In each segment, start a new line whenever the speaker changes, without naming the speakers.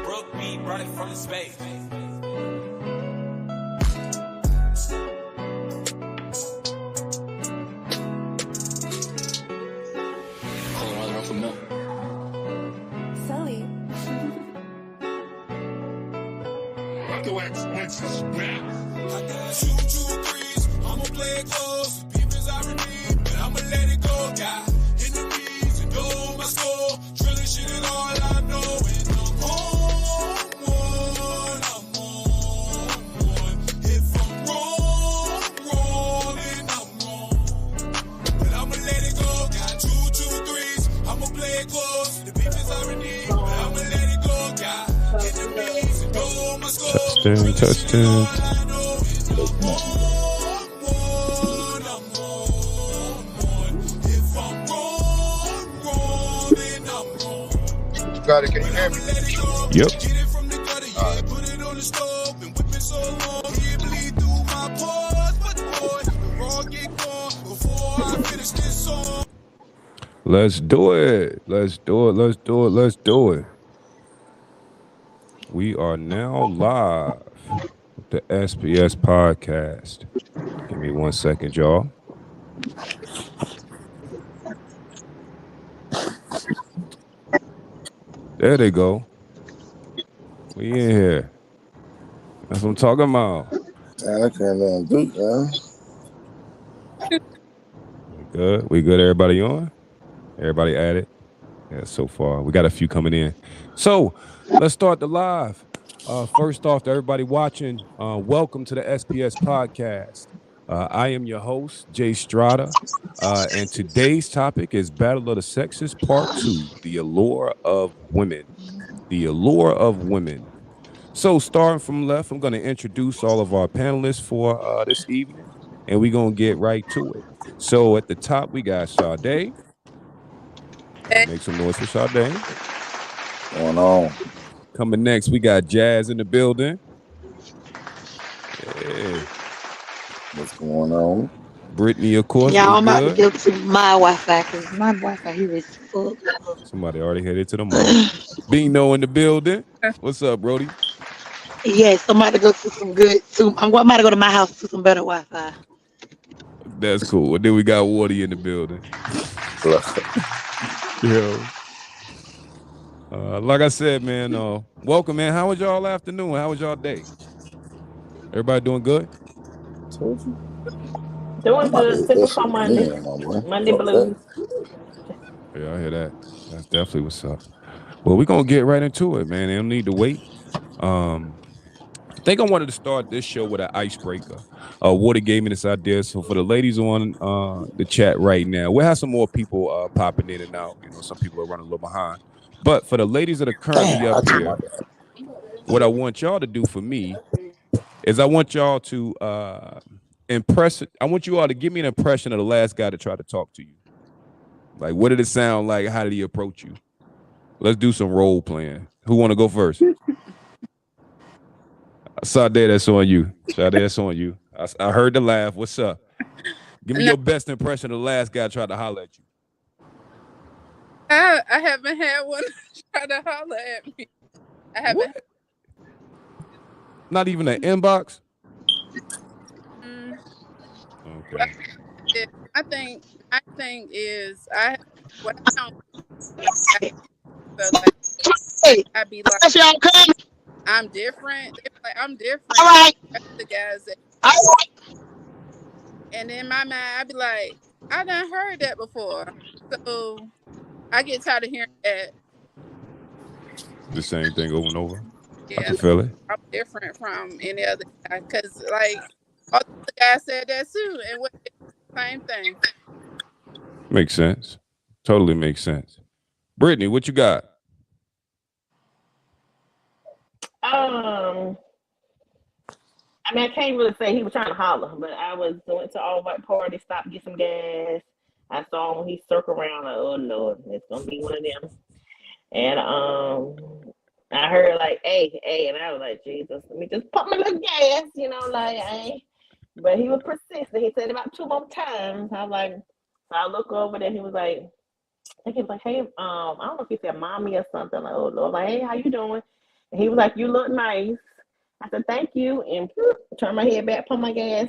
Broke me, brought it from the space.
Sully.
I got 2, 2, 3s. I'ma play it close. Beef is I redeem, but I'ma let it go. Got enemies and know my score. Drilling shit is all I know. And I'm on one. If I'm wrong, then I'm wrong. But I'ma let it go. Got 2, 2, 3s. I'ma play it close. The beef is I redeem, but I'ma let it go. Got enemies and know my score.
Touchdown.
Got it. Can you hear me?
Yep. Let's do it. We are now live with the SPS Podcast. Give me 1 second, y'all. There they go. We in here. That's what I'm talking about.
I can't do that.
We good. Everybody on? Everybody at it? Yeah, so far. We got a few coming in. So let's start the live. First off, to everybody watching, welcome to the SPS Podcast. I am your host, Jay Strada, and today's topic is Battle of the Sexes Part 2, The Allure of Women. The Allure of Women. So, starting from left, I'm going to introduce all of our panelists for this evening, and we're going to get right to it. So, at the top, we got Sade. Make some noise for Sade.
What's going on?
Coming next, we got Jazz in the building. Yeah.
What's going on?
Brittany, of course,
Y'all,
was
I'm about to
good.
go to my Wi-Fi because my Wi-Fi here is full.
Somebody already headed to the mall. Bino in the building. What's up, Brody?
Yes, I'm about to go to some good. I'm about to go to my house to some better Wi-Fi.
That's cool. And then we got Woody in the building. Yo. Like I said, man, welcome, man. How was y'all afternoon? How was y'all day? Everybody doing good?
Told you.
Doing good. Typical Monday.
Again, my boy.
Monday
Fuck
blues.
Yeah, I hear that. That's definitely what's up. Well, we're gonna get right into it, man. They don't need to wait. I think I wanted to start this show with an icebreaker. Water gave me this idea. So for the ladies on the chat right now, we'll have some more people popping in and out. You know, some people are running a little behind. But for the ladies that are currently
Damn,
up here, what I want y'all to do for me is I want y'all to impress. I want you all to give me an impression of the last guy that tried to talk to you. Like, what did it sound like? How did he approach you? Let's do some role playing. Who want to go first? Sade, that's on you. Sade, that's on you. I heard the laugh. What's up? Give me your best impression of the last guy tried to holler at you.
I haven't had one try to holler at me. I haven't.
What? Not even an inbox? Okay.
I think my thing is what I don't. So like, I'd be like, I'm different. They're like, I'm different.
All right.
The guys that,
All right.
and in my mind, I'd be like, I done heard that before. So I get tired of hearing that.
The same thing over and over.
Yeah,
I can feel it.
I'm different from any other guy because like all the guys said that too, and what same thing.
Makes sense. Totally makes sense. Brittany, what you got?
I mean, I can't really say he was trying to holler, but I went to all white party, stopped to get some gas. I saw him when he circled around, like, oh Lord, it's gonna be one of them. And I heard like, hey, and I was like, Jesus, let me just pump my little gas, like, hey. But he was persistent. He said about 2 more times. I was like, so I look over there. He was like, I think he was like, hey, I don't know if he said mommy or something. Like, oh Lord, like, hey, how you doing? And he was like, you look nice. I said, thank you, and turn my head back, pump my gas,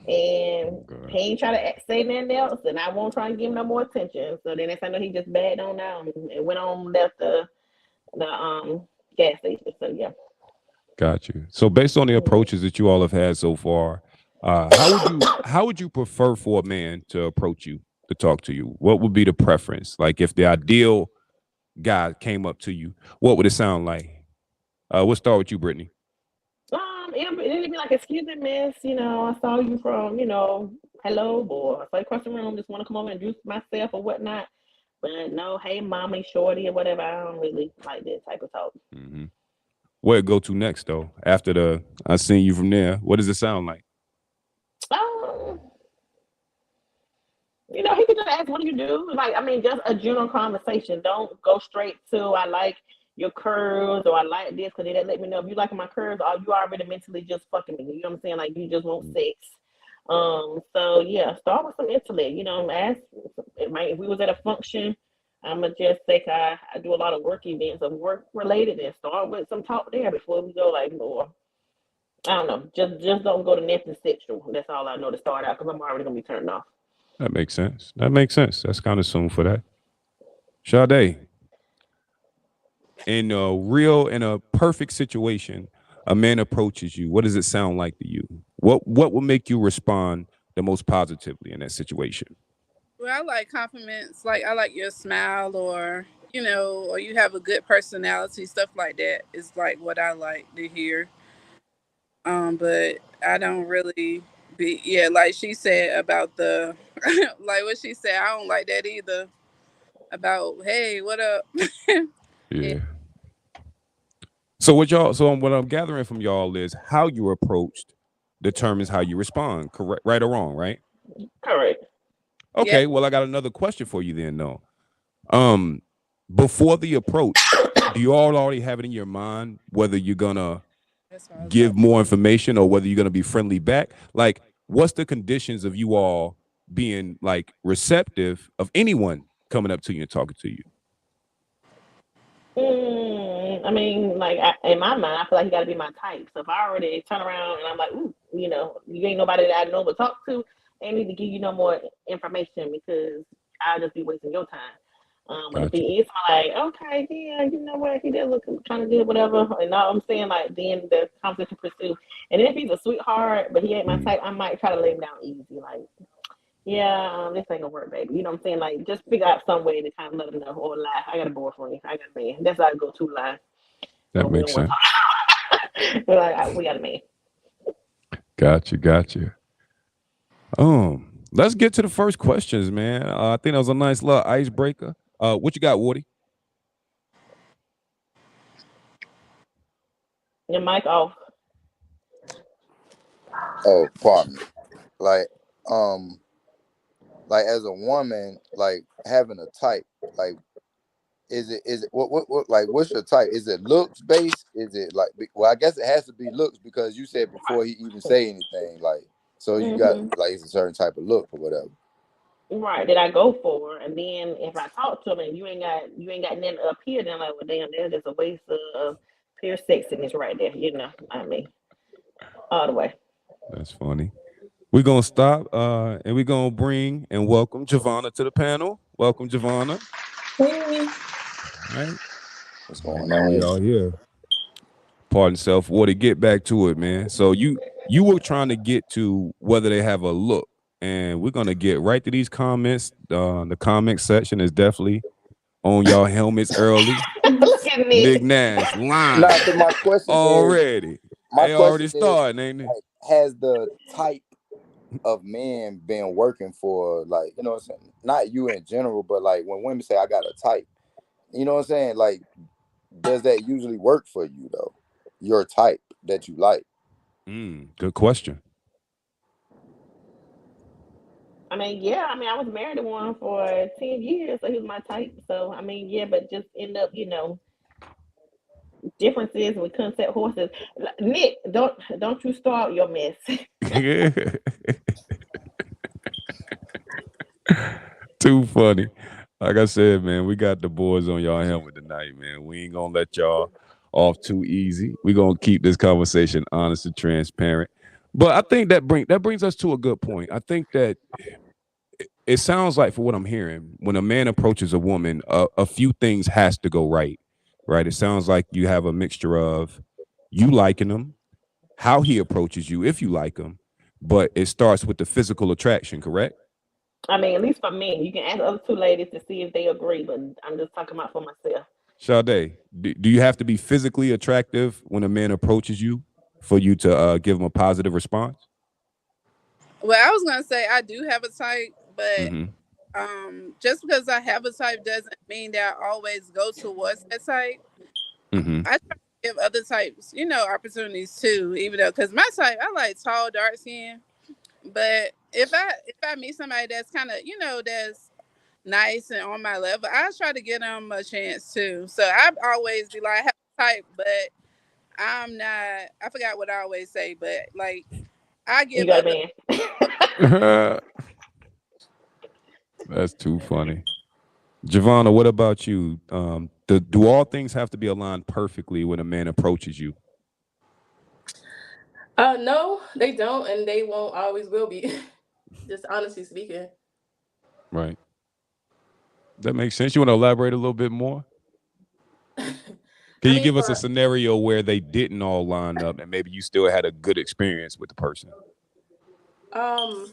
and he ain't try to say nothing else, and I won't try to give him no more attention. So then next I know he just backed on down and went on left the gas station. So yeah.
Got you. So based on the approaches that you all have had so far, how would you prefer for a man to approach you, to talk to you? What would be the preference? Like if the ideal guy came up to you, what would it sound like? We'll start with you, Brittany.
It'd be like, excuse me, miss, I saw you from, hello, boy. I saw you across the room, just want to come over and introduce myself or whatnot. But no, hey, mommy, shorty, or whatever. I don't really like that type of talk.
Mm-hmm. Where it go to next, though? After I seen you from there, what does it sound like?
He could just ask, what do you do? Like, I mean, just a general conversation. Don't go straight to, I like your curves, or I like this, because they let me know if you like my curves, or you already mentally just fucking me. You know what I'm saying? Like, you just want sex. So yeah, start with some intellect. Ask if we was at a function, I'ma just say I do a lot of work events of work related, and start with some talk there before we go like more. I don't know. Just don't go to nothing sexual. That's all I know to start out, because I'm already gonna be turned off.
That makes sense. That's kind of soon for that. Sade. In a perfect situation, a man approaches you. What does it sound like to you? What will make you respond the most positively in that situation?
Well, I like compliments. Like I like your smile, or or you have a good personality. Stuff like that is like what I like to hear. But I don't really like she said about the, like what she said, I don't like that either. About, hey, what up?
Yeah. So what I'm gathering from y'all is how you're approached determines how you respond, correct, right or wrong, right?
Correct.
Okay, well, I got another question for you then, though. Before the approach, do you all already have it in your mind whether you're gonna give more information or whether you're gonna be friendly back? Like, what's the conditions of you all being like receptive of anyone coming up to you and talking to you?
I mean, like in my mind, I feel like you got to be my type. So if I already turn around and I'm like, ooh, you know, you ain't nobody that I know but talk to, I need to give you no more information because I'll just be wasting your time. But if
Gotcha.
he is like, okay, yeah, you know what, he does look kind of good, whatever, and all I'm saying, like, then the conversation pursue. And then if he's a sweetheart, but he ain't my type, I might try to lay him down easy, like, yeah, this ain't gonna work, baby. You know what I'm saying? Like, just figure out some way to kind of let them know or lie. I got a boyfriend. I got a man. That's how I go to lie.
That makes sense.
Like, we got a man.
Gotcha. Let's get to the first questions, man. I think that was a nice little icebreaker. What you got, Woody?
Your mic off.
Oh, pardon me. Like, like as a woman, like having a type, like is it what like what's your type? Is it looks based? Is it like, well, I guess it has to be looks because you said before he even say anything, like, so you got like it's a certain type of look or whatever.
Right, that I go for, and then if I talk to him and you ain't got nothing up here, then I'm like, well, damn, there's just a waste of pure sexiness right there. You know, I mean, all the way.
That's funny. We're gonna stop and we're gonna bring and welcome Giovanna to the panel. Welcome, Giovanna.
Hey.
All right.
What's going on?
We all here. Pardon self, Woody, get back to it, man. So you were trying to get to whether they have a look, and we're gonna get right to these comments. The comment section is definitely on y'all helmets early.
Look at me.
Big Nash line.
Nah, so my question
already.
Is, my
they
question
already starting, ain't it?
Like, has the type of men been working for, like, you know what I'm saying? Not you in general, but like when women say I got a type, you know what I'm saying? Like, does that usually work for you though? Your type that you like?
Good question.
I mean, yeah. I mean, I was married to one for 10 years, so he was my type. So, I mean, yeah, but just end up, you know, differences with concept horses. Nick, don't you start your mess.
Too funny. Like I said, man, we got the boys on y'all helmet tonight, man. We ain't gonna let y'all off too easy. We're gonna keep this conversation honest and transparent. But I think that brings us to a good point. I think that it sounds like, for what I'm hearing, when a man approaches a woman, a few things has to go right. Right? It sounds like you have a mixture of you liking him, how he approaches you, if you like him, but it starts with the physical attraction, correct?
I mean, at least for me, you can ask the other two ladies to see if they agree, but I'm just talking about for myself.
Sade, do you have to be physically attractive when a man approaches you for you to give him a positive response?
Well, I was gonna say I do have a type, but just because I have a type doesn't mean that I always go towards that type. I try to give other types, you know, opportunities too, even though, because my type, I like tall, dark skin. But if I meet somebody that's kind of, you know, that's nice and on my level, I try to give them a chance too. So I always be like, I have a type, but I'm not. I forgot what I always say, but like I give.
You got a man.
That's too funny. Giovanna, what about you? Do all things have to be aligned perfectly when a man approaches you?
No, they don't, and they won't always will be. Just honestly speaking.
Right. That makes sense. You want to elaborate a little bit more? Can you give us a scenario where they didn't all line up and maybe you still had a good experience with the person?
I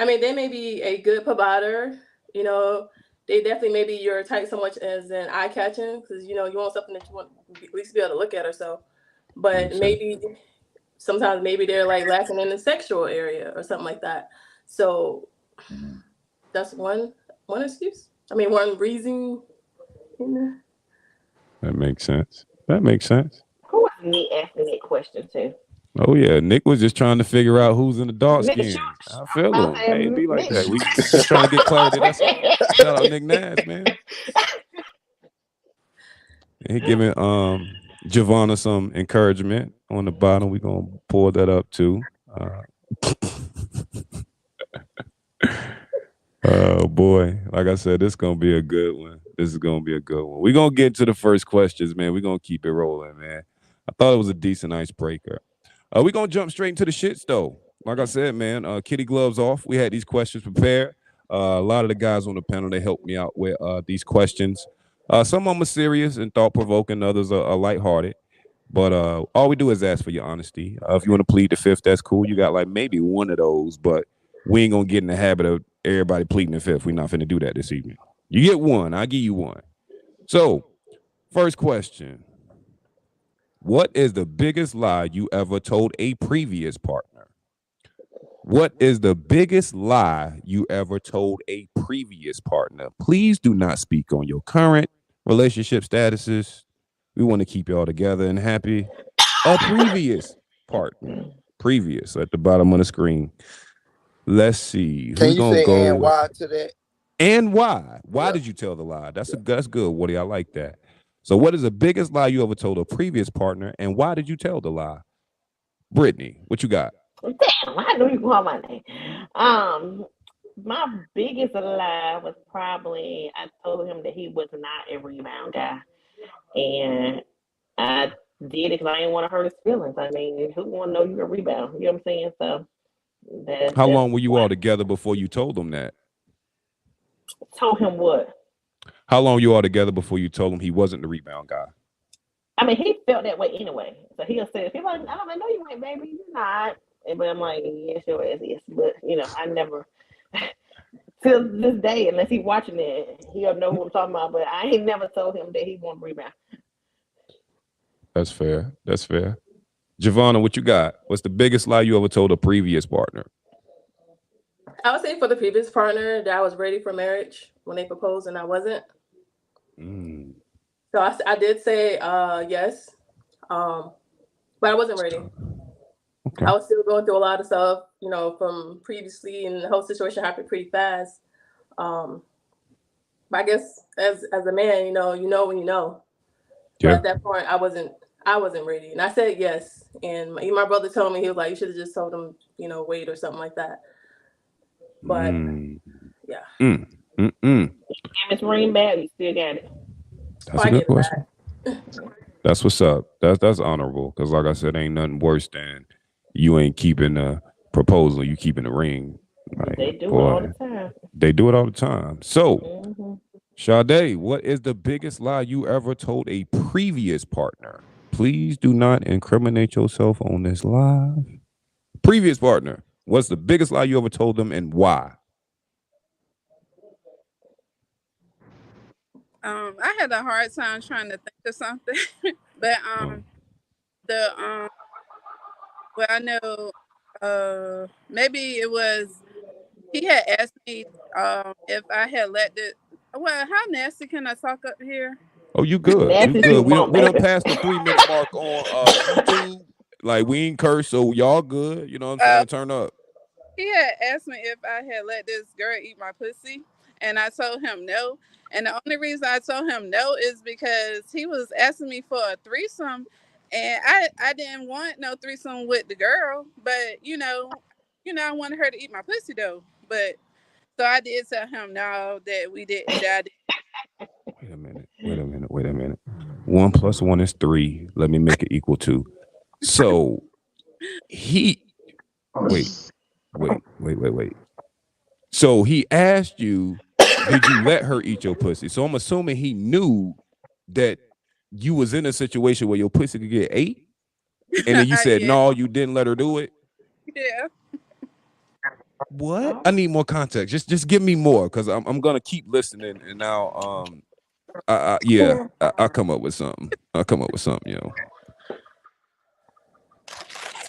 mean, they may be a good provider, you know, they definitely may be your type so much as an eye-catching, because, you know, you want something that you want at least be able to look at or so. But maybe sometimes maybe they're like lacking in the sexual area or something like that. So that's one excuse. I mean, one reason.
That makes sense. That makes sense.
Who was me asking that question to?
Oh yeah, Nick was just trying to figure out who's in the dark
Nick,
skins. I feel him. Hey, it be like
Nick.
that. We just trying to get clarity. That's all. Shout out Nick Nash, man. He giving Giovanna some encouragement on the bottom. We gonna pull that up too. Oh boy, like I said, this is gonna be a good one. This is gonna be a good one. We're gonna get to the first questions, man. We're gonna keep it rolling, man. I thought it was a decent icebreaker. We're gonna jump straight into the shits though. Like I said, man, kitty gloves off. We had these questions prepared. A lot of the guys on the panel, they helped me out with these questions. Some of them are serious and thought-provoking, others are lighthearted. But all we do is ask for your honesty. If you want to plead the fifth, that's cool. You got like maybe one of those, but we ain't gonna get in the habit of everybody pleading the fifth. We're not finna do that this evening. You get one, I'll give you one. So, first question. What is the biggest lie you ever told a previous partner? What is the biggest lie you ever told a previous partner? Please do not speak on your current relationship statuses. We want to keep y'all together and happy. A previous partner. Previous at the bottom of the screen. Let's see.
Can
Who's
you
gonna
say
go
and why to that?
And why? Why
Yeah.
did you tell the lie? That's good, Woody. I like that. So what is the biggest lie you ever told a previous partner, and why did you tell the lie? Brittany, what you got?
Damn, I knew you called my name. My biggest lie was probably I told him that he was not a rebound guy, and I did it because I didn't want to hurt his feelings. I mean, who want to know you can rebound? You know what I'm saying? So
How long were you all together before you told him that?
Told him what?
How long you all together before you told him he wasn't the rebound guy?
I mean, he felt that way anyway. So he'll say, "He's like, I don't know you ain't, baby. You're not." But I'm like, "Yes, your ass is." But I never, till this day, unless he's watching it, he'll know who I'm talking about. But I ain't never told him that he won't rebound.
That's fair. That's fair. Giovanna, what you got? What's the biggest lie you ever told a previous partner?
I would say for the previous partner that I was ready for marriage when they proposed and I wasn't. So I did say yes, but I wasn't ready. Okay. I was still going through a lot of stuff, from previously, and the whole situation happened pretty fast. But I guess as a man, you know when you know. Yeah. But at that point, I wasn't ready, and I said yes. And my brother told me, he was like, "You should have just told him, wait or something like that." But yeah.
It's ring back. You still got it.
That's a good question. That's what's up. That's honorable, because like I said, ain't nothing worse than you ain't keeping the proposal, you keeping the ring. Like,
they do it all the time.
They do it all the time. So, Sade, what is the biggest lie you ever told a previous partner? Please do not incriminate yourself on this live. Previous partner, what's the biggest lie you ever told them, and why?
I had a hard time trying to think of something, but well, I know maybe it was he had asked me if I had let the how nasty can I talk up here?
Oh, you good? You good? We don't pass the 3-minute mark on YouTube. Like, we ain't curse, so y'all good. You know what I'm saying? Turn up.
He had asked me if I had let this girl eat my pussy, and I told him no. And the only reason I told him no is because he was asking me for a threesome, and I didn't want no threesome with the girl, but I wanted her to eat my pussy though. But so I did tell him no, that we didn't.
Wait a minute. 1 + 1 is 3. Let me make it equal 2. So wait. So he asked you, did you let her eat your pussy? So I'm assuming he knew that you was in a situation where your pussy could get ate, and then you said no, you didn't let her do it.
Yeah.
What? I need more context. Just give me more, because I'm gonna keep listening, and now I'll come up with something.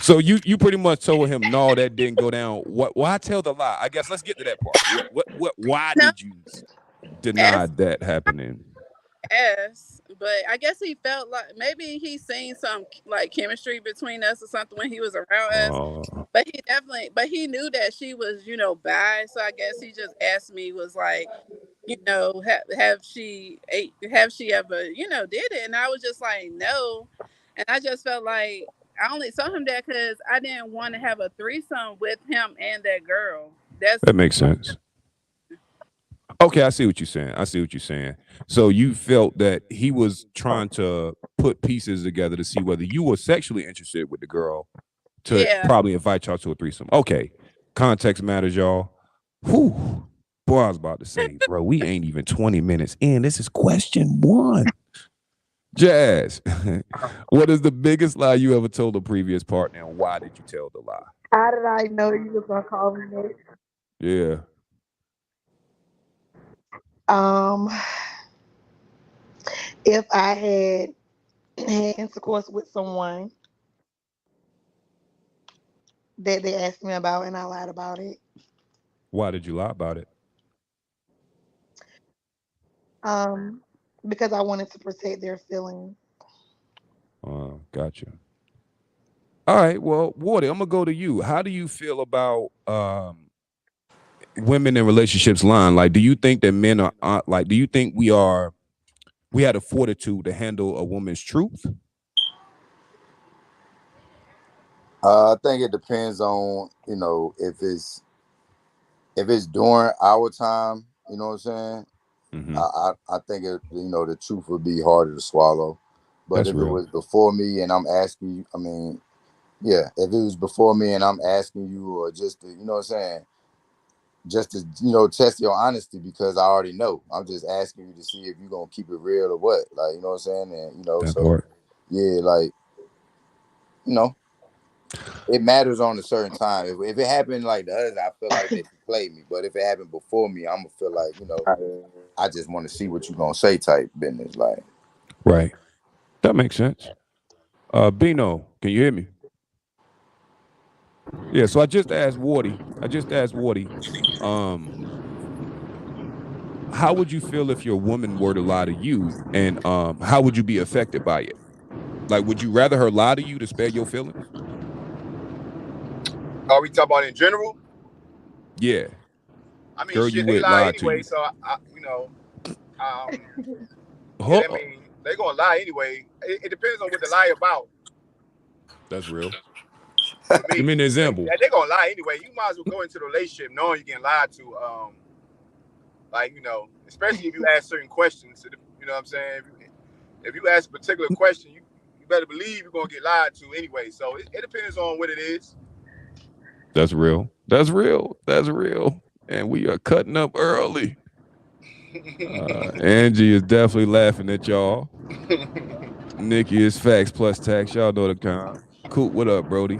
So you pretty much told him no, that didn't go down. Why tell the lie? I guess let's get to that part. Why
No,
did you deny that happening?
yes, but I guess he felt like maybe he seen some like chemistry between us or something when he was around us. But he knew that she was, bi. So I guess he just asked me, was like, have she ever, did it? And I was just like, no. And I just felt like I only told him that because I didn't want to have a threesome with him and that girl.
That makes sense. Okay, I see what you're saying. So you felt that he was trying to put pieces together to see whether you were sexually interested with the girl to probably invite y'all to a threesome. Okay, context matters, y'all. Whew. Boy, I was about to say, bro, we ain't even 20 minutes in. This is question 1. Jazz, what is the biggest lie you ever told a previous partner, and why did you tell the lie?
How did I know you was gonna call me next?
Yeah.
If I had intercourse with someone that they asked me about and I lied about it.
Why did you lie about it?
Because I wanted to protect their feelings.
Gotcha. All right, well, Wardy, I'm gonna go to you. How do you feel about women in relationships lying? Like, do you think that men are like? Do you think we had a fortitude to handle a woman's truth?
I think it depends on, if it's during our time, you know what I'm saying?
Mm-hmm.
I think the truth would be harder to swallow. But
That's
if
real.
it was before me and I'm asking you, if it was before me and I'm asking you, or just to, you know what I'm saying, just to, test your honesty, because I already know. I'm just asking you to see if you're gonna keep it real or what. Like, you know what I'm saying? And
That
so
part.
yeah, like, it matters on a certain time. If it happened like the others, I feel like they played me. But if it happened before me, I'm gonna feel like, I just want to see what you gonna say type business. Like,
Right. That makes sense. Bino, can you hear me? Yeah, so I just asked Wardy. How would you feel if your woman were to lie to you, and how would you be affected by it? Like, would you rather her lie to you to spare your feelings?
Are we talking about in general?
Yeah.
I mean,
Girl,
shit,
you
they
would
lie
lie to
anyway.
you.
So yeah, I mean, they gonna lie anyway. It depends on what the lie about.
That's real.
For me,
Give me an example.
they gonna lie anyway. You might as well go into the relationship knowing you're getting lied to. Especially if you ask certain questions. You know what I'm saying? If you ask a particular question, you better believe you're gonna get lied to anyway. So it depends on what it is.
That's real. And we are cutting up early. Angie is definitely laughing at y'all. Nikki is facts plus tax. Y'all know the kind. Cool. What up, Brody?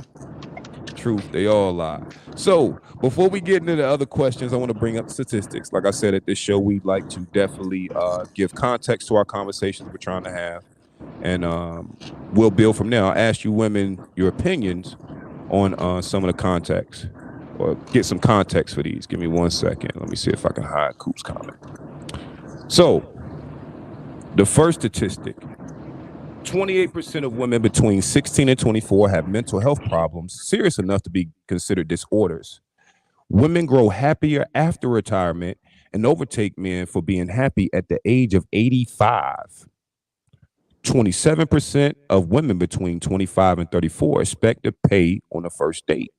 Truth. They all lie. So before we get into the other questions, I want to bring up statistics. Like I said, at this show, we'd like to definitely give context to our conversations we're trying to have. And we'll build from there. I'll ask you women your opinions on some of the context, or get some context for these. Give me 1 second. Let me see if I can hide Coop's comment. So the first statistic, 28% of women between 16 and 24 have mental health problems serious enough to be considered disorders. Women grow happier after retirement and overtake men for being happy at the age of 85. 27% of women between 25 and 34 expect to pay on the first date.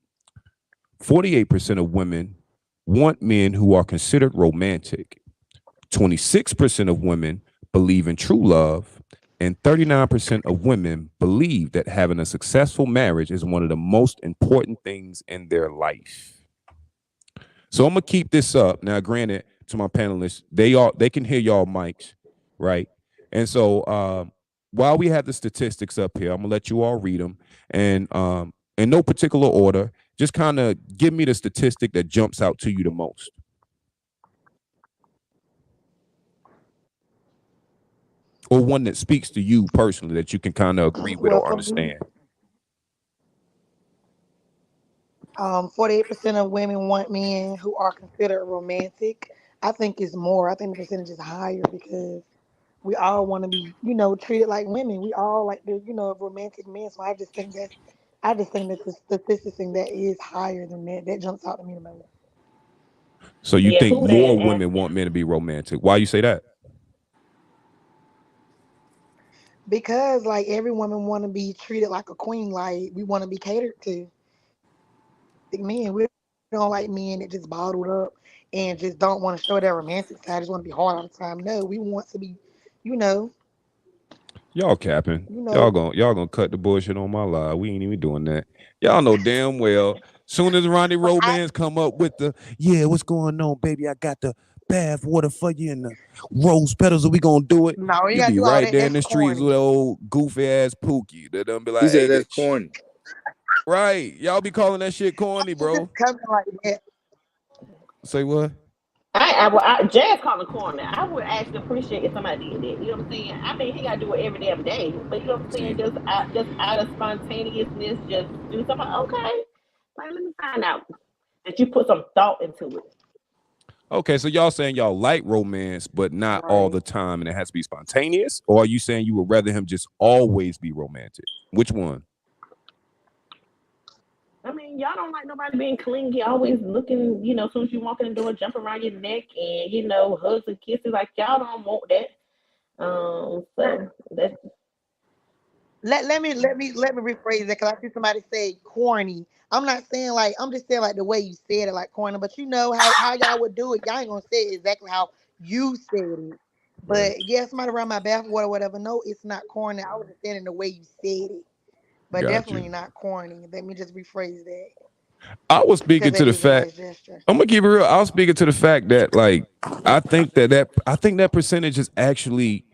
48% of women want men who are considered romantic. 26% of women believe in true love, and 39% of women believe that having a successful marriage is one of the most important things in their life. So I'm gonna keep this up. Now, granted, to my panelists, they can hear y'all mics, right? And so while we have the statistics up here, I'm gonna let you all read them, and in no particular order, just kind of give me the statistic that jumps out to you the most. Or one that speaks to you personally that you can kind of agree with or understand.
48% of women want men who are considered romantic. I think it's more. I think the percentage is higher because we all want to be, treated like women. We all like the, romantic men. So I just think that the statistics in that is higher than that. That jumps out to me the most.
So you
Yeah,
think
who they
more women
asking?
want men to be romantic? Why you say that?
Because like every woman want to be treated like a queen. Like we want to be catered to. Romantic men. We don't like men that just bottled up and just don't want to show their romantic side. Just want to be hard all the time. No, we want to be, you know,
Y'all capping.
you know.
Y'all gonna cut the bullshit on my live. We ain't even doing that. Y'all know damn well. Soon as Ronnie
But I
Romance come up with the what's going on, baby? I got the bath water for you and the rose petals. Are we gonna do it?
no, you
You
gotta
be
do all
right
that.
there in
That's
the streets with
corny.
old goofy ass Pookie. That done be
He
like,
said
hey,
that's corny.
right. Y'all be calling that shit corny,
It's just
bro.
coming like that.
Say what?
Jazz called the corner. I would actually appreciate if somebody did that. You know what I'm saying? I mean, he got to do it every damn day. But you know what I'm saying?
See.
Just out of spontaneousness, just do something. Okay, like let me find out that you put some thought into it.
Okay, so y'all saying y'all like romance, but not all
Right.
the time, and it has to be spontaneous? Or are you saying you would rather him just always be romantic? Which one?
I mean, y'all don't like nobody being clingy, always looking. As soon as you walk in the door, jump around your neck and hugs and kisses. Like y'all don't want that. So that's
Let me rephrase that because I see somebody say corny. I'm not saying like I'm just saying like the way you said it like corny, but you know how y'all would do it. Y'all ain't gonna say it exactly how you said it.
Right.
But yeah, somebody around my bathwater, whatever. No, it's not corny. I was just saying it the way you said it, but
Got you.
definitely not corny. Let me just rephrase that
I was
because
speaking to
that
the
is a
fact.
nice gesture.
I'm gonna keep it real. I was speaking to the fact that, like, I think that percentage is actually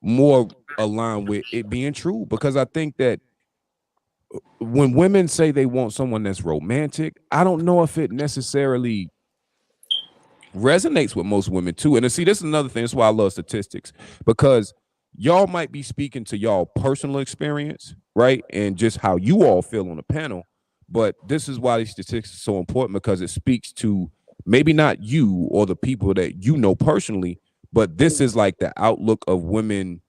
more aligned with it being true because I think that when women say they want someone that's romantic, I don't know if it necessarily resonates with most women too. And to see, this is another thing. That's why I love statistics because y'all might be speaking to y'all personal experience, right? And just how you all feel on the panel. But this is why these statistics are so important because it speaks to maybe not you or the people that you know personally, but this is like the outlook of women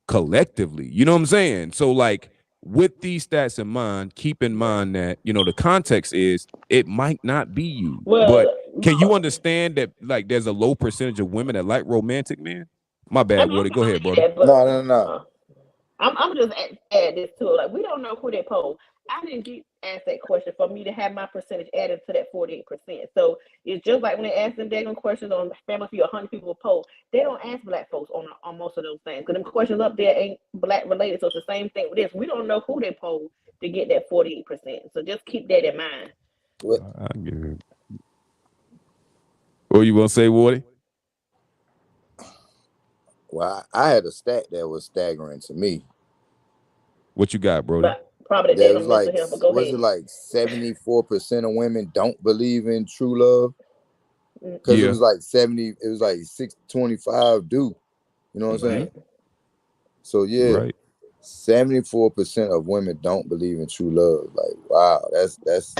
collectively. You know what I'm saying? So, like, with these stats in mind, keep in mind that, the context is it might not be you, but
well.
can you understand that like there's a low percentage of women that like romantic men? My
I
bad,
mean, I
Woody.
can
Go ahead,
believe
brother.
that, but
No, no, no.
uh, I'm just add this to it. Like we don't know who they poll. I didn't get asked that question for me to have my percentage added to that 48%. So it's just like when they ask them dating questions on Family Feud, 100 people poll. They don't ask black folks on most of those things because them questions up there ain't black related. So it's the same thing with this. We don't know who they poll to get that 48%. So just keep that in mind.
What?
I get it. What you want to say, Woody?
Well, I had a stat that was staggering to me.
What you got, Brody?
But probably
That
dating
was
on mental
like,
health. But go
was
ahead.
it like 74% of women don't believe in true love? Because it
Yeah.
was like 70, it was like 625 do. You know what I'm
Mm-hmm.
saying? So yeah,
Right.
74% of women don't believe in true love. Like, wow, that's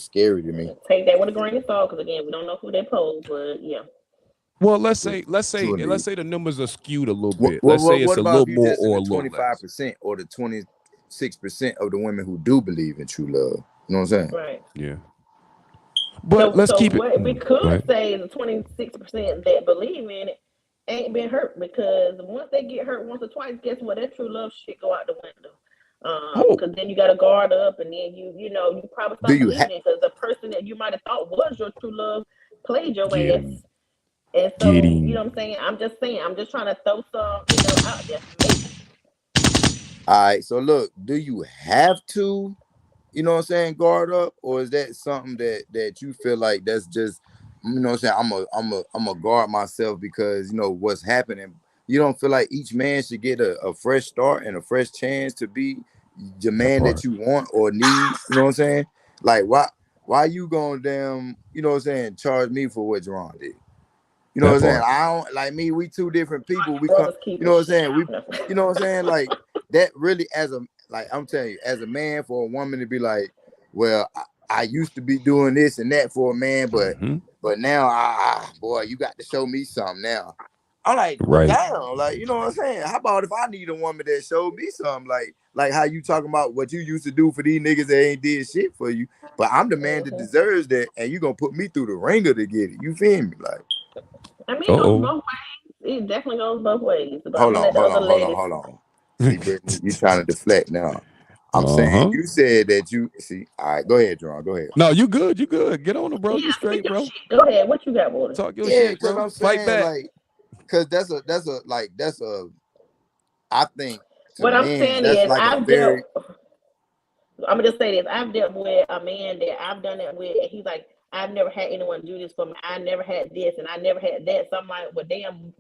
scary to me.
Take that with a grain of salt because again, we don't know who they poll. But yeah.
Well,
True
let's
indeed.
say the numbers are skewed a little
What,
bit.
what,
Let's say
what,
it's
what
a
about
little
if you
more
just in
or
the
a little less.
25% or the 26% of the women who do believe in true love? You know what I'm saying?
Right.
Yeah. But
So,
let's
so
keep it.
what we
Go
could
ahead.
say is the 26% that believe in it ain't been hurt because once they get hurt once or twice, guess what? That true love shit go out the window.
Oh,
Because then you got to guard up, and then you probably
Do
stop
you
believing it because the person that you might have thought was your true love played your
get
ass.
him.
And
Get
so, you know
him.
what I'm saying? I'm just trying to throw some, out there, maybe.
All right, so look, do you have to, you know what I'm saying, guard up, or is that something that you feel like that's just, you know what I'm saying, I'm a guard myself because you know what's happening. You don't feel like each man should get a fresh start and a fresh chance to be the
That
man that
part.
you want or need. You know what I'm saying? Like why you going damn, you know what I'm saying, charge me for what Jerron did? You know what
That
I'm saying?
part.
I don't like me. We two different people. We come.
Brothers keep
You know
it
what I'm
shit.
saying? We.
No.
You know what I'm saying? Like that really, as a like I'm telling you, as a man, for a woman to be like, well, I used to be doing this and that for a man, but now boy, you got to show me something now. I'm like, well,
Right.
damn, like, you know what I'm saying? How about if I need a woman that showed me something, like how you talking about what you used to do for these niggas that ain't did shit for you, but I'm the man that deserves that, and you gonna put me through the ringer to get it. You feel me? Like,
I mean, it goes both ways. It definitely goes both ways. But
hold
I'm gonna let the other ladies.
on. See, Brittany, you trying to deflect now. I'm saying you said that you see. All right, go ahead, Jerron. Go ahead.
No, you good. You good. Get on it, bro. You straight, bro.
Go ahead. What you got, Water?
Talk your shit, bro.
Because I'm
Fight
saying,
back.
like, because that's a. I think
what I'm
men,
saying
that's
is
like
I'm
a very.
gonna just say this. I've dealt with a man that I've done it with, and he's like, I've never had anyone do this for me. I never had this, and I never had that. So I'm like, well, damn,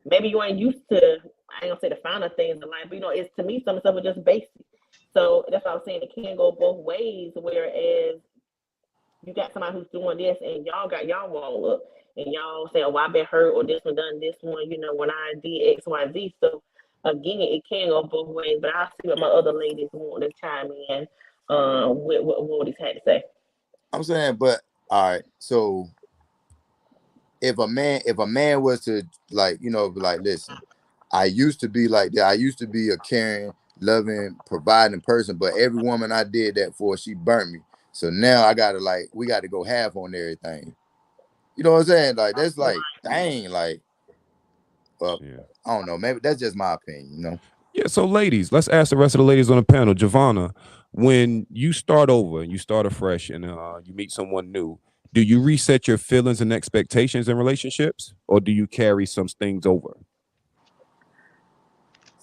maybe you ain't used to. I ain't gonna say the finer things in life, but it's to me some of the stuff is just basic. So that's what I'm saying. It can go both ways. Whereas you got somebody who's doing this, and y'all got y'all wall up, and y'all say, "Oh, I've been hurt," or this one done this one. When I did X, Y, Z. So again, it can go both ways. But I see what my other ladies want to chime in with what Woody's had to say.
I'm saying, but all right. So if a man was to like, listen, I used to be like that. I used to be a caring, loving, providing person, but every woman I did that for, she burnt me. So now we got to go half on everything. You know what I'm saying? Like, that's like, dang, like, well, yeah. I don't know. Maybe that's just my opinion,
Yeah, so ladies, let's ask the rest of the ladies on the panel. Giovanna, when you start over and you start afresh and you meet someone new, do you reset your feelings and expectations in relationships, or do you carry some things over?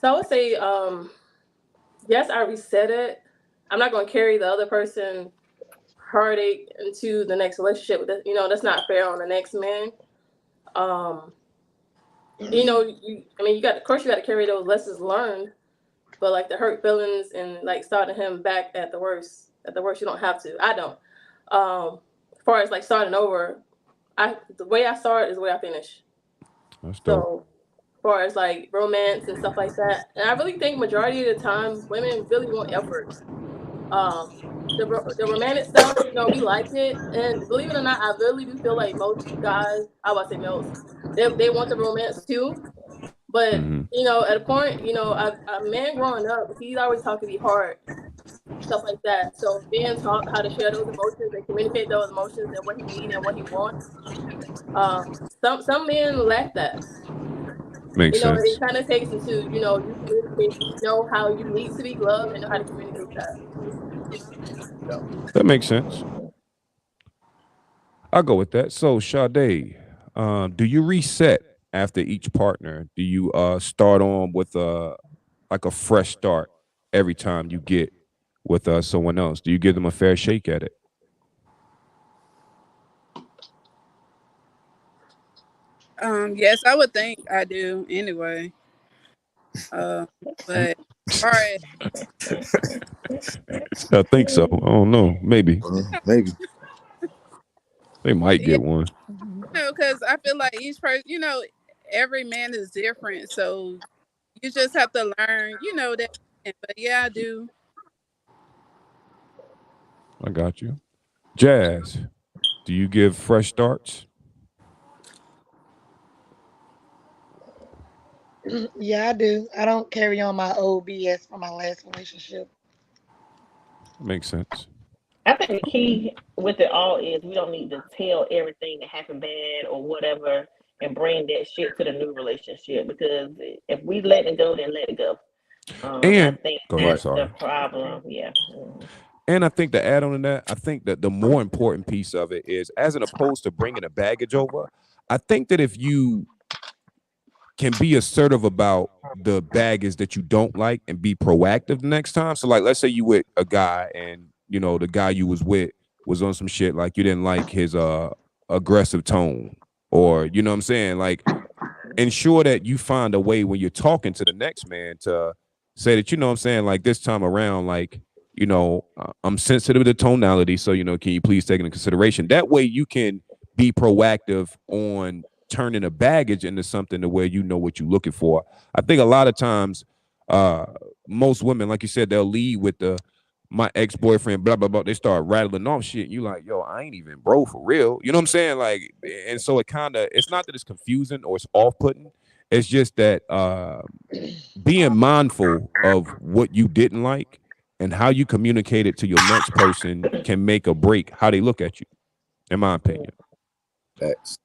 So I would say, yes, I reset it. I'm not going to carry the other person heartache into the next relationship. That's not fair on the next man. You got to carry those lessons learned, but like the hurt feelings and like starting him back at the worst, you don't have to. I don't. As far as like starting over, the way I start is the way I finish.
That's dope.
So as far as like romance and stuff like that, and I really think majority of the time women really want effort. The romantic stuff, we like it, and believe it or not, I really do feel like most guys, I would say most, they want the romance too. But at a point, a man growing up, he's always taught to be hard, stuff like that. So being taught how to share those emotions and communicate those emotions and what he needs and what he wants, some men lack that.
Makes sense.
It kind of takes into you communicate, how you need to be loved and know how to communicate that. So.
That makes sense. I'll go with that. So Sade, do you reset after each partner? Do you start on with like a fresh start every time you get with someone else? Do you give them a fair shake at it?
Yes, I would think I do anyway. But all right.
I think so. I don't know. Maybe. They might get one.
Because I feel like each person, every man is different. So you just have to learn, that. But yeah, I do.
I got you. Jazz, do you give fresh starts?
Yeah, I do. I don't carry on my old BS from my last relationship.
Makes sense.
I think the key with it all is we don't need to tell everything that happened bad or whatever and bring that shit to the new relationship, because if we let it go, then let it go.
And
I think that's the problem. Yeah.
And I think to add on to that, I think that the more important piece of it is, as an opposed to bringing a baggage over, I think that if you can be assertive about the baggage that you don't like and be proactive the next time. So like, let's say you with a guy and, the guy you was with was on some shit, like you didn't like his aggressive tone, or, you know what I'm saying? Like, ensure that you find a way when you're talking to the next man to say that, you know what I'm saying? Like, this time around, like, I'm sensitive to tonality. So, can you please take it into consideration? That way you can be proactive on turning a baggage into something to where you know what you're looking for. I think a lot of times, most women, like you said, they'll lead with the my ex-boyfriend, blah, blah, blah. They start rattling off shit. You like, yo, I ain't even bro for real. You know what I'm saying? Like, and so it's not that it's confusing or it's off-putting. It's just that being mindful of what you didn't like and how you communicate it to your next person can make or break how they look at you, in my opinion.
That's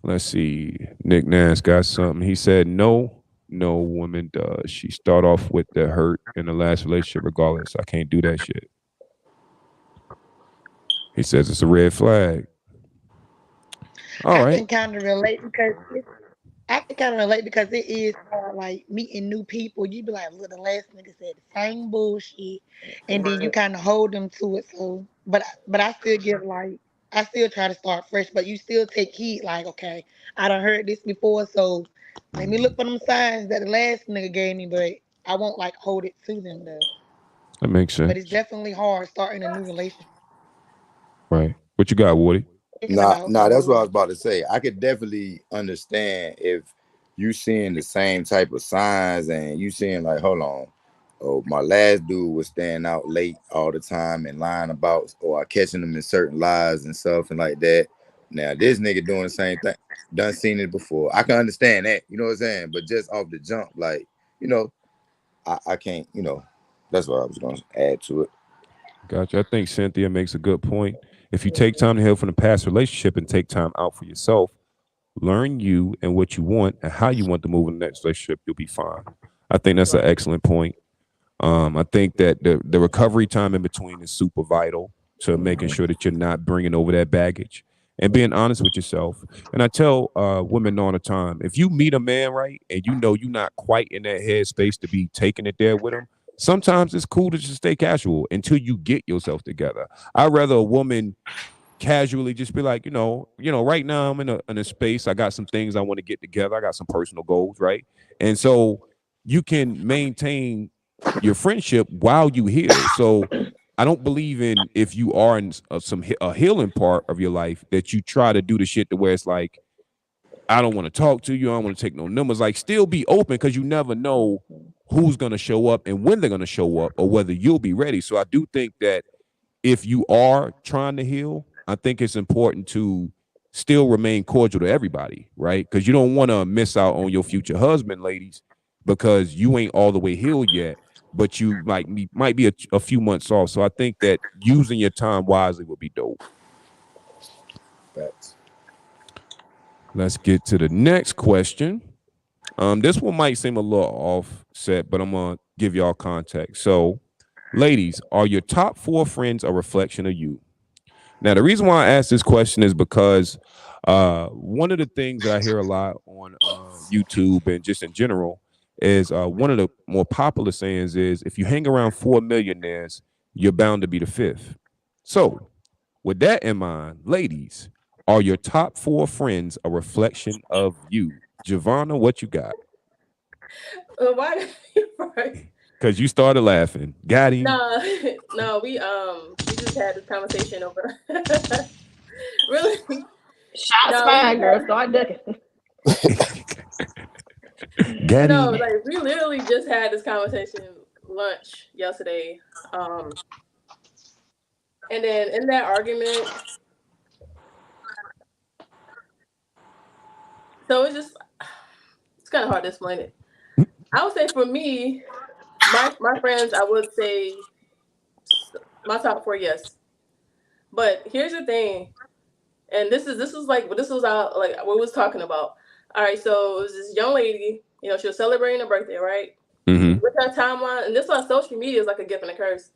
Let's see. Nick Nance got something. He said, no woman does. She start off with the hurt in the last relationship regardless. I can't do that shit. He says it's a red flag. All
I
right.
can kind of relate because it is hard, like meeting new people. You be like, look, the last nigga said the same bullshit, and then you kind of hold them to it. So, but I still give like I still try to start fresh, but you still take heed. Like, okay, I done heard this before, so let me look for them signs that the last nigga gave me, but I won't like hold it to them though.
That makes
But it's
sense.
definitely hard starting a new relationship.
Right. What you got, Woody?
Thinking
nah,
about
nah. That's what I was about to say. I could definitely understand if you seeing the same type of signs and you seeing like, hold on, oh, my last dude was staying out late all the time and lying about, or catching him in certain lies and stuff and like that. Now this nigga doing the same thing. Done seen it before. I can understand that. You know what I'm saying? But just off the jump, like, I can't. That's what I was gonna add to it.
Gotcha. I think Cynthia makes a good point. If you take time to heal from the past relationship and take time out for yourself, learn you and what you want and how you want to move in the next relationship, you'll be fine. I think that's an excellent point. I think that the recovery time in between is super vital to making sure that you're not bringing over that baggage and being honest with yourself. And I tell women all the time, if you meet a man, right, and you know you're not quite in that headspace to be taking it there with him, sometimes it's cool to just stay casual until you get yourself together. I'd rather a woman casually just be like, right now I'm in a space. I got some things I want to get together. I got some personal goals, right? And so you can maintain your friendship while you heal. So I don't believe in, if you are in a healing part of your life, that you try to do the shit to where it's like, I don't want to talk to you. I don't want to take no numbers. Like, still be open, because you never know who's going to show up and when they're going to show up or whether you'll be ready. So I do think that if you are trying to heal, I think it's important to still remain cordial to everybody, right? Because you don't want to miss out on your future husband, ladies, because you ain't all the way healed yet, but you might be a few months off. So I think that using your time wisely would be dope.
Facts.
Let's get to the next question. This one might seem a little offset, but I'm gonna give y'all context. So, ladies, are your top 4 friends a reflection of you? Now, the reason why I ask this question is because one of the things that I hear a lot on YouTube and just in general is one of the more popular sayings is, if you hang around 4 millionaires, you're bound to be the 5th. So, with that in mind, ladies, are your top 4 friends a reflection of you? Giovanna, what you got?
Why? Right.
Because you started laughing. Got him.
No, we just had this conversation over. Really?
Shots fired, girl. Start ducking.
Got him.
Like, we literally just had this conversation lunch yesterday. And then in that argument, so it's kind of hard to explain it. I would say for me, my friends, I would say my top 4, yes. But here's the thing, and this was what we was talking about. All right, so it was this young lady, she was celebrating her birthday, right?
Mm-hmm.
With her timeline, and this on social media is like a gift and a curse.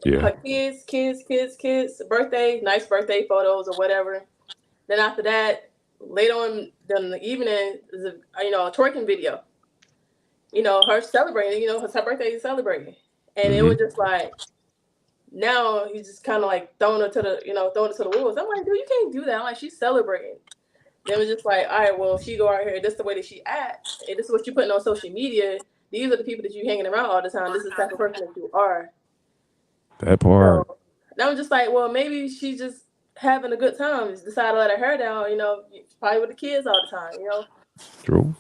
Yeah.
Her kids, birthday, nice birthday photos or whatever. Then after that, later on in the evening, is a twerking video. Her celebrating, it's her birthday, is celebrating. And it was just like, now he's just kind of like throwing her to the wolves. I'm like, dude, you can't do that. I'm like, she's celebrating. Then it was just like, all right, well, if she go out here, this is the way that she acts, and this is what you're putting on social media. These are the people that you're hanging around all the time. This is the type of person that you are.
That part.
So, and I'm just like, well, maybe she's just having a good time. Just decided to let her hair down, probably with the kids all the time,
True.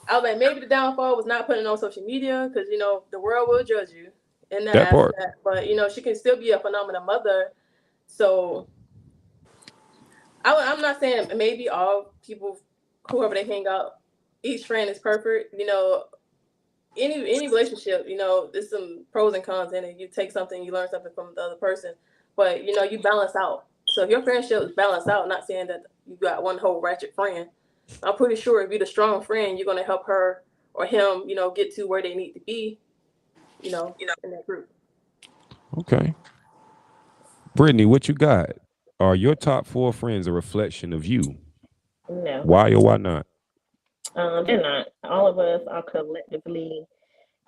I was like, maybe the downfall was not putting it on social media, because, the world will judge you. in that
That part.
aspect. But she can still be a phenomenal mother. So I'm not saying maybe all people, whoever they hang out, each friend is perfect. Any relationship, there's some pros and cons in it. You take something, you learn something from the other person, but you balance out. So if your friendship is balanced out, not saying that you got one whole ratchet friend, I'm pretty sure if you're the strong friend, you're gonna help her or him, get to where they need to be, in that group.
Okay. Brittany, what you got? Are your top 4 friends a reflection of you?
No,
Why or why not?
they're not. All of us are collectively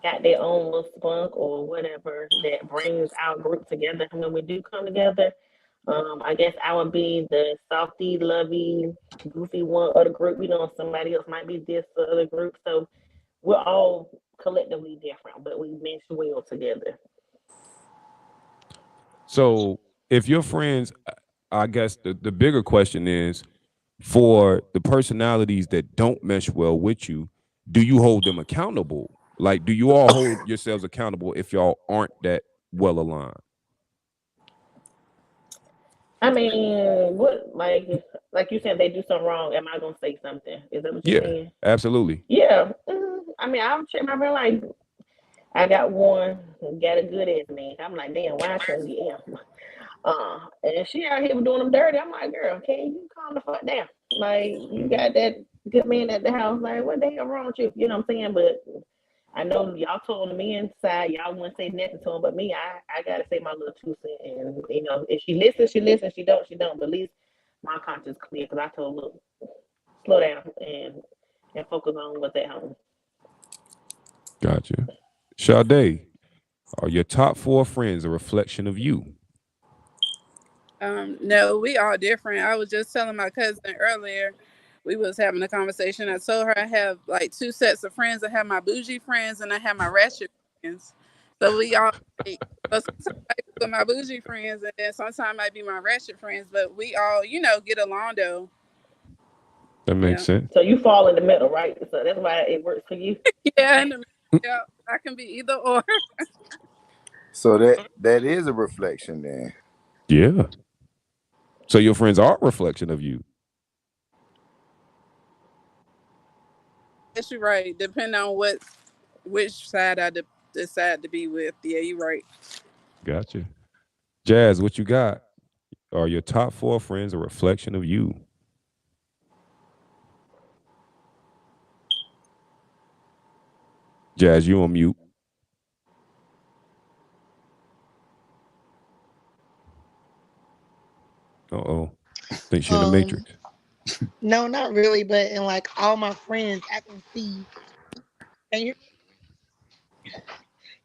got their own little spunk or whatever that brings our group together when we do come together. I guess I would be the softy, lovey, goofy one of the group. Somebody else might be this other group. So we're all collectively different, but we mesh well together.
So, if your friends, I guess the bigger question is for the personalities that don't mesh well with you, do you hold them accountable? Like, do you all hold yourselves accountable if y'all aren't that well aligned?
I mean, what like you said, they do something wrong. Am I gonna say something? Is that what you're
Yeah,
saying?
absolutely.
Yeah. I mean, I'll check my real life. I got one who got a good ass man. I'm like, damn, why I couldn't get him? And she out here doing them dirty. I'm like, girl, can you calm the fuck down? Like, you got that good man at the house. Like, what the hell wrong with you? You know what I'm saying? But I know y'all told the men side, y'all wouldn't say nothing to him, but me, I gotta say my little 2 cents. And if she listens, she listens. She don't, she don't. But at least my conscience clear because I told her, look, slow down and focus on what's at home.
Gotcha. Sade, are your top 4 friends a reflection of you?
No, we all different. I was just telling my cousin earlier, we was having a conversation. I told her I have like 2 sets of friends. I have my bougie friends and I have my ratchet friends. So we all like, but sometimes I be with my bougie friends and then sometimes might be my ratchet friends, but we all, get along though.
That makes
Yeah.
sense.
So you fall in the middle, right? So that's why it works for you.
Yeah, yeah, I can be either or.
So that is a reflection then.
Yeah. So your friends are a reflection of you.
Yes, you're right. Depending on which side I decide to be with. Yeah, you're right.
Gotcha. Jazz, what you got? Are your top 4 friends a reflection of you? Jazz, you on mute. Uh-oh. Think she in the
Um,
Matrix.
no, not really, but in like all my friends, I can see. Can you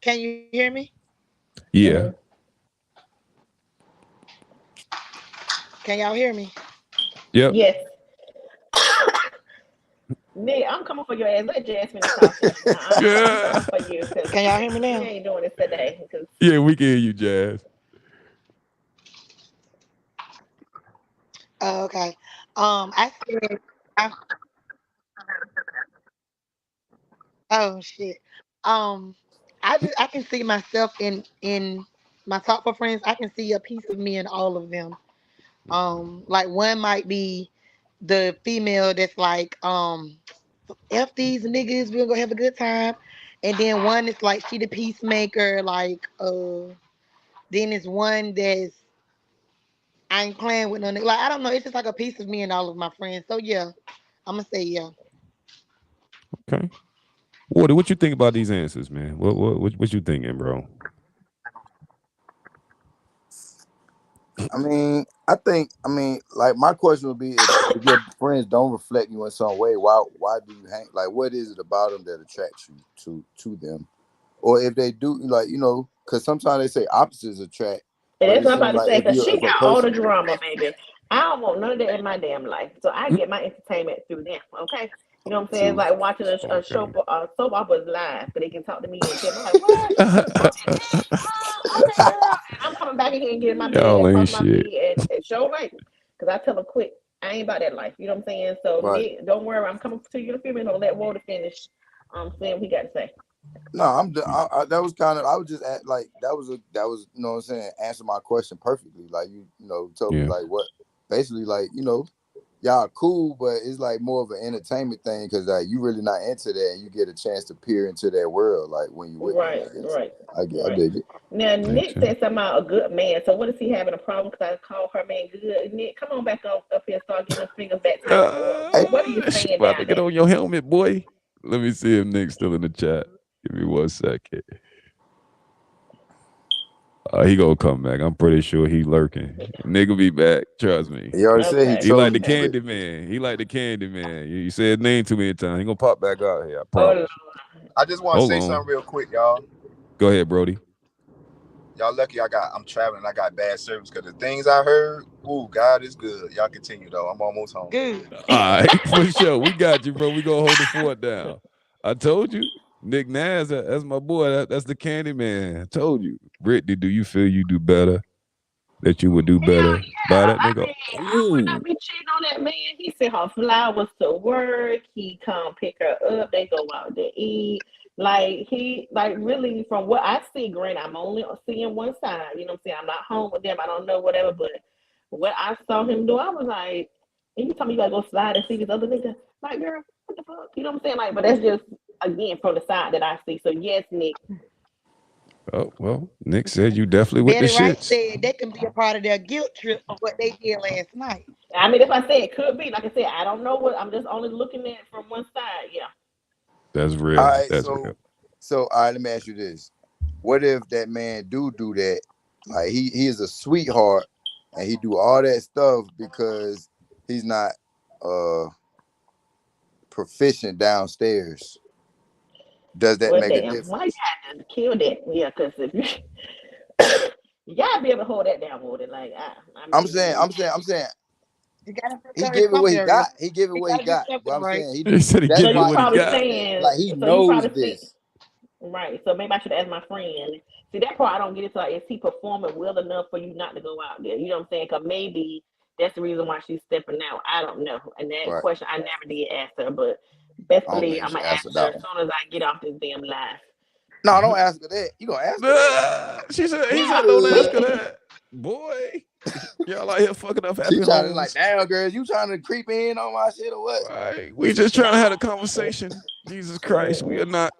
can you hear me?
Yeah.
Mm-hmm.
Can y'all hear me?
Yep.
Yes. Nigga, I'm coming for your ass. Let Jasmine talking. I'm
Yeah.
coming for you because
Can y'all hear me
we
now?
ain't doing this today. Because
Yeah, we can hear you, Jazz.
Oh, okay. I said, I, oh shit. Um, I can see myself in my top four friends. I can see a piece of me in all of them. Like one might be the female that's like, F these niggas, we're gonna have a good time. And then one is like she the peacemaker, like then it's one that's I ain't playing with no nigga. Like I don't know, it's just like a piece of me and all of my friends. So yeah, I'm gonna say yeah.
Okay. What you think about these answers, man? What you thinking, bro?
I mean, like my question would be if your friends don't reflect you in some way, why do you hang? Like, what is it about them that attracts you to them? Or if they do, like because sometimes they say opposites attract,
and
but
that's
it
what I'm
seems
about to
like
say. Because she
if a
got all the
person,
drama, baby. I don't want none of that in my damn life. So I get my entertainment through them. Okay. You know what I'm saying? It's
true,
like watching a show,
Okay.
soap operas live, but they can talk to me and tell me like, what? Okay, girl. And I'm coming back in here and getting my bag
Y'all ain't
across my
shit.
feet and show right. Because I tell them quick, I ain't about that life. You know what I'm saying? So
right?
Nick, don't worry, I'm coming to you in a few minutes. Don't let water finish saying what he got to say.
No, that was kind of. I was just like that was you know what I'm saying. Answer my question perfectly. Like you know told me like what basically like you know y'all cool, but it's like more of an entertainment thing because like you really not into that and you get a chance to peer into that world like when you with
Right,
them. I guess
right,
I dig it.
Now Nick said something about a good man. So what is he having a problem? Because I called her man good. Nick, come on back up here, start getting those fingers back to or what are you
She
saying
about
down
to get
there?
on your helmet, boy. Let me see if Nick's still in the chat. Give me 1 second. He gonna come back. I'm pretty sure he lurking. Nick will be back. Trust me.
He already said he
Okay.
He like
told
the
me.
candy man. He like the candy man. You said his name too many times. He gonna pop back out here. I
Oh Lord.
promise.
I just want to
Hold
say
on.
something real quick, y'all.
Go ahead, Brody.
Y'all lucky I'm traveling. I got bad service because the things I heard, ooh, God is good. Y'all continue though. I'm almost home.
Good.
All right, for sure. We got you, bro. We gonna hold the fort down. I told you. Nick Naz, that's my boy. That's the candy man. I told you. Brittany, do you feel you do better? That you would do better by that
I
nigga?
mean, I would not be cheating on that man. He sent her flowers to work. He come pick her up. They go out to eat. Like he, like really, from what I see, granted, I'm only seeing one side. You know what I'm saying? I'm not home with them. I don't know whatever, but what I saw him do, I was like, and you tell me you gotta go slide and see this other nigga. Like, girl, what the fuck? You know what I'm saying? Like, but that's just again from the side that I see. So yes, Nick.
Oh, well, Nick said you definitely with the
Betty Wright
shits.
said that can be a part of their guilt trip of what they did last night.
I mean, if I say it could be, like I said, I don't know what. I'm just only looking at from one side. Yeah.
That's real.
All right,
That's real.
so all right, let me ask you this: what if that man do that? Like he is a sweetheart and he do all that stuff because he's not proficient downstairs. Does that
Well,
make a
damn, why you
difference?
had to kill that? Yeah, because if you, you gotta be able to hold that down more than like I
I'm
mean,
saying,
You gotta
he
cover
gave it
some
what he got.
areas.
He gave it
You
what he
gotta do
got. But
something
I'm
right.
saying
He said he
that's
so
give it
you
why
what he
he
probably
got.
did that.
saying,
Like he
so you
knows
probably think,
this.
right? So maybe I should ask my friend. See that part I don't get it. So like, is he performing well enough for you not to go out there? You know what I'm saying? Because maybe that's the reason why she's stepping out. I don't know. And that
Right.
question I never did ask her, but
I don't
basically
think you
I'm
should
gonna
answer
ask her
that
as
one.
soon as I get off this damn live.
No, don't ask her that. You gonna ask her that?
She said, he
Yeah,
said, don't ask her
we
that. Boy, y'all out here fucking up
She
happy
trying to like,
homes.
damn girl, you trying to creep in on my shit or what?
Right. We just trying to have a conversation. Jesus Christ. We are not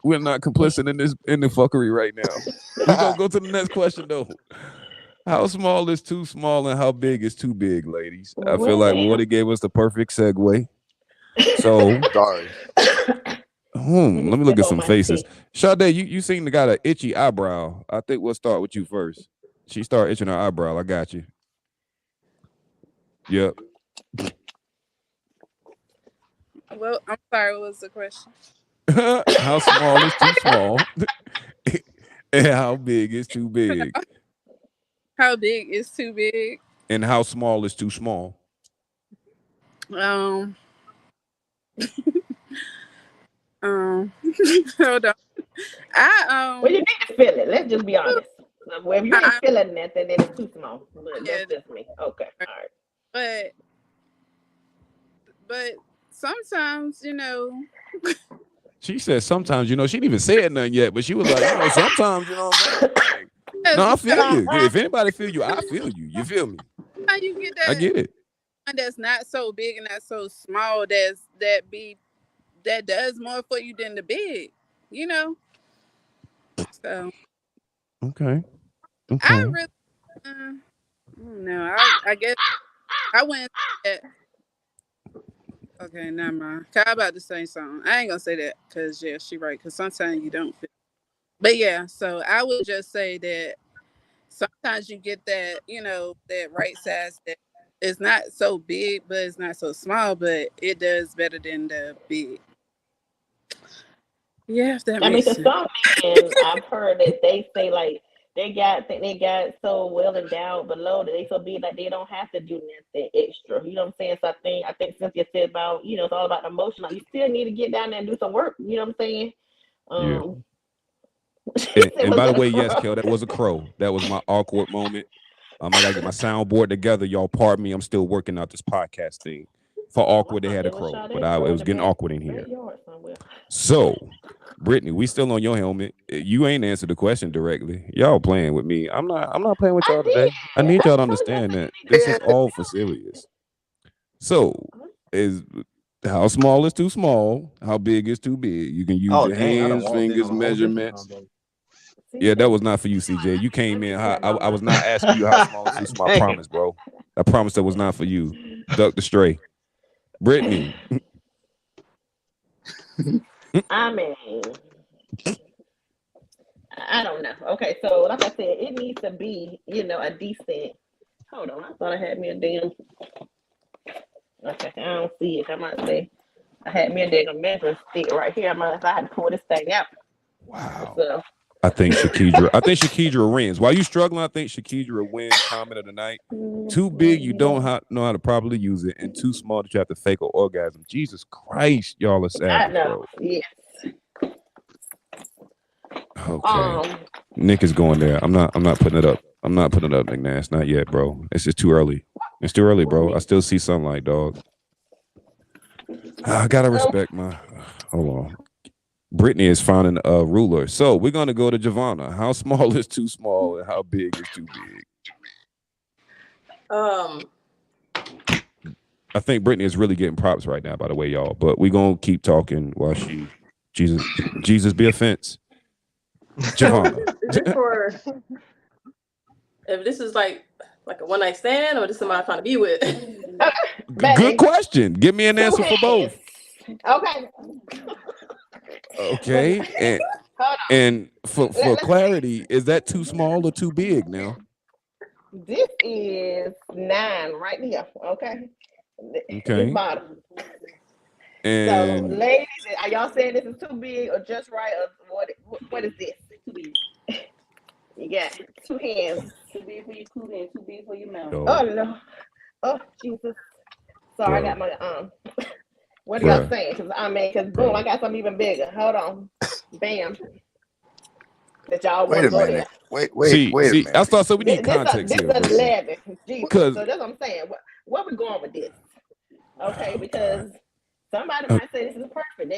we're not complicit in the fuckery right now. We gonna go to the next question though. How small is too small and how big is too big, ladies? I feel
well
like
damn.
Woody gave us the perfect segue. So
Sorry.
Let me
let me look
sip
at
on
some
my
faces.
tea.
Sade, you seem to got an itchy eyebrow. I think we'll start with you first. She started itching her eyebrow. I got you. Yep.
Well, I'm sorry. What was the question?
How small is too small? And how big is too big?
How big is too big?
And how small is too small?
Um, hold on.
Well, you need to feel it. Let's just be honest. Well, if you ain't
I,
feeling nothing, then it's too small. But
yeah,
that's just me. Okay, all right.
but but sometimes
She said sometimes, she didn't even say it nothing yet, but she was like, sometimes, you know what I'm saying? Like,
yes,
no, I feel
because
you. If anybody feel you, I feel you. You feel me?
how you get
I
that
get it.
one that's not so big and not so small that does more for you than the big, you know. So
Okay.
I
Okay.
really, no, I guess I wouldn't say that. Okay, never mind. I about to say something. I ain't gonna say that because yeah, she right. Because sometimes you don't feel. But yeah, so I would just say that sometimes you get that, that right size that it's not so big, but it's not so small, but it does better than the big. Yeah, if that
I mean,
makes
for
sense.
some men, I've heard that they say like they got so well endowed below that they so big that they don't have to do nothing extra. You know what I'm saying? So I think Cynthia said about it's all about the emotion. Like you still need to get down there and do some work. You know what I'm saying?
Yeah.
Um, she said,
And
"Was
by the
that a
way, yes,
crow?"
Kel, that was a crow. That was my awkward moment. I gotta get my soundboard together. Y'all pardon me. I'm still working out this podcast thing. For
Oh, I
awkward, they
thought
had a
that was
crow, but
Sade
it
crow in
was
the
getting awkward in here.
backyard somewhere.
So Brittany, we still on your helmet. You ain't answered the question directly. Y'all playing with me. I'm not playing with y'all today. I need y'all to understand that this is all for serious. So, is how small is too small? How big is too big? You can use your hands, fingers, measurements. Yeah, that was not for you, CJ. You came in. I was not asking you how small is too small. I promise, bro. I promise that was not for you. Duck the stray. Brittany.
I mean, I don't know. Okay, so like I said, it needs to be, a decent. Hold on, I thought I had me a damn. Okay, I don't see it. I might say I had me a damn measuring stick right here. If I had to pull this thing out.
Wow.
So.
I think Shakidra wins. While you struggling, I think Shakidra wins comment of the night. Too big, you don't know how to properly use it, and too small that you have to fake an orgasm. Jesus Christ, y'all are savage, bro.
Yes.
Okay. Nick is going there. I'm not putting it up. I'm not putting it up, McNash. Not yet, bro. It's just too early. It's too early, bro. I still see sunlight, dog. I gotta respect my. Hold on. Brittany is finding a ruler. So we're gonna go to Giovanna. How small is too small and how big is too big? I think Brittany is really getting props right now, by the way, y'all. But we're gonna keep talking while Jesus be offense. Giovanna.
If this is like a one night stand or just somebody I'm trying to be with.
Good question. Give me an answer for both. Okay. And for clarity, is that too small or too big now?
This is 9 right here. Okay. This bottom.
And
so, ladies, are y'all saying this is too big or just right? Or what is this? Too big. You got 2 hands. Too big for your cootie and too big for your mouth. Oh no. Oh Jesus. Sorry, I got my What are y'all saying? Because boom, I got something even bigger. Hold on. Bam. That y'all
wait a minute. Wait a minute.
I thought so. We need context
here.
This
is 11. Jesus. So that's what I'm saying. Where we going with this? Okay, because somebody might say this is perfect.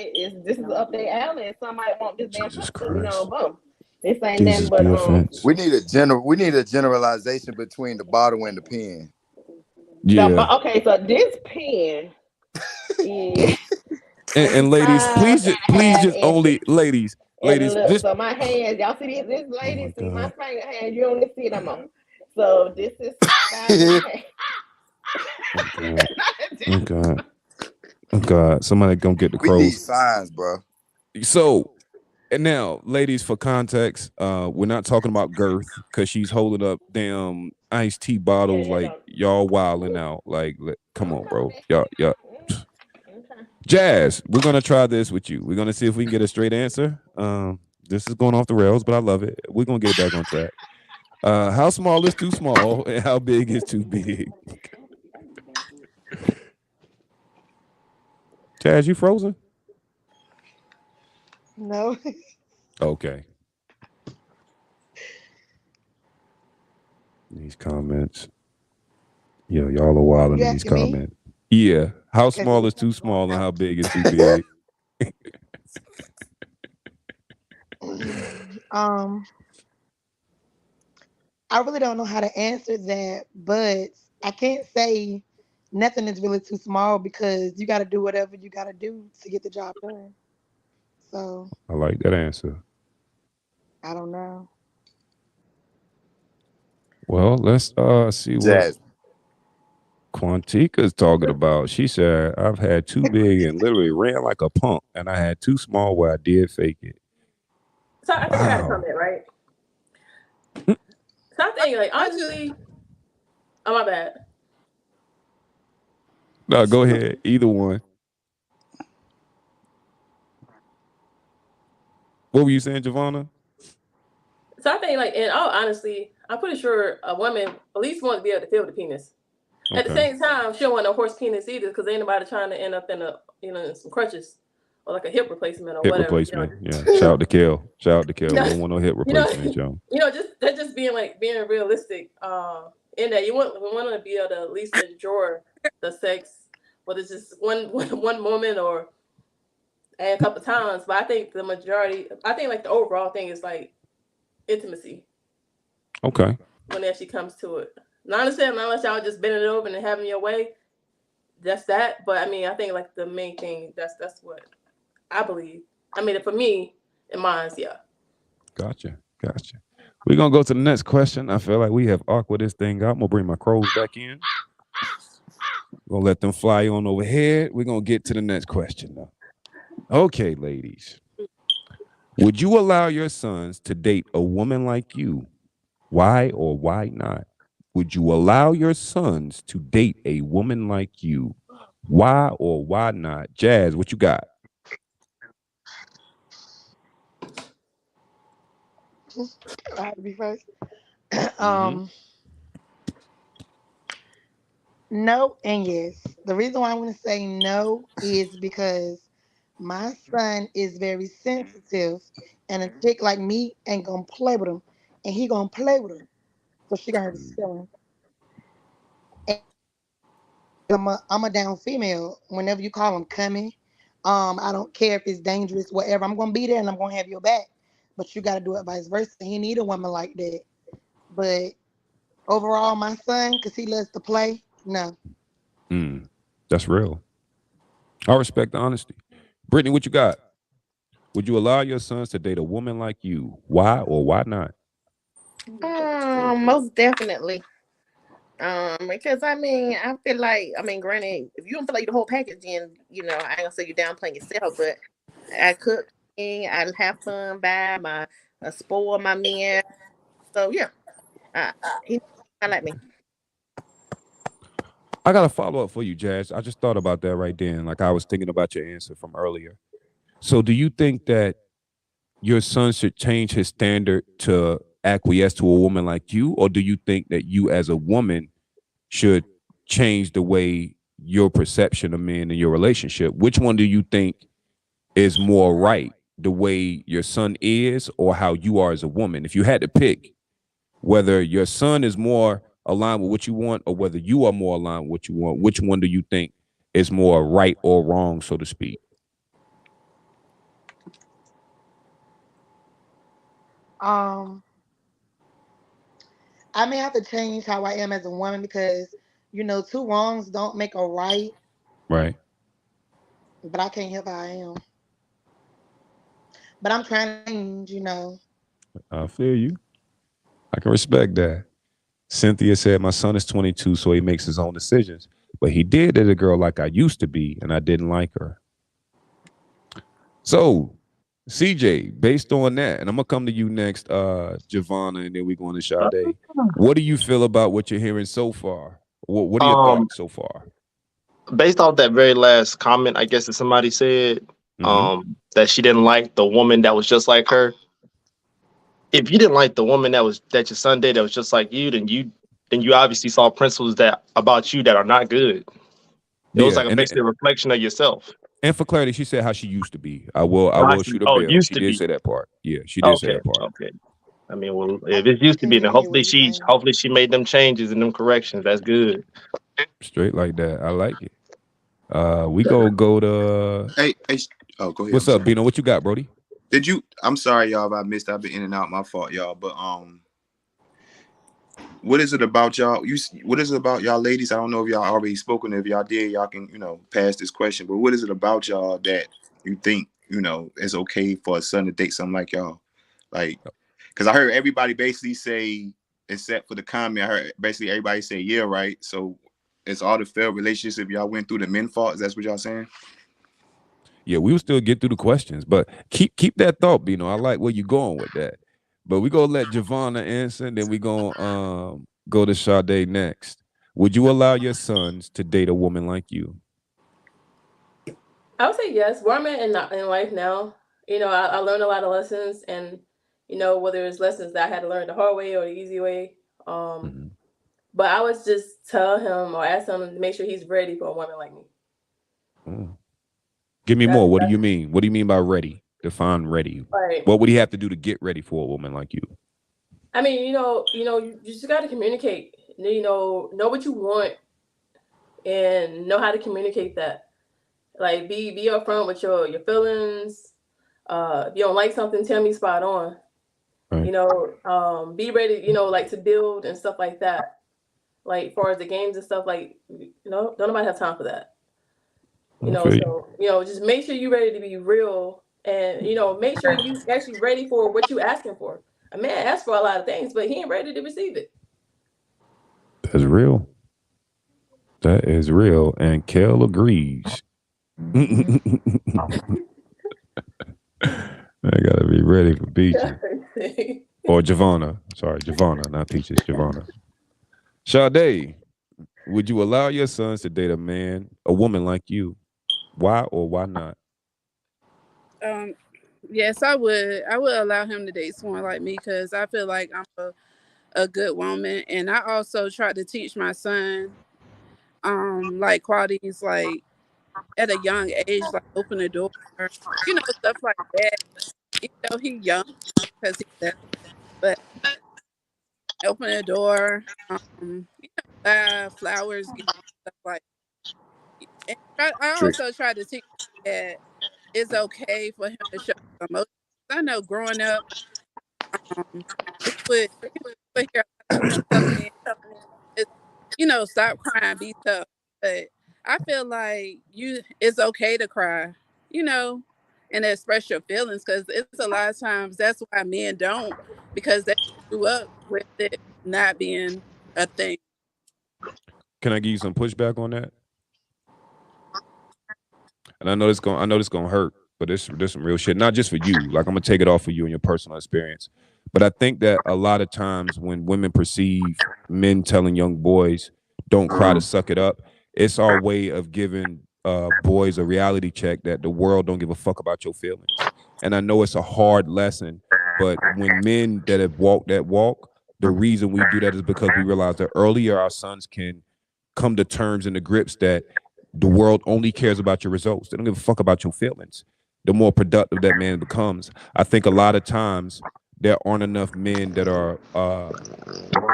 This is up their alley, and somebody want this damn person. Boom. This ain't nothing but
we need a generalization between the bottle and the pen.
Yeah.
Okay, so this pen is
and ladies, please just only ladies.
Look, so my hands, y'all see this lady, see my finger hand, you only see them on. So this is
Oh God. Somebody gonna get the crows.
We need signs, bro.
So, and now, ladies, for context, we're not talking about girth because she's holding up damn iced tea bottles like y'all wilding out. Like, come on, bro. Y'all. Jazz, we're gonna try this with you. We're gonna see if we can get a straight answer. This is going off the rails, but I love it. We're gonna get back on track. How small is too small and how big is too big? Jazz, you frozen?
No.
Okay. These comments. Yeah, y'all are wild in these comments. Yeah. How small is too small and how big is too big?
I really don't know how to answer that, but I can't say nothing is really too small because you got to do whatever you got to do to get the job done. So
I like that answer.
I don't know.
Well, let's see what Quantica's talking about. She said, I've had too big and literally ran like a punk, and I had too small where I did fake it.
So I think I got a comment, right? So I think, like, honestly, oh, my bad.
No, go ahead. Either one. What were you saying, Giovanna?
So I think, like, in all honesty, I'm pretty sure a woman at least wants to be able to feel the penis. Okay. At the same time, she don't want no horse penis either, because ain't nobody trying to end up in in some crutches or like a hip replacement or whatever.
Replacement, yeah. Shout out to Kel. We don't want no hip replacement, y'all.
Just being realistic. In that we want to be able to at least enjoy the sex, whether it's just one woman or and a couple times, but I think the overall thing is like intimacy.
Okay.
When it actually comes to it. Not understand unless y'all just bending it over and having your way. That's that. But I mean, I think like the main thing, that's what I believe. I mean, for me, in mine's, yeah.
Gotcha. We're gonna go to the next question. I feel like we have awkward this thing out. I'm gonna bring my crows back in. Gonna let them fly on overhead. We're gonna get to the next question now. Okay, ladies. Would you allow your sons to date a woman like you? Why or why not? Would you allow your sons to date a woman like you? Why or why not? Jazz, what you got?
I have to be first.
Mm-hmm.
No and yes. The reason why I'm going to say no is because my son is very sensitive, and a chick like me ain't gonna play with him, and he gonna play with her, so she got her to sell him. And I'm a down female. Whenever you call him coming, I don't care if it's dangerous, whatever. I'm gonna be there and I'm gonna have your back. But you got to do it vice versa. He need a woman like that. But overall, my son, because he loves to play, no.
That's real. I respect the honesty. Brittany, what you got? Would you allow your sons to date a woman like you? Why or why not?
Most definitely. Because I mean, I feel like, granted, if you don't feel like the whole package, then I ain't gonna say you downplaying yourself, but I cook, I have fun, spoil my man. So yeah, he like me.
I got a follow up for you, Jazz. I just thought about that right then. Like I was thinking about your answer from earlier. So, do you think that your son should change his standard to acquiesce to a woman like you, or do you think that you, as a woman, should change the way your perception of men in your relationship? Which one do you think is more right, the way your son is, or how you are as a woman? If you had to pick whether your son is more aligned with what you want or whether you are more aligned with what you want, which one do you think is more right or wrong, so to speak?
Um, I may have to change how I am as a woman because, two wrongs don't make a right,
Right.
but I can't help how I am. But I'm trying to change.
I feel you. I can respect that. Cynthia said, my son is 22, so he makes his own decisions. But he did date a girl like I used to be, and I didn't like her. So, CJ, based on that, and I'm going to come to you next, Giovanna, and then we're going to Sade. What do you feel about what you're hearing so far? What are your thoughts so far?
Based off that very last comment, I guess that somebody said
Mm-hmm.
that she didn't like the woman that was just like her. If you didn't like the woman that your son dated that was just like you, then you obviously saw principles that about you that are not good. It was
Yeah,
like basically a reflection of yourself.
and for clarity, she said how she used to be. I will shoot a
Oh,
bill.
used
She
to
did
be.
say that part. Yeah, she did say
Okay,
that part.
okay. I mean, well,
I
if it used to
can't
be, then
really hear what he's saying.
hopefully she made them changes and them corrections. That's good.
Straight like that. I like it. We go to
Hey, oh, go ahead.
what's
I'm
up,
sorry.
Bino? What you got, Brody?
Did you? I'm sorry, y'all. If I missed. I've been in and out. My fault, y'all. But what is it about y'all? What is it about y'all, ladies? I don't know if y'all already spoken. If y'all did, y'all can pass this question. But what is it about y'all that you think it's okay for a son to date something like y'all? Like, because I heard everybody basically say, except for the comment, I heard basically everybody say, yeah, right. So it's all the failed relationships if y'all went through the men fault. That's what y'all saying?
Yeah, we will still get through the questions, but keep that thought, Bino. I like where you're going with that. But we gonna let Giovanna answer, and then we gonna go to Sade next. Would you allow your sons to date a woman like you?
I would say yes. Where I'm at in life now, I learned a lot of lessons, and whether it's lessons that I had to learn the hard way or the easy way.
Mm-hmm.
But I would just tell him or ask him to make sure he's ready for a woman like me.
Mm. Give me more. What do you mean? What do you mean by ready? Define ready.
Right.
What would he have to do to get ready for a woman like you?
I mean, you just got to communicate. Know what you want and know how to communicate that. Like be upfront with your feelings. If you don't like something, tell me spot on.
Right.
You know, be ready, you know, like to build and stuff like that. Like far as the games and stuff, like, you know, don't nobody have time for that. You know, so, you know, just make sure you're ready to be real, and, you know, make sure you actually ready for what you asking for. A man asks for a lot of things, but he ain't ready to receive it.
That's real. That is real. And Kel agrees. I gotta be ready for Peaches. Or Javonna. Sorry, Javonna, not Peaches, Javonna. Sade, would you allow your sons to date a woman like you? Why or why not?
Yes, I would. I would allow him to date someone like me because I feel like I'm a good woman, and I also try to teach my son like qualities like at a young age, like open the door, you know, stuff like that. Even though he's young, because he's 7, but open the door, you know, flowers, stuff like. And I also try to teach that it's okay for him to show emotions. I know growing up, he would hear stuff saying, you know, stop crying, be tough. But I feel like it's okay to cry, you know, and express your feelings, because it's a lot of times that's why men don't, because they grew up with it not being a thing.
Can I give you some pushback on that? And I know this gonna hurt, but there's some real shit. Not just for you. Like, I'm gonna take it off for you and your personal experience. But I think that a lot of times when women perceive men telling young boys, "Don't cry," to suck it up, it's our way of giving boys a reality check that the world don't give a fuck about your feelings. And I know it's a hard lesson, but when men that have walked that walk, the reason we do that is because we realize that earlier our sons can come to terms and the grips that the world only cares about your results. They don't give a fuck about your feelings. The more productive that man becomes. I think a lot of times there aren't enough men that are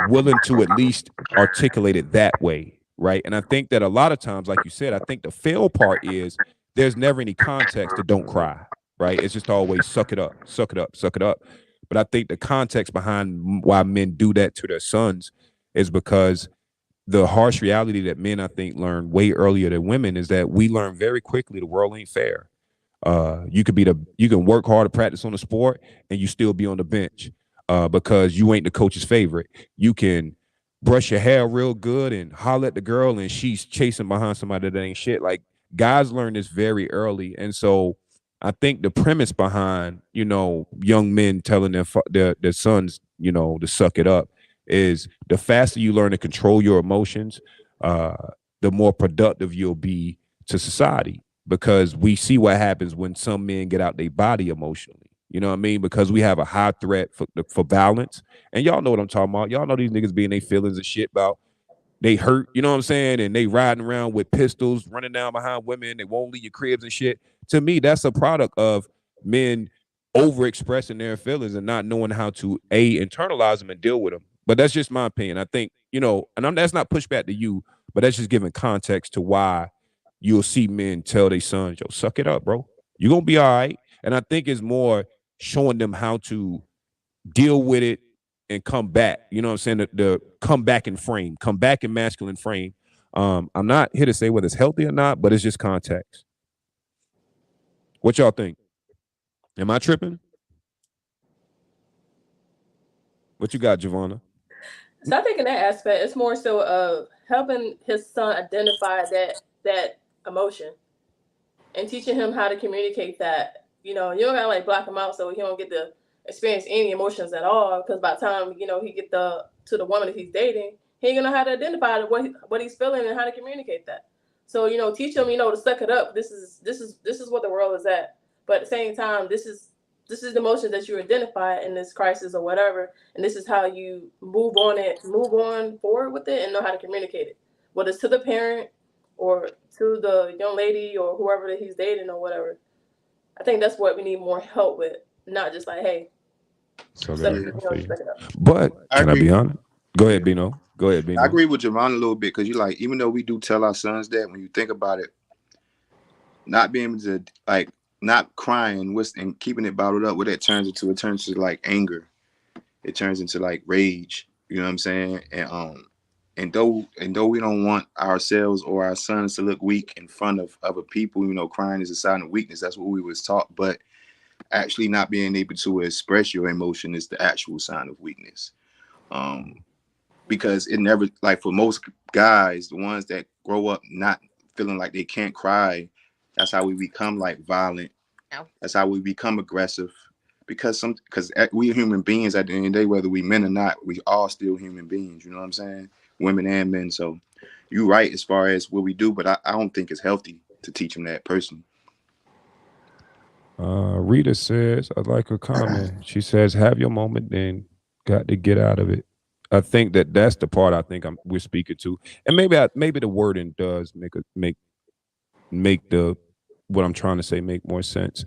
willing to at least articulate it that way, right? And I think that a lot of times, like you said, I think the fail part is there's never any context to don't cry, right? It's just always suck it up, suck it up, suck it up. But I think the context behind why men do that to their sons is because the harsh reality that men, I think, learn way earlier than women is that we learn very quickly the world ain't fair. You can work hard to practice on the sport and you still be on the bench because you ain't the coach's favorite. You can brush your hair real good and holler at the girl and she's chasing behind somebody that ain't shit. Like, guys learn this very early. And so I think the premise behind, you know, young men telling their sons, you know, to suck it up is the faster you learn to control your emotions, the more productive you'll be to society. Because we see what happens when some men get out their body emotionally. You know what I mean? Because we have a high threat for violence. And y'all know what I'm talking about. Y'all know these niggas being their feelings and shit about they hurt, you know what I'm saying? And they riding around with pistols, running down behind women. They won't leave your cribs and shit. To me, that's a product of men overexpressing their feelings and not knowing how to internalize them and deal with them. But that's just my opinion. I think, you know, and that's not pushback to you, but that's just giving context to why you'll see men tell their sons, "Yo, suck it up, bro. You're gonna be all right." And I think it's more showing them how to deal with it and come back. You know what I'm saying? The come back in frame, come back in masculine frame. I'm not here to say whether it's healthy or not, but it's just context. What y'all think? Am I tripping? What you got, Giovanna?
So I think in that aspect, it's more so of helping his son identify that emotion and teaching him how to communicate that. You know, you don't gotta like block him out so he don't get to experience any emotions at all. Because by the time, you know, he get to the woman that he's dating, he ain't gonna know how to identify what he's feeling and how to communicate that. So, you know, teach him, you know, to suck it up. This is what the world is at. But at the same time, this is the emotion that you identify in this crisis or whatever, and this is how you move on forward with it and know how to communicate it, whether it's to the parent or to the young lady or whoever that he's dating or whatever. I think that's what we need more help with, not just like, hey, suck it up.
But can I be honest? Go ahead, Bino. Go ahead, Bino.
I agree with Javon a little bit because you like, even though we do tell our sons that, when you think about it, not being able to like not crying and keeping it bottled up, what that turns into, it turns to like anger. It turns into like rage. You know what I'm saying? And though we don't want ourselves or our sons to look weak in front of other people, you know, crying is a sign of weakness. That's what we was taught. But actually not being able to express your emotion is the actual sign of weakness. Because it never, like for most guys, the ones that grow up not feeling like they can't cry, that's how we become like violent. That's how we become aggressive. Because we human beings at the end of the day, whether we men or not, we all still human beings. You know what I'm saying? Women and men. So you're right as far as what we do, but I don't think it's healthy to teach them that personally.
Rita says, I like her comment. She says, have your moment, then got to get out of it. I think that's the part I think we're speaking to. And maybe the wording does make the what I'm trying to say make more sense.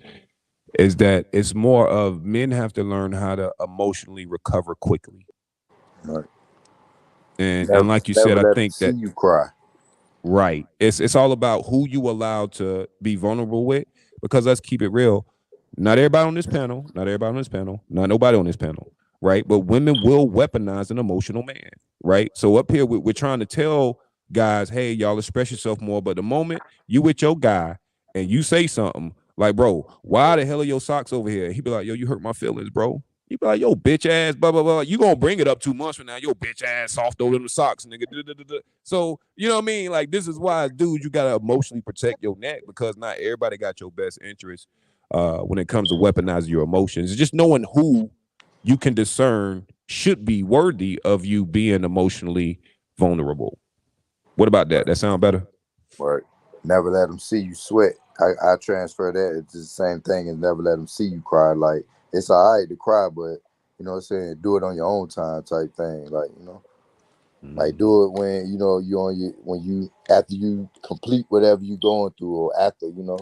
Is that it's more of men have to learn how to emotionally recover quickly.
Right.
And like you said, I think that
you cry.
Right. It's all about who you allow to be vulnerable with. Because let's keep it real. Not everybody on this panel, not nobody on this panel, right? But women will weaponize an emotional man, right? So up here, we're trying to tell guys, hey, y'all express yourself more. But the moment you with your guy and you say something like, bro, why the hell are your socks over here? He be like, yo, you hurt my feelings, bro. You be like, yo, bitch ass, blah, blah, blah. You gonna bring it up 2 months from now. Yo, bitch ass, soft over them socks, nigga. So, you know what I mean? Like, this is why, dude, you gotta emotionally protect your neck because not everybody got your best interest when it comes to weaponizing your emotions. It's just knowing who you can discern should be worthy of you being emotionally vulnerable. What about that? That sound better?
Right. Never let them see you sweat. I transfer that. It's the same thing as never let them see you cry. Like, it's all right to cry, but, you know what I'm saying, do it on your own time type thing. Like, you know, like do it when, you know, after you complete whatever you going through or after, you know.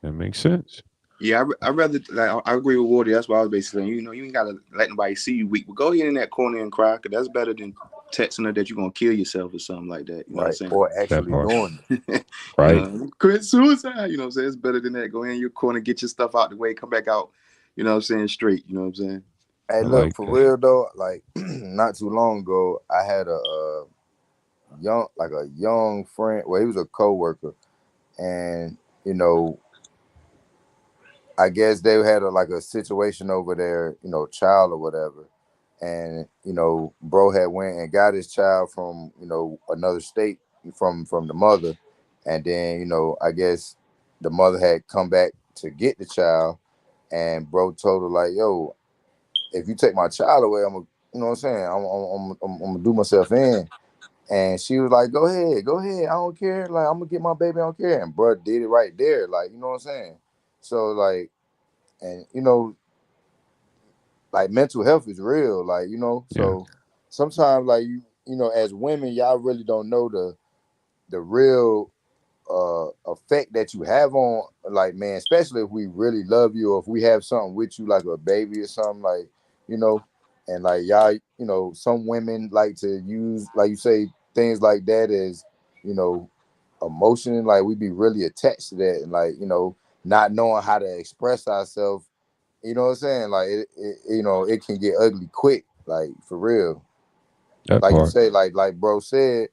That makes sense.
Yeah, I rather, like, I agree with Woody. That's what I was basically saying. You know, you ain't gotta let nobody see you weak, but go ahead in that corner and cry, because that's better than texting her that you're gonna kill yourself or something like that. You know what I'm saying?
Or actually doing it.
Right.
You know, commit suicide. You know what I'm saying? It's better than that. Go in your corner, get your stuff out the way, come back out. You know what I'm saying? Straight. You know what I'm saying?
Hey, look, like for that. Real though, like not too long ago, I had a young friend. Well, he was a coworker, and you know, I guess they had a situation over their, you know, child or whatever. And, you know, bro had went and got his child from, you know, another state from the mother. And then, you know, I guess the mother had come back to get the child. And bro told her, like, yo, if you take my child away, I'm going to, you know what I'm saying? I'm going to do myself in. And she was like, go ahead. I don't care. Like, I'm going to get my baby. I don't care. And bro did it right there. Like, you know what I'm saying? So, like, and, you know, like mental health is real, like, you know, so sometimes, like, you know, as women, y'all really don't know the real effect that you have on, like, man, especially if we really love you or if we have something with you, like a baby or something, like, you know, and like y'all, you know, some women like to use, like you say, things like that as, you know, emotion, like we be really attached to that, and like, you know, not knowing how to express ourselves. You know what I'm saying? Like it you know, it can get ugly quick, like for real.
That
like
part.
You say, like bro said,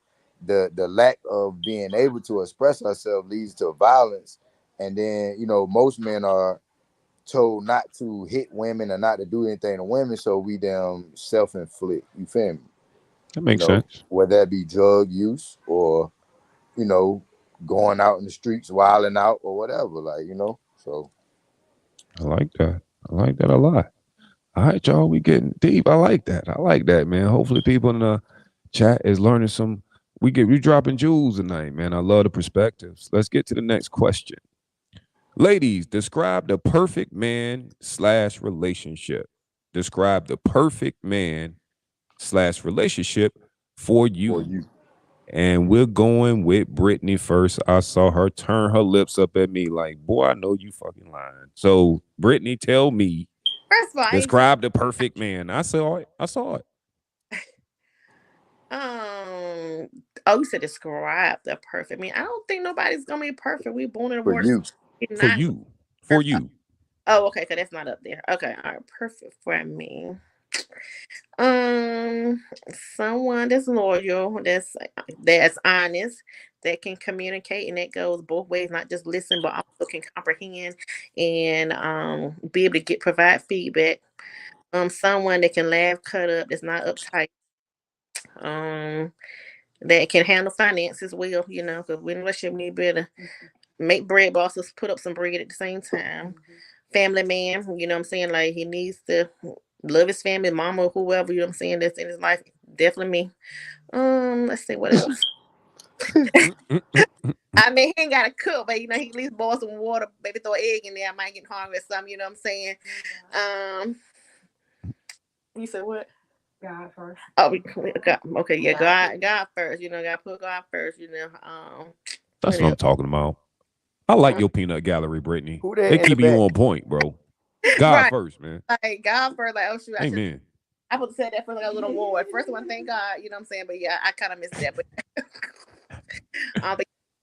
the lack of being able to express ourselves leads to violence. And then, you know, most men are told not to hit women or not to do anything to women, so we them self-inflict. You feel me?
That makes
you know,
sense.
Whether that be drug use or, you know, going out in the streets, wilding out or whatever, like, you know. So
I like that. I like that a lot. All right, y'all, we getting deep. I like that, man. Hopefully people in the chat is learning some. We dropping jewels tonight, man. I love the perspectives. Let's get to the next question. Ladies, describe the perfect man / relationship. Describe the perfect man / relationship for you. And we're going with Brittany first. I saw her turn her lips up at me like, boy, I know you fucking lying. So, Brittany, tell me.
First of all,
describe the perfect man. I saw it.
Oh, you said describe the perfect. I mean, I don't think nobody's gonna be perfect. We born in the
For
world.
you.
For
Not
you. For
perfect.
you.
Oh, okay, because that's not up there. Okay, all right, perfect for me. Someone that's loyal, that's honest, that can communicate, and that goes both ways, not just listen, but also can comprehend and be able to provide feedback. Someone that can laugh, cut up, that's not uptight. Um, that can handle finances well, because we in a relationship, we need better make bread, but also put up some bread at the same time. Family man, you know what I'm saying? Like he needs to love his family, mama, or whoever, you know what I'm saying, that's in his life. Definitely me. Let's see what else. I mean, he ain't got to cook, but he at least boil some water, maybe throw an egg in there. I might get hungry or something, you know what I'm saying? You said what? God first. Oh, God, okay, yeah, God first. Gotta put God first.
That's what I'm talking about. I like your peanut gallery, Brittany.
Who that
They
in the
keep you
back?
on point, bro. God
Right.
first, man.
Like God first. Like, oh shoot,
Amen.
I would say that for like a little Lord. First one, thank God. You know what I'm saying? But yeah, I kind of missed that. But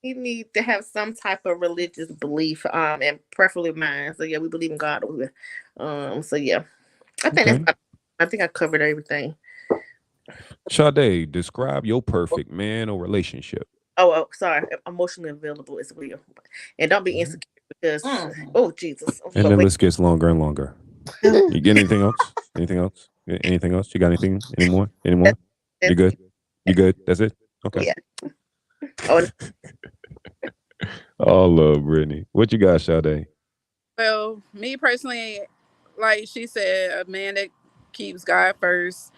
you need to have some type of religious belief, and preferably mine. So yeah, we believe in God. So yeah, I think I covered everything.
Sade, describe your perfect man or relationship.
Oh, sorry, emotionally available as well, and don't be insecure because oh Jesus.
And the list gets longer and longer. You get anything else? Anything else? Anything else? You got anything? Any more? You good? You good? That's it? Okay.
Yeah. Oh,
Oh, love, Brittany. What you got, Sade?
Well, me personally, like she said, a man that keeps God first.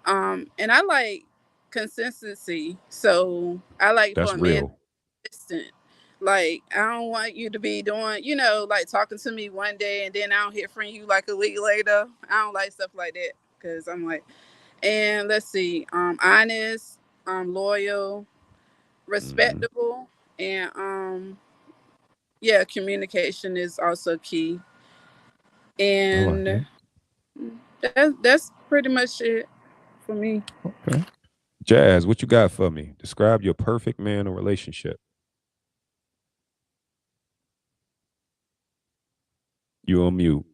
And I like consistency. So I like
That's
for a man
real.
consistent. Like I don't want you to be doing, like talking to me one day and then I don't hear from you like a week later. I don't like stuff like that because I'm like, and let's see, honest, loyal, respectable, and yeah, communication is also key.
I like
And
it.
that's pretty much it for me.
Okay. Jazz, what you got for me? Describe your perfect man or relationship. You on mute.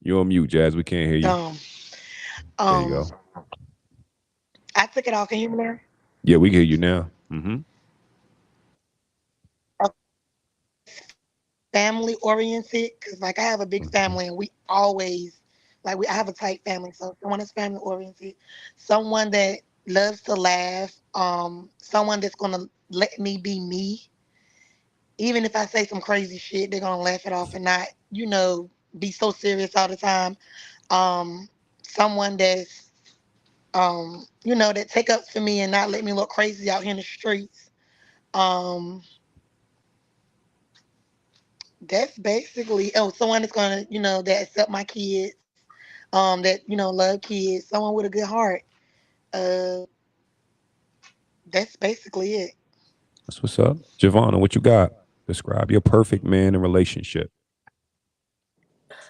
You on mute, Jazz. We can't hear you. There you go.
I took it off. Can you hear me now?
Yeah, we can hear you now.
Family oriented, because like I have a big family and we always I have a tight family, so someone that's family oriented, someone that loves to laugh, someone that's gonna let me be me, even if I say some crazy shit, they're gonna laugh it off and not be so serious all the time. um Someone that's that take up for me and not let me look crazy out here in the streets. um That's basically, someone that's gonna, that accept my kids, that, love kids, someone with a good heart. Uh, that's basically it.
That's what's up. Giovanna, what you got? Describe your perfect man and relationship.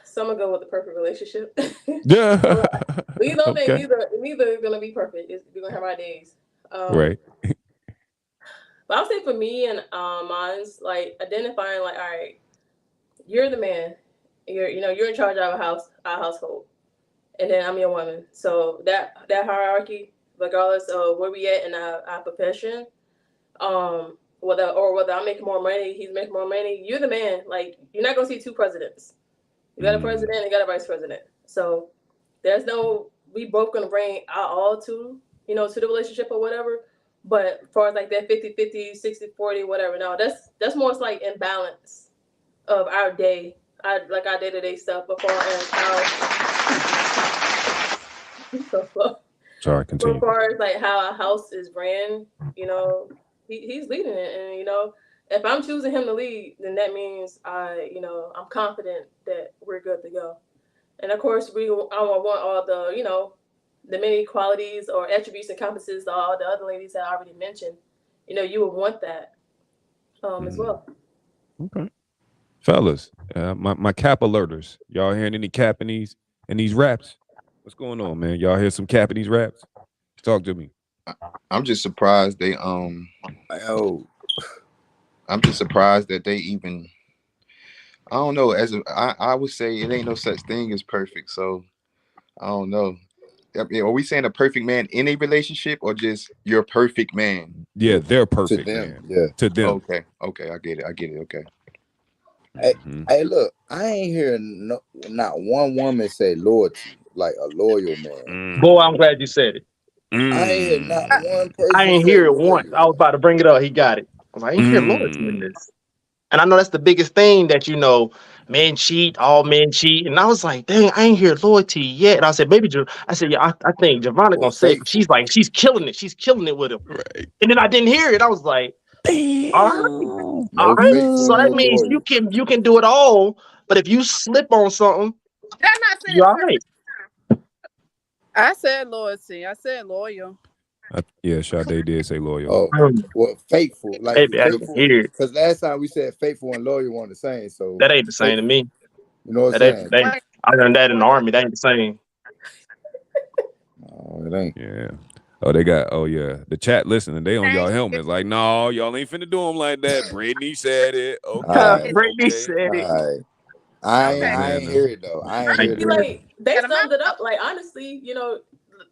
So I'm gonna go with the perfect relationship.
Yeah.
We don't think
Okay.
neither is gonna be perfect. We're gonna have our days.
Right.
But I'll say for me and mine's like identifying like, all right, you're the man. You're in charge of our household, and then I'm your woman. So that hierarchy, regardless of where we at in our profession, whether I make more money, he's making more money, you're the man. Like you're not gonna see two presidents. You got a president, and you got a vice president. So there's no we both gonna bring our all to the relationship or whatever. But as far as like that 50-50, 60-40, whatever, no, that's more like imbalance of our day, our day-to-day stuff, as far as how
Sorry,
so
continue.
far as like how our house is ran, he's leading it, and if I'm choosing him to lead, then that means I'm confident that we're good to go. And of course, I want all the many qualities or attributes and competencies that all the other ladies that I already mentioned. You would want that as well.
Okay. Fellas, my cap alerters. Y'all hearing any cap in these raps? What's going on, man? Y'all hear some cap in these raps? Talk to me.
I'm just surprised they
Oh,
I'm just surprised that they even I don't know. I would say it ain't no such thing as perfect. So I don't know. Are we saying a perfect man in a relationship or just your perfect man?
Yeah, they're
to
perfect,
them,
man.
yeah.
To them.
Okay, I get it. Okay.
Hey,
Mhm.
hey, look, I ain't hear not one woman say loyalty, like a loyal man.
Boy, I'm glad you said it.
I ain't hear not one
I
person
ain't
say
hear it once.
loyal.
I was about to bring it up. He got it. I was like, I ain't hear loyalty in this. And I know that's the biggest thing that, men cheat, all men cheat. And I was like, dang, I ain't hear loyalty yet. And I said, yeah, I think Javonna
Or
gonna say it, 'cause
faithful.
she's killing it. She's killing it with him.
Right.
And then I didn't hear it. I was like, all right,
Damn.
all
No
right.
faithful,
So that
no
means
loyal.
you can do it all, but if you slip on something,
Did I not say
you
it
all
first?
right.
I said loyalty. I said loyal.
Yeah, Sade did say loyal.
Oh, well, faithful. Like
Maybe I didn't
faithful.
hear it.
Because last time we said faithful and loyal weren't the same. So
That ain't the same to
faithful.
me.
You know what I'm
That
saying?
ain't, I learned that in the army. That ain't the same.
Oh, it ain't.
Yeah. Oh, they got. Oh, yeah. The chat listening. They on y'all helmets. Like, no, y'all ain't finna do them like that. Brittany said it. Okay.
Alright.
Brittany
Okay.
said it.
Alright. I
Okay.
ain't hear it though. I ain't
Thank
hear
you.
it.
Like they
Got 'em
summed it up. Like honestly,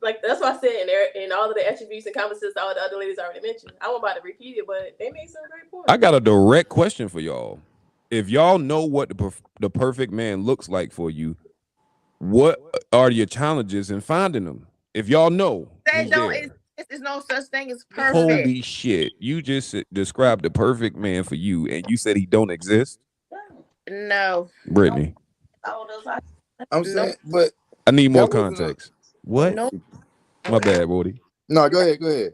like that's what I said in all of the attributes and conversations all the other ladies already mentioned. I won't about to repeat it, but they made some great points.
I got a direct question for y'all. If y'all know what the perfect man looks like for you, what are your challenges in finding them? If y'all know,
They
he's
don't.
there.
It's no such thing as perfect.
Holy shit! You just described the perfect man for you, and you said he don't exist.
No.
Brittany,
I'm saying, but
I need more
that wasn't
context. What?
No.
My bad, Brody.
no. Go ahead.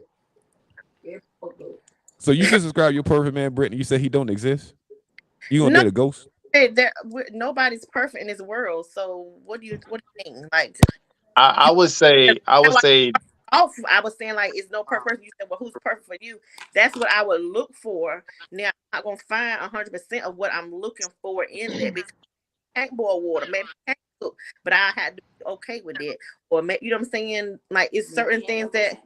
So you just described your perfect man, Brittany. You said he don't exist. You gonna date a ghost?
Hey, nobody's perfect in this world. So what do you mean? Like
I would say
I was saying like it's no perfect person. You said, well, who's perfect for you? That's what I would look for. Now I'm not gonna find 100% of what I'm looking for in there because I can't boil water, maybe I can't cook, but I had to be okay with it. Or you know what I'm saying? Like it's certain things that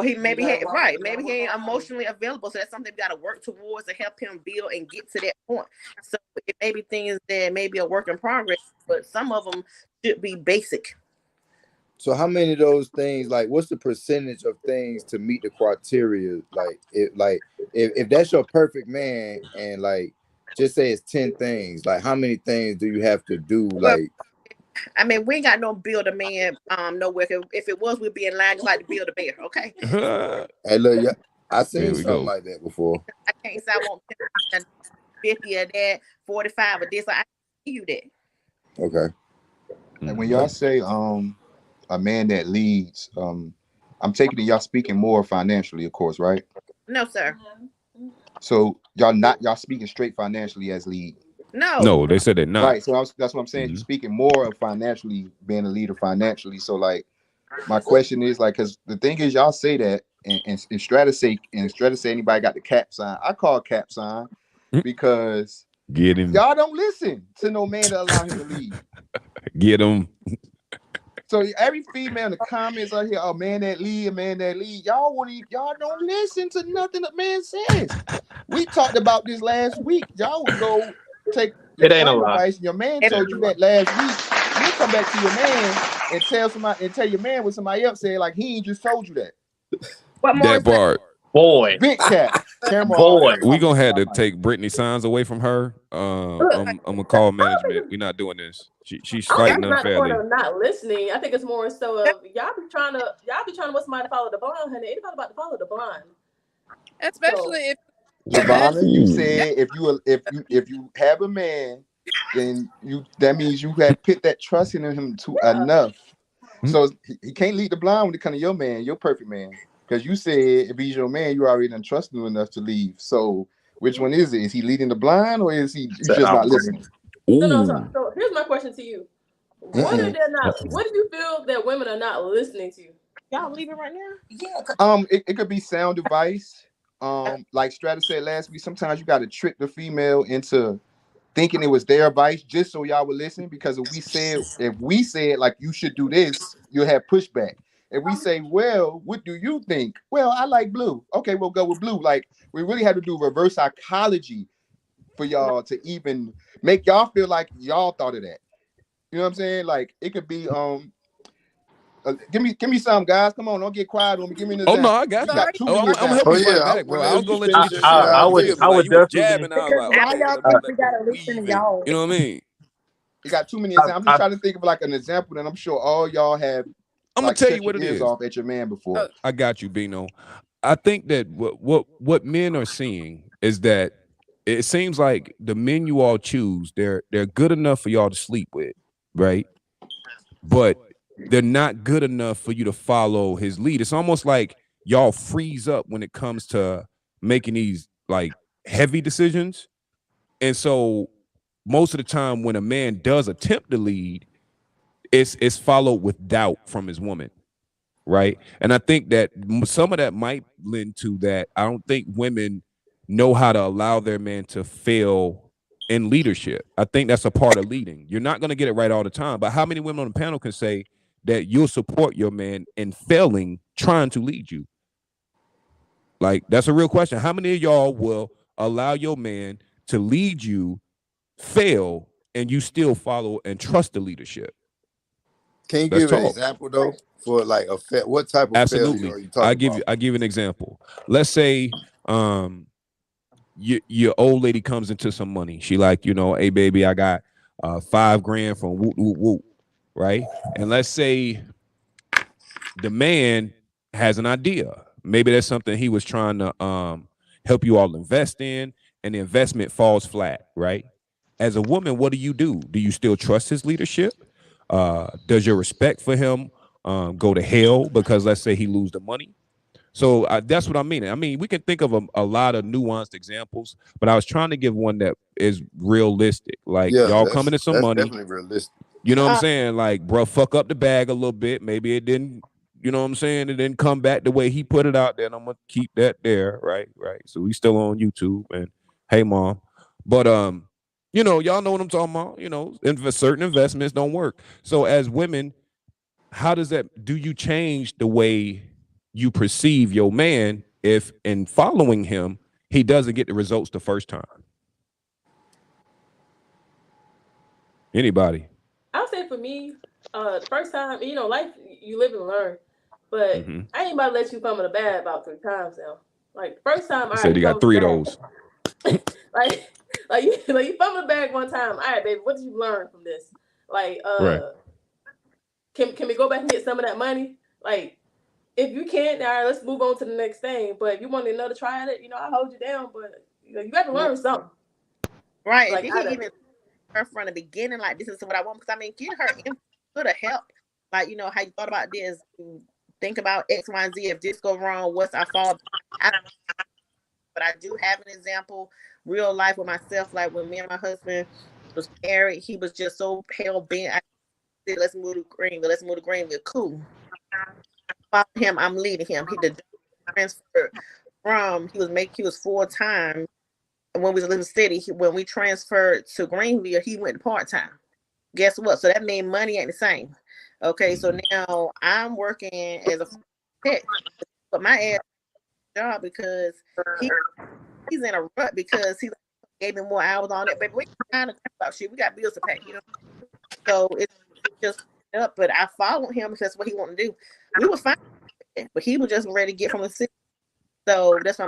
he maybe he ain't emotionally available. So that's something we gotta work towards to help him build and get to that point. So it may be things that may be a work in progress, but some of them should be basic.
So how many of those things, like what's the percentage of things to meet the criteria? If that's your perfect man and like just say it's 10 things, like how many things do you have to do?
Well,
Like
I mean, we ain't got no build a man nowhere. If it was, we'd be in line just like to build a bear, okay?
hey look, yeah, I seen
There we
something
go.
like that before.
I can't say I want 50 of that, 45 of this. I can't give you that.
Okay.
And when y'all say a man that leads, I'm taking it y'all speaking more financially, of course, right?
No, sir.
So y'all speaking straight financially as lead.
No, they said they're not.
Right. So that's what I'm saying. You're speaking more of financially being a leader financially. So like my question is like, because the thing is y'all say that and Strata say anybody got the cap sign. I call cap sign because
Get him.
y'all don't listen to no man to allow him to lead.
Get him.
So every female in the comments out here, a man that lead. Y'all don't listen to nothing that man says. We talked about this last week. Y'all would go take your
It ain't a
friend
lie.
advice. Your man told you that last week. You'll come back to your man and tell your man what somebody else said, like he ain't just told you that.
What more?
That part.
Boy,
Big cat. Camera
boy.
on.
We gonna have to take Brittany signs away from her. I'm gonna call management. We're not doing this. She's
I don't think
fighting
it's not the point
unfairly.
of not listening. I think it's more so of y'all be trying to want somebody to follow the blind, honey. Anybody about to follow the blind?
Especially if
Javonna, you said if you have a man, then that means you have put that trust in him enough. So he can't lead the blind when it comes to your man, your perfect man. Because you said if he's your man, you already done trust him enough to leave. So which one is it? Is he leading the blind or is he just not listening?
No. So here's my question to you: What do you feel that women are not listening to?
Y'all leaving right now?
Yeah.
It could be sound advice. Like Strata said last week, sometimes you got to trick the female into thinking it was their advice just so y'all would listen. Because if we said like you should do this, you'll have pushback.
if we say, well, what do you think? Well, I like blue. Okay, we'll go with blue. Like, we really have to do reverse psychology for y'all to even make y'all feel like y'all thought of that. You know what I'm saying? Like, it could be give me some, guys. Come on, don't get quiet on me. Give me an
Oh no,
example.
I got
You
you.
got too
Oh,
many
I'm
examples.
helping
Oh
you fight
yeah,
back, bro. I
whenever
was
you
gonna let you
finish
get your
it,
shit out.
I
You
give
would
feel
it.
me?
I
Like
would
you was
definitely
jabbing. I was like,
Why
okay,
y'all
let me
think
let
we
her
gotta listen to
weave in.
y'all?
You know what I mean?
You got too many
I,
examples. I'm just
I,
trying to think of like an example that I'm sure all y'all have
I'm gonna
like
tell you
shut your
what it
ears
is.
off at your man before.
Oh,
I got you, Bino. I think that what men are seeing is that it seems like the men you all choose, they're good enough for y'all to sleep with, right? But they're not good enough for you to follow his lead. It's almost like y'all freeze up when it comes to making these like heavy decisions. And so most of the time when a man does attempt to lead, it's followed with doubt from his woman, right? And I think that some of that might lend to that. I don't think women know how to allow their man to fail in leadership. I think that's a part of leading. You're not going to get it right all the time, but how many women on the panel can say that you'll support your man in failing trying to lead you? Like, that's a real question. How many of y'all will allow your man to lead you, fail, and you still follow and trust the leadership?
Can you
Let's
give an
talk.
example though for like what type of failure
Absolutely.
are you talking about?
I give you an example. Let's say your old lady comes into some money. She like, hey baby, I got $5,000 from whoop whoop whoop, right? And let's say the man has an idea. Maybe that's something he was trying to help you all invest in, and the investment falls flat, right? As a woman, what do? Do you still trust his leadership? Does your respect for him go to hell because let's say he lose the money? So that's what I mean. I mean, we can think of a lot of nuanced examples, but I was trying to give one that is realistic. Like
Yeah,
y'all coming to some
that's
money,
definitely realistic.
you know what I'm
Uh,
saying? Like, bro, fuck up the bag a little bit. Maybe it didn't, you know what I'm saying? It didn't come back the way he put it out there. And I'm gonna keep that there, right? Right. So we still on YouTube and hey mom. But y'all know what I'm talking about. Certain investments don't work. So as women, how does that do you change the way you perceive your man if in following him, he doesn't get the results the first time? Anybody?
I'll say for me, the first time, life you live and learn. But
Mm-hmm.
I ain't about to let you fumble the bag about 3 times now. Like first time, all
He
right,
said
you
he got
fumbled
3
the
of
bag.
those.
like you fumbled the bag one time. All right, baby, what did you learn from this? Like,
Right.
can we go back and get some of that money? Like, if you can't, all right, let's move on to the next thing. But if you want another try at it, I hold you down. But you got to learn something.
Right. And
Like
did
out
he
of
even
it.
her from the beginning, like this is what I want? Because I mean, get her input could have helped. Like, how you thought about this. Think about X, Y, and Z. If this go wrong, what's our fault? But I do have an example, real life with myself. Like when me and my husband was married, he was just so pale bent. I said, let's move to Greenville. Let's move to Greenville. Cool. Follow him. I'm leading him. He did transfer from he was full time when we was in Little City. When we transferred to Greenville, he went part time. Guess what? So that means money ain't the same. Okay, so now I'm working as a tech, but my ass job because he's in a rut because he gave me more hours on it. But we kind of about shit. We got bills to pay, So it's just up. But I followed him because that's what he wanted to do. We were fine, but he was just ready to get from the city. So that's why.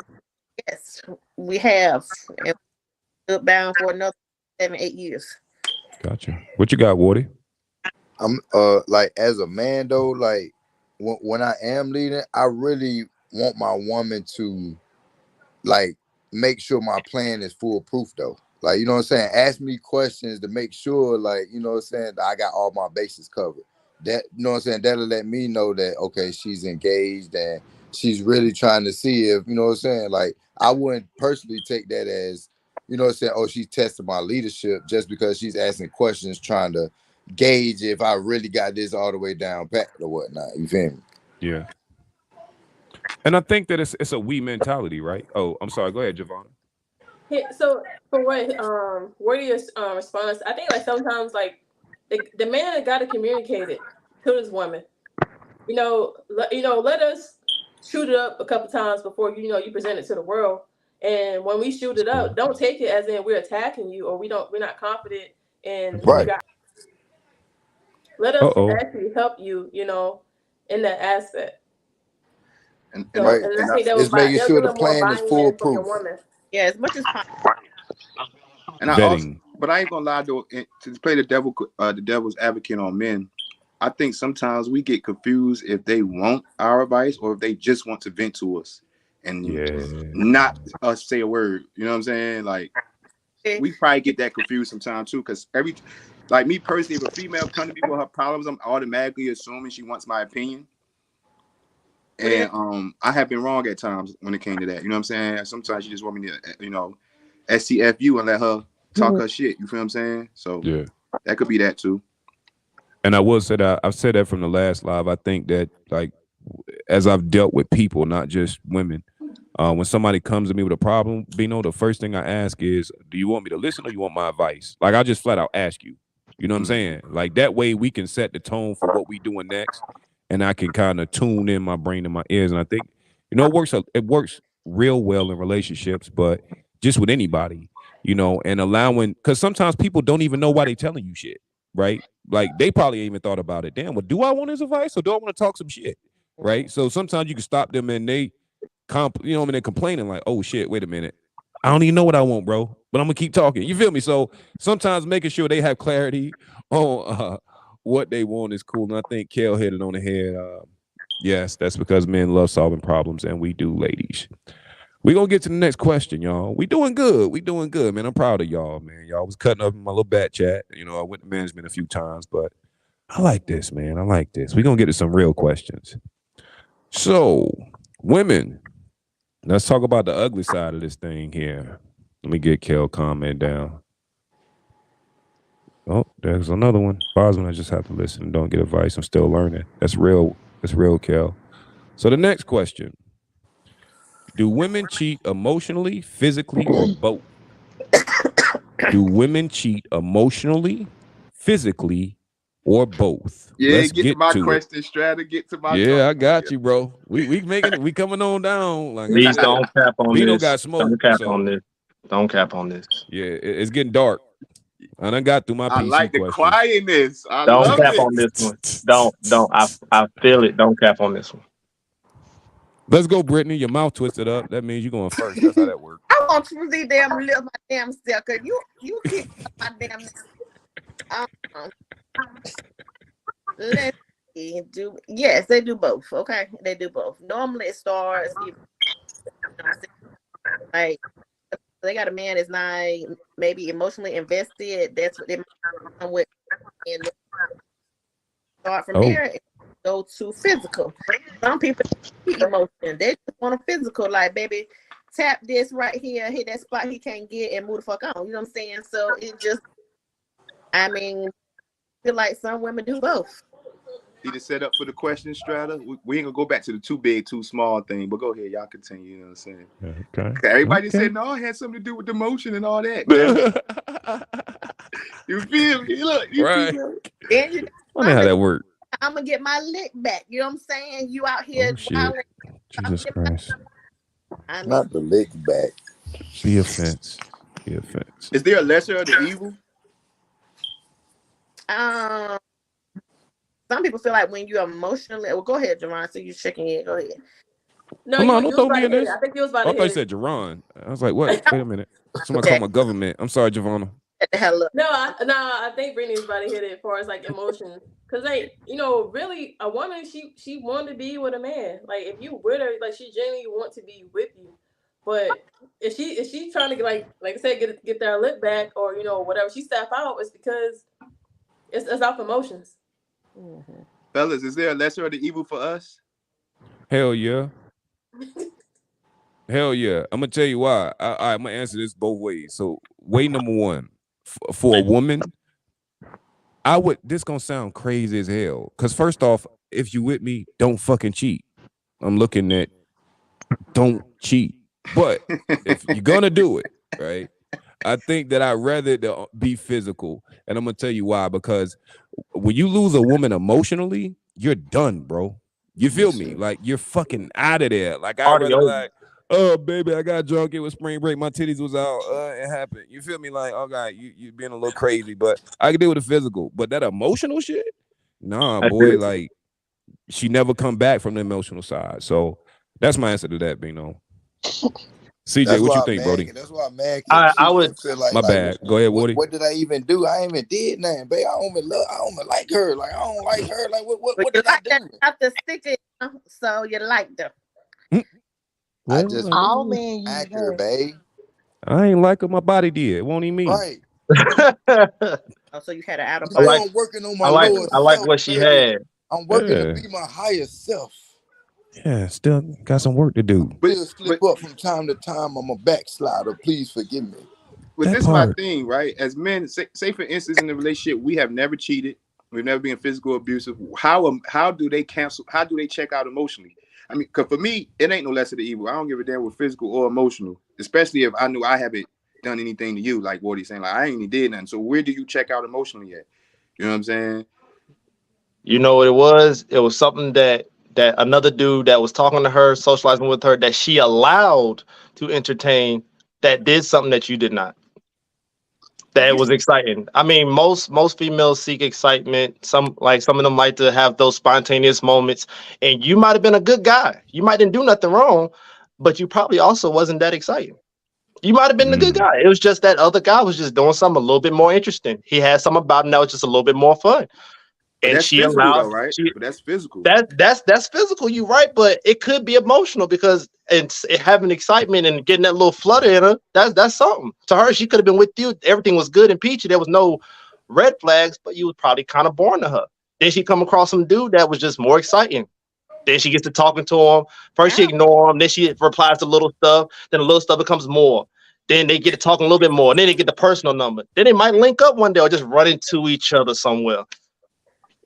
Yes, we have, and we're bound for another 7-8 years.
Gotcha. What you got, Wardy?
I'm like as a man though, like when I am leading, I really want my woman to like make sure my plan is foolproof though. Like, you know what I'm saying? Ask me questions to make sure, like, you know what I'm saying, that I got all my bases covered. That, you know what I'm saying, that'll let me know that okay, she's engaged and she's really trying to see if, you know what I'm saying, like I wouldn't personally take that as, you know what I'm saying, oh, she's testing my leadership just because she's asking questions trying to gauge if I really got this all the way down pat or whatnot. You feel me?
Yeah. And I think that it's a we mentality, right? Oh, I'm sorry. Go ahead, Javon.
So for what are your response? I think like sometimes like the man got to communicate it to his woman. let us shoot it up a couple times before you present it to the world. And when we shoot it up, don't take it as in we're attacking you or we're not confident in who we got. Let us actually help you, in that aspect.
And I think that was making sure the plan is foolproof.
Yeah, as much as possible.
And but I ain't gonna lie though, to play the devil's advocate on men, I think sometimes we get confused if they want our advice or if they just want to vent to us and not us say a word. You know what I'm saying? Like we probably get that confused sometimes too, because like me personally, if a female comes to me with her problems, I'm automatically assuming she wants my opinion. And I have been wrong at times when it came to that. You know what I'm saying? Sometimes she just want me to, SCFU and let her talk her shit. You feel what I'm saying? So that could be that too.
And I will say that I've said that from the last live. I think that like as I've dealt with people, not just women, when somebody comes to me with a problem, Bino, the first thing I ask is, do you want me to listen or you want my advice? Like I just flat out ask you. You know what I'm saying? Like that way we can set the tone for what we doing next. And I can kind of tune in my brain and my ears. And I think, it works real well in relationships, but just with anybody, and allowing, because sometimes people don't even know why they telling you shit, right? Like they probably ain't even thought about it. Damn, well, do I want his advice or do I want to talk some shit, right? So sometimes you can stop them and they, they're complaining like, oh shit, wait a minute. I don't even know what I want, bro, but I'm gonna keep talking. You feel me? So sometimes making sure they have clarity on what they want is cool. And I think Kel hit it on the head. Yes, that's because men love solving problems, and we do, ladies. We're going to get to the next question, y'all. We doing good. We doing good, man. I'm proud of y'all, man. Y'all was cutting up in my little bat chat. I went to management a few times, but I like this, man. I like this. We're going to get to some real questions. So, women, let's talk about the ugly side of this thing here. Let me get Kel comment down. Oh, there's another one. Bosman, I just have to listen and don't get advice. I'm still learning. That's real. That's real, Kel. So the next question. Do women cheat emotionally, physically, or both? Do women cheat emotionally, physically, or both?
Yeah, Let's get to my question, Strata. Get to my
I got you, bro. We making it. We coming on down. Like,
please don't cap on
Bino
this.
Got smoke,
don't cap on this. Don't cap on this.
Yeah, it's getting dark. I done got through my PC
I like the
questions.
quietness.
Don't cap on this one. Don't. I feel it. Don't cap on this one.
Let's go, Brittany. Your mouth twisted up. That means you're going first. That's how that works.
I want you to see damn live my damn self, cause you keep my damn. Let's see. Yes, they do both. Okay, they do both. Normally it starts like they got a man that's not maybe emotionally invested. That's what they come with, and start from there. Go to physical. Some people need emotion. They just want a physical, like baby, tap this right here, hit that spot he can't get, and move the fuck on. You know what I'm saying? So it just, I feel like some women do both.
See the setup for the question, Strata? We ain't gonna go back to the too big, too small thing, but go ahead, y'all continue. You know what I'm saying?
Okay.
Everybody said no, it had something to do with the motion and all that. You feel me? Look, you
right.
feel me?
Then you
I know how that works.
I'm gonna get my lick back. You know what I'm saying? You out here.
Jesus Christ.
Not the lick back.
Be offense. Be offense.
Is there a lesser of the evil?
Some people feel like when you're emotionally. Well, go ahead, Jerron. So you're shaking it. Go ahead.
No, you was about to hit it. I think you was about to hit it.
I thought you said Jerron. I was like, what? Wait a minute. Somebody called my government. I'm sorry, Javonna.
No, I think Brittany's about to hit it as far as like emotion, because like really a woman she wanted to be with a man. Like if you with her, like she genuinely want to be with you, but if she trying to get like I said get their lip back or whatever she step out, it's because it's off emotions.
Mm-hmm.
Fellas, is there a lesser of the evil for us?
Hell yeah. Hell yeah. I'm gonna tell you why. I'm gonna answer this both ways. So way number one. For a woman, this gonna sound crazy as hell. Cause first off, if you with me, don't fucking cheat. I'm looking at don't cheat. But if you're gonna do it, right? I think that I'd rather be physical. And I'm gonna tell you why. Because when you lose a woman emotionally, you're done, bro. You feel me? Like you're fucking out of there. Like I'd
Party
rather be
over.
like, oh baby, I got drunk. It was spring break. My titties was out. It happened. You feel me? Like, oh God, you being a little crazy, but I can deal with the physical. But that emotional shit, nah,
I
boy.
do.
Like she never come back from the emotional side. So that's my answer to that, Bino. CJ,
That's
what you
why
think, Brody?
That's why man kept
I
cheating
would.
and feel like
My bad. Go ahead, Woody.
what did I even do? I ain't even did nothing, babe. I don't even like her. Like I don't like her. Like what
But you
did I
like that
do?
after stitching, so you liked her.
I
Well,
just
All men use
like her,
that.
babe.
I ain't like what my body did. It won't even me.
Right.
Oh, so you had an out of
You
I
know
like.
I'm working on
I
my
like.
lower
I like
self,
what she
baby.
had.
I'm working to
Yeah.
be my higher self.
Yeah, still got some work to do.
But it'll slip up from time to time. I'm a backslider. Please forgive me.
But
That
this is my
part.
thing, right? As men, say for instance, in the relationship, we have never cheated. We've never been physical abusive. How do they cancel? How do they check out emotionally? I mean, because for me, it ain't no less of the evil. I don't give a damn with physical or emotional, especially if I knew I haven't done anything to you, like what he's saying. Like I ain't even did nothing. So where do you check out emotionally at? You know what I'm saying?
You know what it was? It was something that another dude that was talking to her, socializing with her, that she allowed to entertain, that did something that you did not. That was exciting. I mean, most females seek excitement. Some of them like to have those spontaneous moments. And you might have been a good guy. You might didn't do nothing wrong, but you probably also wasn't that exciting. You might have been the good
Mm.
guy. It was just that other guy was just doing something a little bit more interesting. He had something about him that was just a little bit more fun.
But
And
that's
she
physical
allowed
though, right? But that's physical.
that's physical, you right, but it could be emotional because it's having excitement and getting that little flutter in her. That's something. To her, she could have been with you. Everything was good and peachy. There was no red flags, but you was probably kind of boring to her. Then she come across some dude that was just more exciting. Then she gets to talking to him. First she ignore him, then she replies to little stuff. Then the little stuff becomes more. Then they get to talking a little bit more. And then they get the personal number. Then they might link up one day or just run into each other somewhere.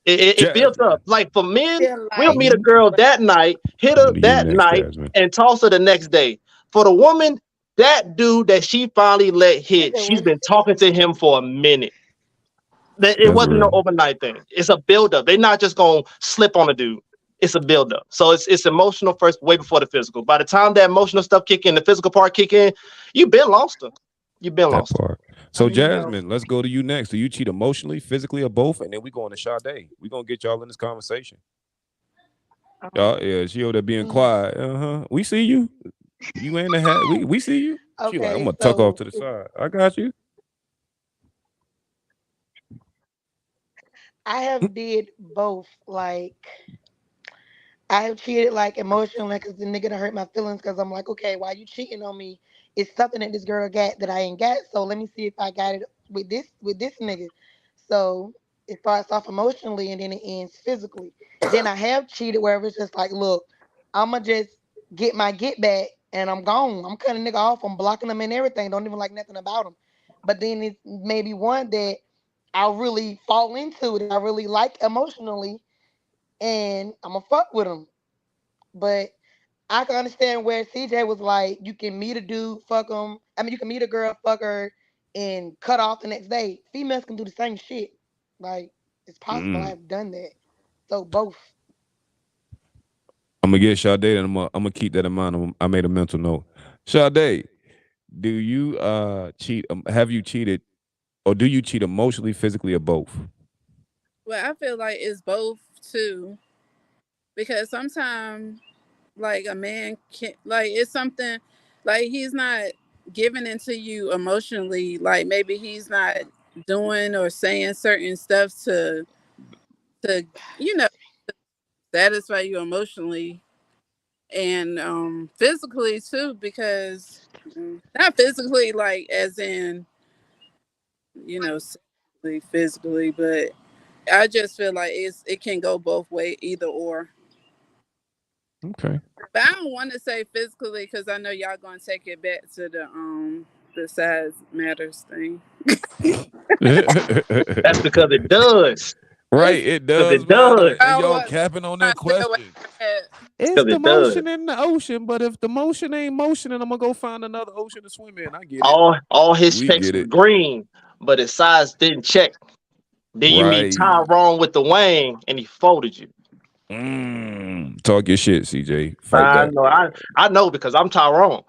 It builds
Jasmine.
up. Like for men,
Feel
we'll
like
meet a girl that night, hit
I'm
her
gonna you
that
next,
night,
Jasmine.
and toss her the next day. For the woman, that dude that she finally let hit, she's been talking to him for a minute. It
That's
wasn't no
real.
overnight thing. It's a buildup. They're not just gonna slip on a dude. It's a buildup. So it's emotional first, way before the physical. By the time that emotional stuff kick in, the physical part kick in, you've been lost her. You've been
That
lost her.
part. So Jasmine, let's go to you next. Do you cheat emotionally, physically, or both? And then we go on to Sade. We gonna get y'all in this conversation. Y'all, yeah, she over there being quiet. We see you. You ain't the hat. We see you. She like, I'm
Okay,
gonna tuck off
so
to the side. I got you.
I have did both. Like I have cheated like emotionally because the nigga done hurt my feelings because I'm like, okay, why you cheating on me? It's something that this girl got that I ain't got. So let me see if I got it with this nigga. So it starts off emotionally and then it ends physically. Then I have cheated where it's just like, look, I'ma just get my get back and I'm gone. I'm cutting nigga off. I'm blocking them and everything. Don't even like nothing about them. But then it's maybe one that I really fall into that I really like emotionally and I'm gonna fuck with him. But I can understand where CJ was like, you can meet a dude, fuck him. I mean, you can meet a girl, fuck her, and cut off the next day. Females can do the same shit. Like, it's possible.
Mm.
I've done that. So both.
I'm gonna get Sade and I'm gonna keep that in mind. I made a mental note. Sade, do you cheat? Have you cheated, or do you cheat emotionally, physically, or both?
Well, I feel like it's both too, because sometimes like a man can like it's something like he's not giving into you emotionally. Like maybe he's not doing or saying certain stuff to you know satisfy you emotionally and physically too, because not physically like as in physically, but I just feel like it can go both way, either or.
Okay.
But I don't want to say physically because I know y'all gonna take it back to the size matters thing.
That's because it does.
Right, it
Because
does
it
matter,
does.
and
I
y'all
was
capping on
trying
that
to go
question.
at.
It's
Because
the
it does.
motion in the ocean, but if the motion ain't motioning, I'm gonna go find another ocean to swim in. I get it.
All his
We
checks
get
was
it.
green, but his size didn't check. Then you meet
Right.
Tyrone with the Wang, and he folded you.
Talk your shit, CJ. Fight
I
back.
know, I know because I'm Tyrone.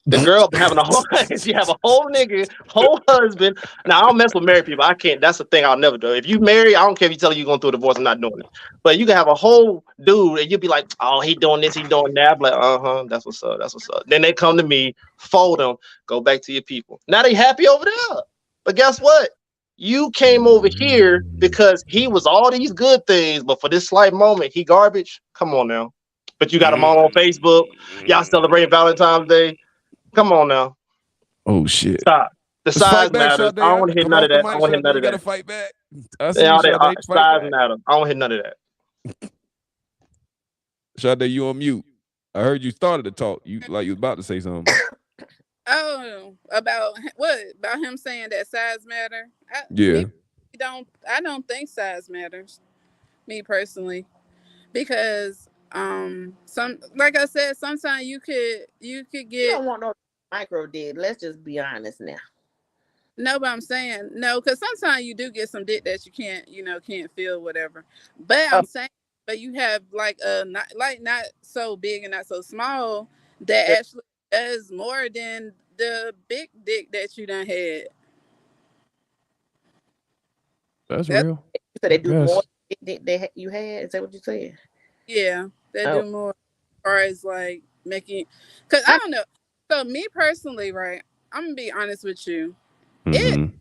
The girl been having a whole, she have a whole nigga, whole husband. Now I don't mess with married people. I can't. That's the thing I'll never do. If you marry, I don't care if you tell you going through a divorce. I'm not doing it. But you can have a whole dude, and you'll be like, oh, he doing this, he doing that. I'm like, that's what's up. That's what's up. Then they come to me, fold them, go back to your people. Now they happy over there. But guess what? You came over here because he was all these good things, but for this slight moment, he garbage. Come on now. But you got him all on Facebook. Y'all celebrating Valentine's Day. Come on now.
Oh shit.
Stop. The
Let's
size
fight back,
matters.
Sade.
I don't want to hit
Come
none
off
of
the
that. I
mic,
don't want to hit
Sade.
none
You
of
gotta
that.
fight back. I see you, Sade. Fight
Size
back.
matter. I don't want to hit none of that.
Sade, you on mute. I heard you started to talk. You like you was about to say something.
Oh, about what? About him saying that size matter?
Yeah.
I don't think size matters. Me personally, because some like I said, sometimes you could
You
get
don't want no micro dick. Let's just be honest now.
no, but I'm saying no, because sometimes you do get some dick that you can't feel whatever. But I'm saying, but you have like not so big and not so small that actually does more than the big dick that you done had.
That's real.
So they do
Yes.
more than you had? Is that what you said?
Yeah, they do more as far as like making, because I don't know. So me personally, right? I'm gonna be honest with you. I'm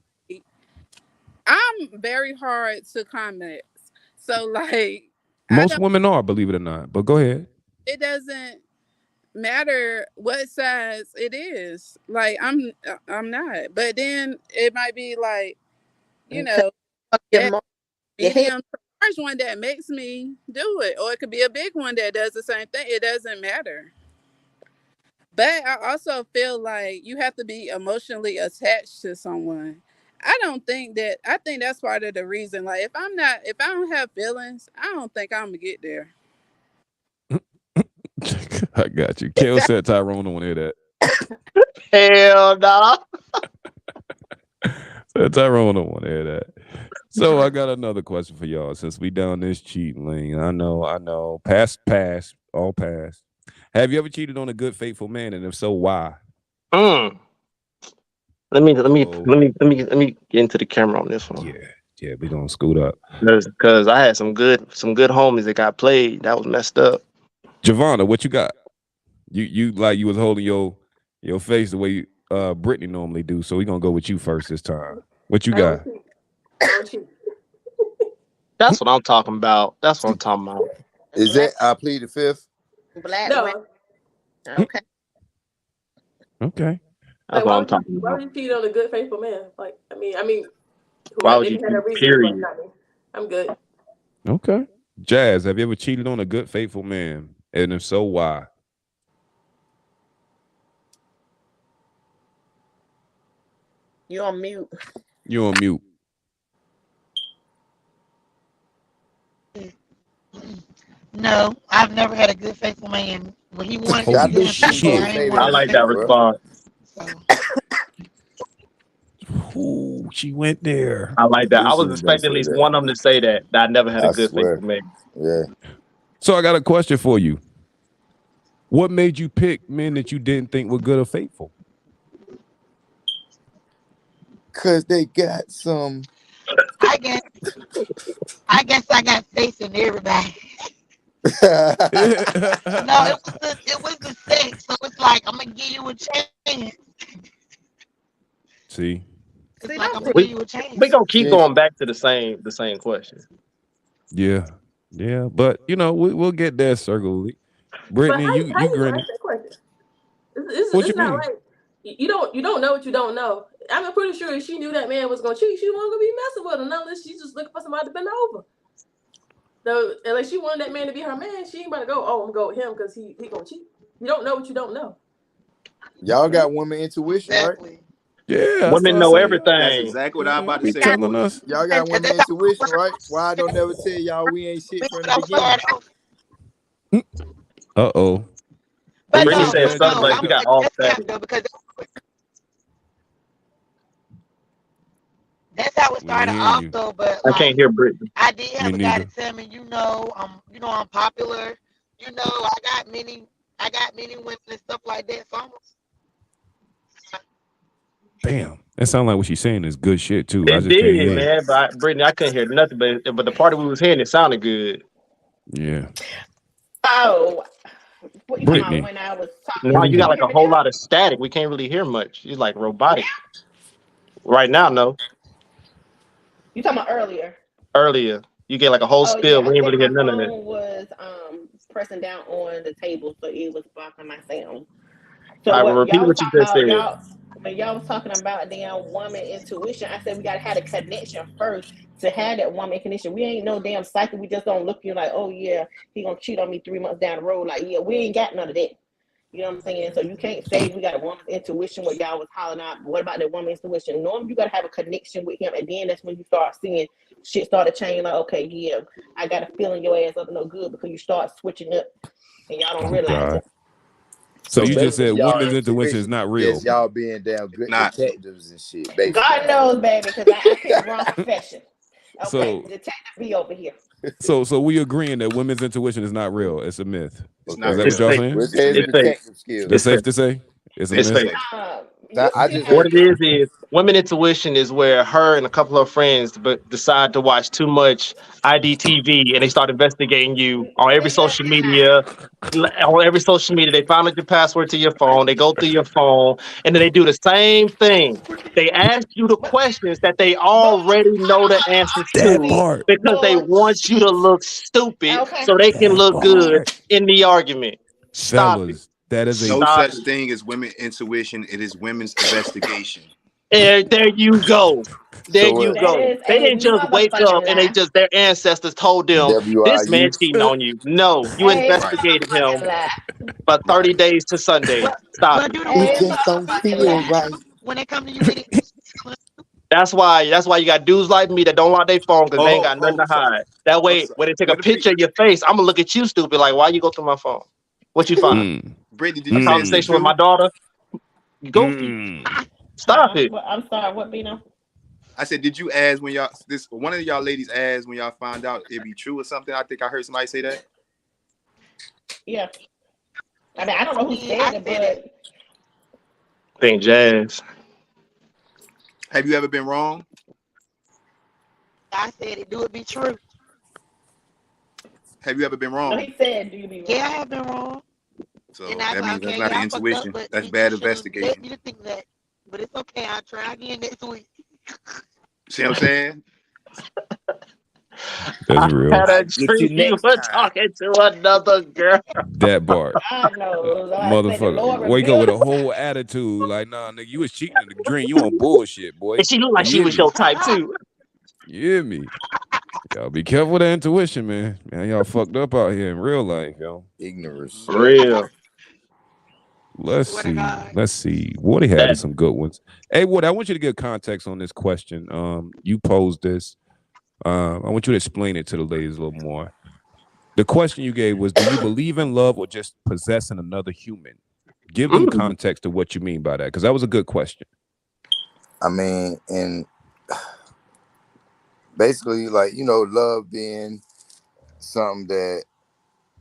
very hard to comment. So like
Most women are, believe it or not. But go ahead.
It doesn't matter what size it is. Like I'm not. But then it might be like, that medium to large one that makes me do it. Or it could be a big one that does the same thing. It doesn't matter. But I also feel like you have to be emotionally attached to someone. I think that's part of the reason. Like if I don't have feelings, I don't think I'm gonna get there.
I got you. Kel said Tyrone don't want to hear
that. Hell nah.
Said Tyrone don't want to hear that. So I got another question for y'all. Since we down this cheating lane, I know. Pass, all pass. Have you ever cheated on a good, faithful man, and if so, why?
Let me get into the camera on this one.
Yeah, we gonna scoot up.
Because I had some good homies that got played. That was messed up.
Javonna, what you got? You like you was holding your face the way Brittany normally do. So we gonna go with you first this time. What you got?
That's what I'm talking about.
Is that I plead the fifth?
Black
no.
Okay.
Okay.
That's what I'm talking about.
Why would you cheat on a good, faithful man? Like, I mean,
why would you cheat? Period.
I'm good.
Okay. Jazz, have you ever cheated on a good, faithful man? And if so, why?
You're on mute.
You're on mute.
No, I've never had a good, faithful man. When he wanted to
Holy
do
shit.
I like that response.
Ooh, she went there.
I like that. I was expecting at least one of them to say that I never had a good faithful man.
Yeah.
So I got a question for you. What made you pick men that you didn't think were good or faithful?
Cause they got some.
I guess I got faith in everybody. No, it was the sex. So it's like I'm gonna give you a chance.
See?
It's like I'm gonna give you a chance.
We gonna keep going back to the same question.
Yeah, but we'll get there, Circle. Brittany, you grinning.
What you mean? Right. You don't know what you don't know. I'm pretty sure if she knew that man was gonna cheat, she wasn't gonna be messing with him unless she's just looking for somebody to bend over. So unless she wanted that man to be her man, she ain't about to go, I'm gonna go with him because he gonna cheat. You don't know what you don't know.
Y'all got woman intuition, right?
Yeah,
women know everything.
That's exactly what I was about to say.
Telling us.
Y'all got women intuition, right? Why I don't never tell y'all we ain't shit from the beginning?
Uh-oh.
Brittany said something like we got all that.
That's how it
We ain't
started
hearing
off
you.
though, but
I can't
like
hear Brittany.
I did
Me
have a guy to
neither.
tell me, I'm popular, I got many women and stuff like that. So
Damn. That sounds like what she's saying is good shit too. I
It
just can't hear
did,
you.
man. But Brittany, I couldn't hear nothing. But the part we was hearing, it sounded good.
Yeah.
Oh, what you talking about
Brittany.
when I was talking?
Now you
Can
got
you
Mm.
like
hear
a
me
whole
now?
lot of static. We can't really hear much. You're like robotic.
Now?
Right now, no.
You talking about earlier?
Earlier, you get like a whole
Oh
spill.
yeah, I
We ain't really
think
hear
my
none of it.
phone was pressing down on the table, so it was blocking my sound. So
I will
what
repeat
y'all was
what you
talking
just
about,
said.
y'all when y'all was talking about damn woman intuition, I said we gotta have a connection first to have that woman connection. We ain't no damn psychic. We just don't look you like, oh yeah, he gonna cheat on me 3 months down the road. Like, yeah, we ain't got none of that. You know what I'm saying? So you can't say we got a woman's intuition what y'all was hollering out. What about the woman's intuition? Normally you gotta have a connection with him, and then that's when you start seeing shit start to change. Like, okay, yeah, I got a feeling your ass up to no good because you start switching up and y'all don't
Oh
realize
God.
it.
So
So
you just
basically,
said
y'all
women's intuition is
intuition
not
is
real.
just y'all being damn good
Not
detectives and shit. Basically,
God knows, baby, because I picked the wrong profession. Okay,
So
detective be over here.
so we agreeing that women's intuition is not real. It's a myth.
it's
Is
not
okay.
that
It's
what
real.
y'all
fake.
saying?
We're saying
It's fake.
detective skills.
That's
It's
safe
fake.
to say? It's a
It's
myth.
fake.
You
I
can
just
have
What
heard
it is women intuition is where her and a couple of friends but decide to watch too much IDTV and they start investigating you on every
nigga
social
and I.
media. On every social media, they find out your password to your phone. They go through your phone, and then they do the same thing. They ask you the
But
questions that they
but
already know the answers
That
to
bullshit.
part.
because they want you to
Bullshit.
look stupid
Okay.
so they can
That
look good
part.
in the argument. Stop it.
Fellas, that is a
No
Stop
such
it.
thing as women intuition. It is women's investigation.
There you go. There
so
you
what?
That
go.
is
They
a
didn't just wake up
motherfucking
and they
lie.
just their ancestors told them this man
WIU.
cheating on you. No, you
A
Right.
investigated
motherfucking
him
lie.
for 30
Right.
days to Sunday.
but
Stop
but
it.
do the
It
A
women
just don't
motherfucking
feel
lie.
right.
when they come to you with it?
That's why you got dudes like me that don't lock their phone because they ain't got nothing
Oh,
to
so,
hide. That way,
so
when they take a
wait a minute.
picture of your face, I'm gonna look at you stupid. Like, why you go through my phone? What you find?
mm,
Brittany, did
A
you say it's the
mm,
conversation with my
truth?
daughter? Goofy.
mm.
Stop it.
Well, I'm sorry. What, Bino?
I said, did you ask when y'all this one of y'all ladies asked when y'all found out it be true or something? I think I heard somebody say that.
Yeah. I mean, I don't know who
Yeah,
said
I
it,
said it.
but
Think jazz.
Have you ever been wrong?
I said it. Do it be true?
Have you ever been
no,
wrong?
he said, "Do you be
Yeah, I
wrong?"
have been wrong. And
So
I
that
said,
means that's
okay,
not an
yeah, I fucked up,
intuition.
but
That's
you
bad
should have led
investigating.
me to think that. But it's okay. I'll try again next week.
See what I'm saying?
That's
I
real.
had
I
a
get you
dream you
next
were
time.
talking to another girl.
That part.
God knows. I say the
Motherfucker.
Lord
Wake up with
revealed
a
it.
whole attitude. Like, nah, nigga, you was cheating in the dream. You on bullshit, boy.
And she looked like
You
she
hear
was
me?
your type too.
You hear me? Y'all be careful with that intuition, man. Man, y'all fucked up out here in real life, yo.
Ignorance.
Real.
Let's
Swear to
see.
God.
Let's see. Woody had
That
some good ones. Hey, Woody, I want you to give context on this question. You posed this. I want you to explain it to the ladies a little more. The question you gave was, do you believe in love or just possessing another human? Give them
mm,
context to what you mean by that, because that was a good question.
I mean, and basically, like love being something that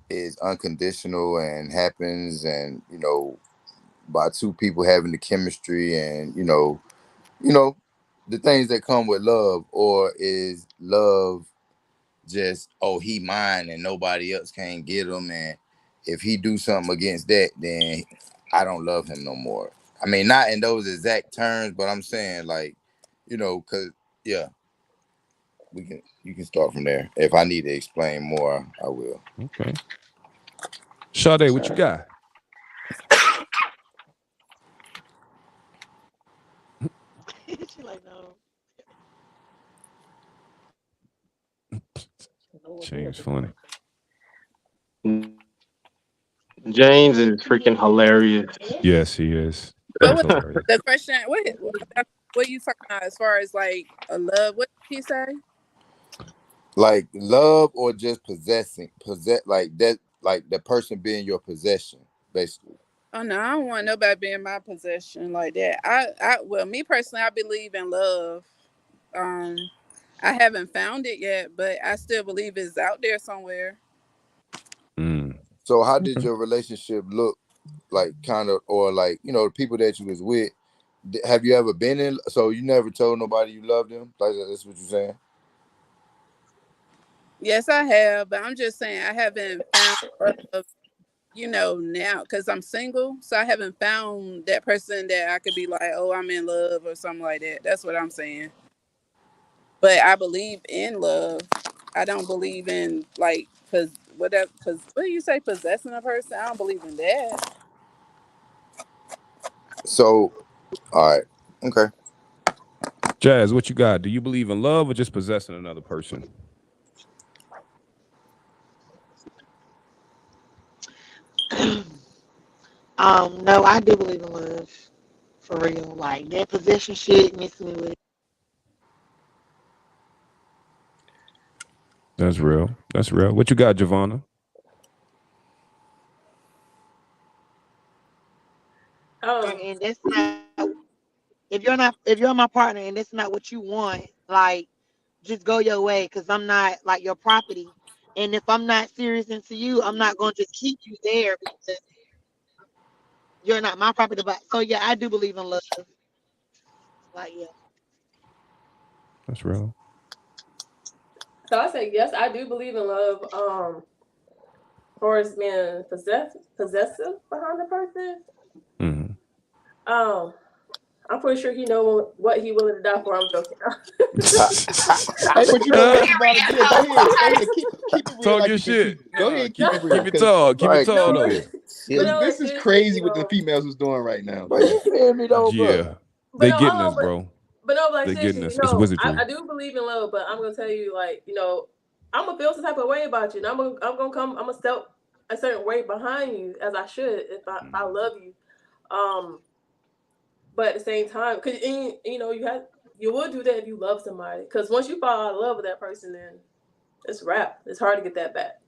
is unconditional and happens, and by two people having the chemistry, and you know, the things that come with love, or is love just, oh, he mine and nobody else can't get him, and if he do something against that, then I don't love him no more. I mean, not in those exact terms, but I'm saying, like, cause yeah, you can start from there. If I need to explain more, I will.
Okay. Sade, what you got?
She like, no.
Lord
James
Jesus
funny.
Christ.
James is freaking hilarious.
Yes, he is.
What
He's
was
hilarious.
the question? What you talking about as far as like a love? What did he say?
Like love or just possess like that, like the person being your possession, basically.
Oh no, I don't want nobody being my possession like that. Well, me personally, I believe in love. I haven't found it yet, but I still believe it's out there somewhere.
So how did your relationship look like, kind of, or like, you know, the people that you was with? Have you ever been in? So you never told nobody you loved them? Like, that's what you're saying?
Yes, I have, but I'm just saying I haven't found love, you know, now because I'm single, so I haven't found that person that I could be like, oh, I'm in love or something like that. That's what I'm saying. But I believe in love. I don't believe in like what do you say, possessing a person? I don't believe in that.
So, all right, okay.
Jazz, what you got? Do you believe in love or just possessing another person?
No, I do believe in love. For real. Like that possession shit messing me with.
That's real. That's real. What you got, Giovanna?
And that's not if you're my partner and that's not what you want, like just go your way because I'm not like your property. And if I'm not serious into you, I'm not gonna just keep you there because you're not my property. But so yeah, I do believe in love. Like yeah.
That's real.
So I say yes, I do believe in love. For as being possessive behind the person. I'm pretty sure he know what he willing to die for. I'm joking.
Hey, but you know what, Giovanna? Yeah, go ahead. Keep it real.
Talk
like
your
you
shit.
Go ahead, keep it real.
Keep it tall. Keep it tall, though.
This is crazy what the females is doing right now.
But you feel me though,
Yeah. They getting us, bro.
But no, like
they getting
seriously,
us. It's wizardry.
I do believe in love, but I'm gonna tell you, like, you know, I'm gonna feel some type of way about you, and I'm gonna step a certain way behind you as I should if I love you. But at the same time, because you know, you will do that if you love somebody. Because once you fall out of love with that person, then it's a wrap. It's hard to get that back.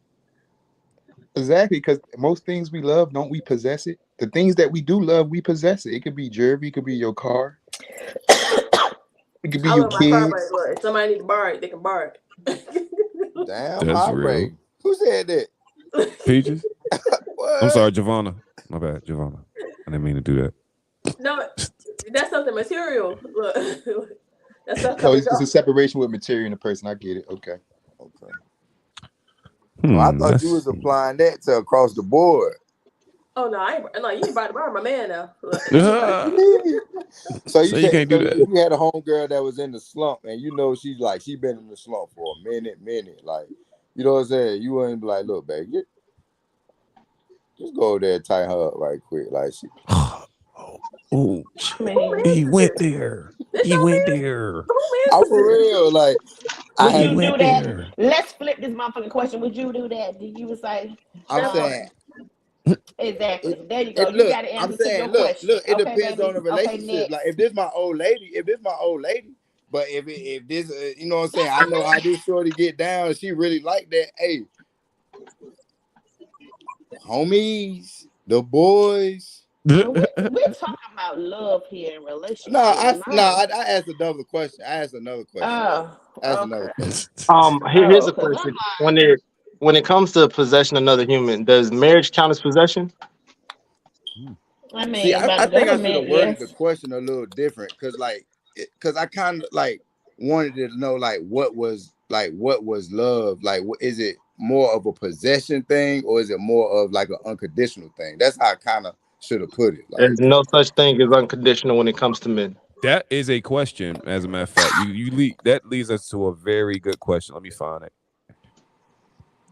Exactly, because most things we love, don't we possess it? The things that we do love, we possess it. It could be jewelry, it could be your car, it could be your kids.
My car, but if somebody needs to borrow it, they can borrow it.
Damn,
that's real.
Who said that?
Peaches? I'm sorry, Giovanna. My bad, Giovanna. I didn't mean to do that.
No, that's something material. Look, that's something.
So it's a separation with material and a person. I get it. Okay.
Well, I thought you was applying that to across the board.
Oh no, you ain't about to borrow my man now.
So you
can't do that.
You had a homegirl that was in the slump, and you know she been in the slump for a minute, like, you know what I'm saying? You wouldn't be like, look, baby, just go over there and tie her up right quick, like she.
Oh, he went there. He went there.
I'm for real, like.
Would you do that? There. Let's flip this motherfucking question. Would you do that? Did you say?
I'm saying.
Exactly. There you go. You got to answer to your question.
Look, it depends on the relationship. Like if this my old lady, but if this, you know what I'm saying? I know how this shorty get down. She really like that. Hey, homies, the boys.
We're talking about love here in relationships.
No, I asked another question. Another question.
Here's a question. When it comes to possession of another human, does marriage count as possession?
I mean,
see, I think I should have worded the question a little different because I kind of like wanted to know what was love? Like, is it more of a possession thing or is it more of like an unconditional thing? That's how I kind of should have put it. Like,
there's no such thing as unconditional when it comes to men.
That is a question. As a matter of fact, that leads us to a very good question. Let me find it.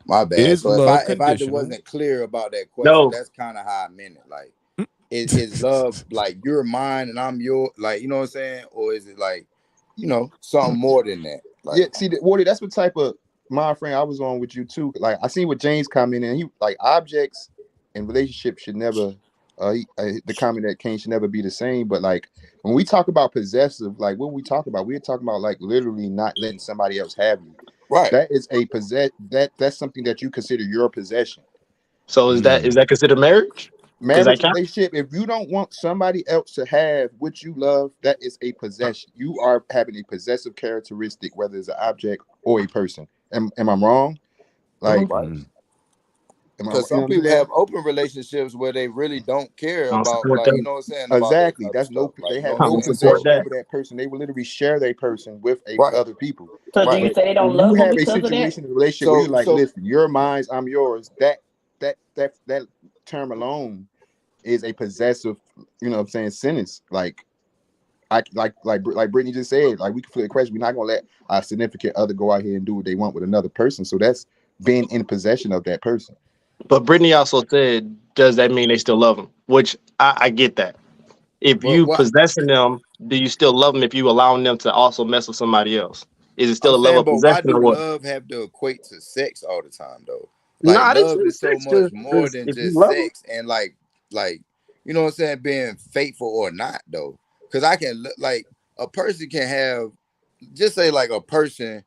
My bad. So if I wasn't clear about that question, that's kind of how I meant it. Like, is love like you're mine and I'm your, like, you know what I'm saying? Or is it like, you know, something more than that? Like,
yeah, see, Wardy, that's what type of mind frame I was on with you too. Like, I seen what James commented, and he like objects and relationships should never. The comment that came should never be the same. But like when we talk about possessive, like what we talk about, we're talking about like literally not letting somebody else have you.
Right.
That is that's something that you consider your possession.
So is that considered marriage?
marriage relationship, if you don't want somebody else to have what you love, that is a possession. You are having a possessive characteristic, whether it's an object or a person. Am I wrong? Like,
because some people have open relationships where they really don't care about, like, you know what I'm saying, about
exactly.
that
That's
stuff.
no. They
Like,
have
you know
no
what I'm saying?
possession over that person. They will literally share their person with other people.
So do you say they don't
When
love
you
them
have a
because of that?
situation, a relationship where you're like, listen, you're mine, I'm yours. That term alone is a possessive, you know what I'm saying, sentence. Like Brittany just said, like, we can flip the question. We're not gonna let our significant other go out here and do what they want with another person. So that's being in possession of that person.
But Brittany also said, does that mean they still love him? Which I get that. If you possessing them, do you still love them if you allowing them to also mess with somebody else? Is it still
I'm
a level
saying,
of
but why
possession
do
or what?
love have to equate to sex all the time, though? Like,
Nah, this
love is so
sex
much
just
more
is
than
if you
just
love them.
sex, and like, you know what I'm saying, being faithful or not, though. Because I can, like, a person can have, just say, like, a person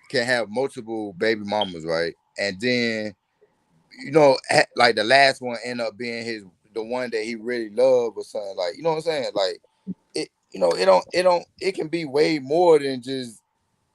can have multiple baby mamas, right? And then, you know, like, the last one end up being the one that he really loved or something. Like, you know what I'm saying? Like, it, you know, it can be way more than just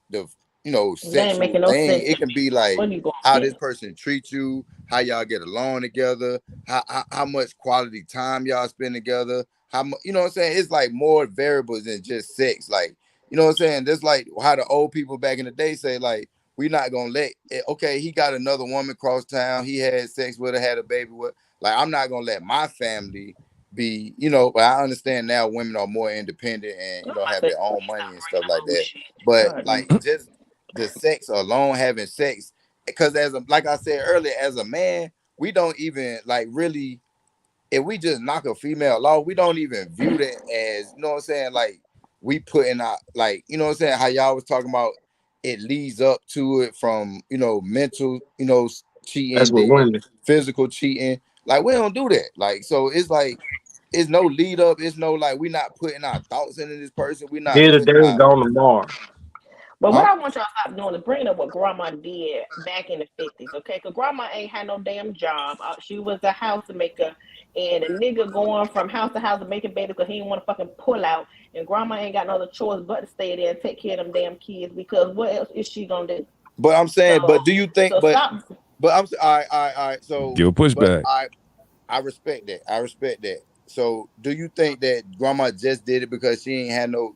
the, you know,
That ain't
sexual
making no
thing.
sense.
It can be like
What are you going
how
to
this person treats you, how y'all get along together, how much quality time y'all spend together, how much, you know what I'm saying? It's like more variables than just sex. Like, you know what I'm saying? That's like how the old people back in the day say, like, we're not gonna let it, okay, he got another woman cross town, he had sex with her, had a baby with, like, I'm not gonna let my family be, you know, but I understand now women are more independent and, you know, have their own money and stuff like that. But like, just the sex alone, having sex, because like I said earlier, as a man, we don't even like really, if we just knock a female off, we don't even view that as, you know what I'm saying, like, we putting out, like, you know what I'm saying, how y'all was talking about it leads up to it from, you know, mental, you know,
That's
cheating,
what
then
women.
physical cheating. Like, we don't do that. Like, so it's like, it's no lead up. It's no, like, we're not putting our thoughts into this person. We're not
Here
putting
today,
our,
gone tomorrow.
But what I want y'all to stop doing is bringing up what grandma did back in the 50s, okay? Because grandma ain't had no damn job. She was a housemaker, and a nigga going from house to house and making babies because he didn't want to fucking pull out. And grandma ain't got no other choice but to stay there and take care of them damn kids, because what else is she going to do?
but I'm saying, but do you think,
So stop.
but I'm, all right. So,
Give a
but
pushback.
I respect that. I respect that. So, do you think that grandma just did it because she ain't had no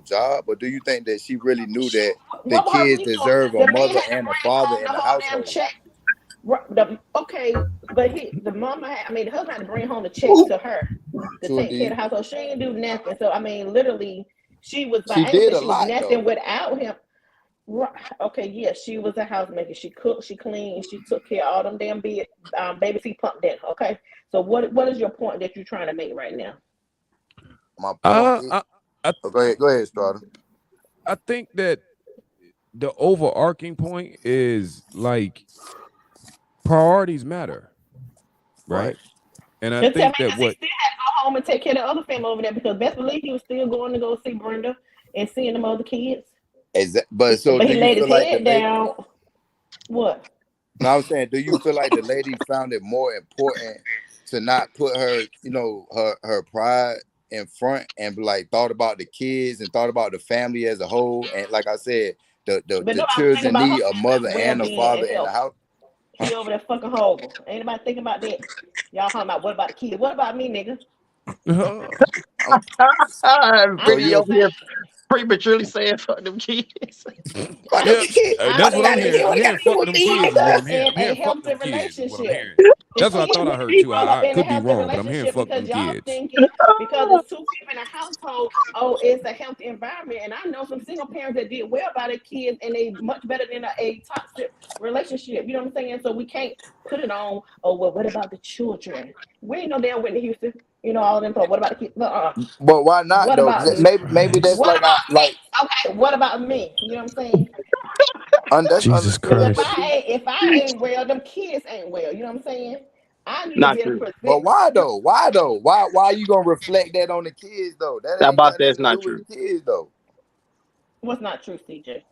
job, or do you think that she really knew that the
What was her
kids
resource?
deserve a
The man
mother
had to
and a
bring
father
home
in
the
the
whole damn
household?
check. Okay, but the mama had, I mean, the husband had to bring home the checks to her to
To a
take care of
D.
the household. She didn't do nothing. So I mean, literally, she was.
She
I ain't
did
say
a
she was
lot
nothing
though.
without him. Okay, yeah, she was a housemaker. She cooked, she cleaned, she took care of all them damn baby feet pumped in. Okay, so what is your point that you're trying to make right now?
My point is, go ahead, Strata.
I think that the overarching point is like priorities matter, right? And I
Just tell me,
think that
because he
what
still had to go home and take care of the other family over there, because best believe he was still going to go see Brenda and seeing them other kids.
But so,
But
do
he
you
laid his
feel like the
head
lady?
down. What?
No, I'm saying, do you feel like the lady found it more important to not put her, you know, her pride in front, and like thought about the kids and thought about the family as a whole? And like I said,
But
the
nobody thinking
children
about her
need a mother and a
well-being
father
and
in the
health.
house. Huh?
He over there fucking horrible. Ain't nobody thinking about that. Y'all talking about what about the kids? What about me, nigga? I'm
Brittany
just
over here
saying.
prematurely saying fuck them kids.
Fuck them
yeah,
kids.
I'm
that's
What
what
they
I'm
got to
saying
hearing.
do?
I'm
What they got
hearing
to do
fuck
with
them
me,
kids is what
nigga?
I'm hearing. I'm
in a
hearing fuck
healthy
them kids is what I'm
relationship.
hearing.
The
That's what I
kids
thought I
need
heard
to
too.
grow up
I
in a
could be
healthy
wrong, but I'm hearing
relationship,
fuck
because
them
y'all
kids.
thinking because it's two people in a household, oh, it's a healthy environment. And I know some single parents that did well by their kids, and they much better than a toxic relationship. You know what I'm saying? So we can't put it on, oh, well, what about the children? We ain't no damn Whitney Houston. You know, all them. What about the kids?
But why not
What
though?
about me?
Maybe that's
What
like
about
I like.
me? Okay, what about me? You know what I'm saying?
That's
Jesus
Because
understood.
Christ.
if I ain't well, them kids ain't well. You know what I'm saying? I need to
Not
be able
true.
to
But
present.
why though? Why though? Why you gonna reflect that on the kids though? That
How
ain't
about
got
that's
nothing to
not
do with
true?
the kids though.
What's not true, CJ?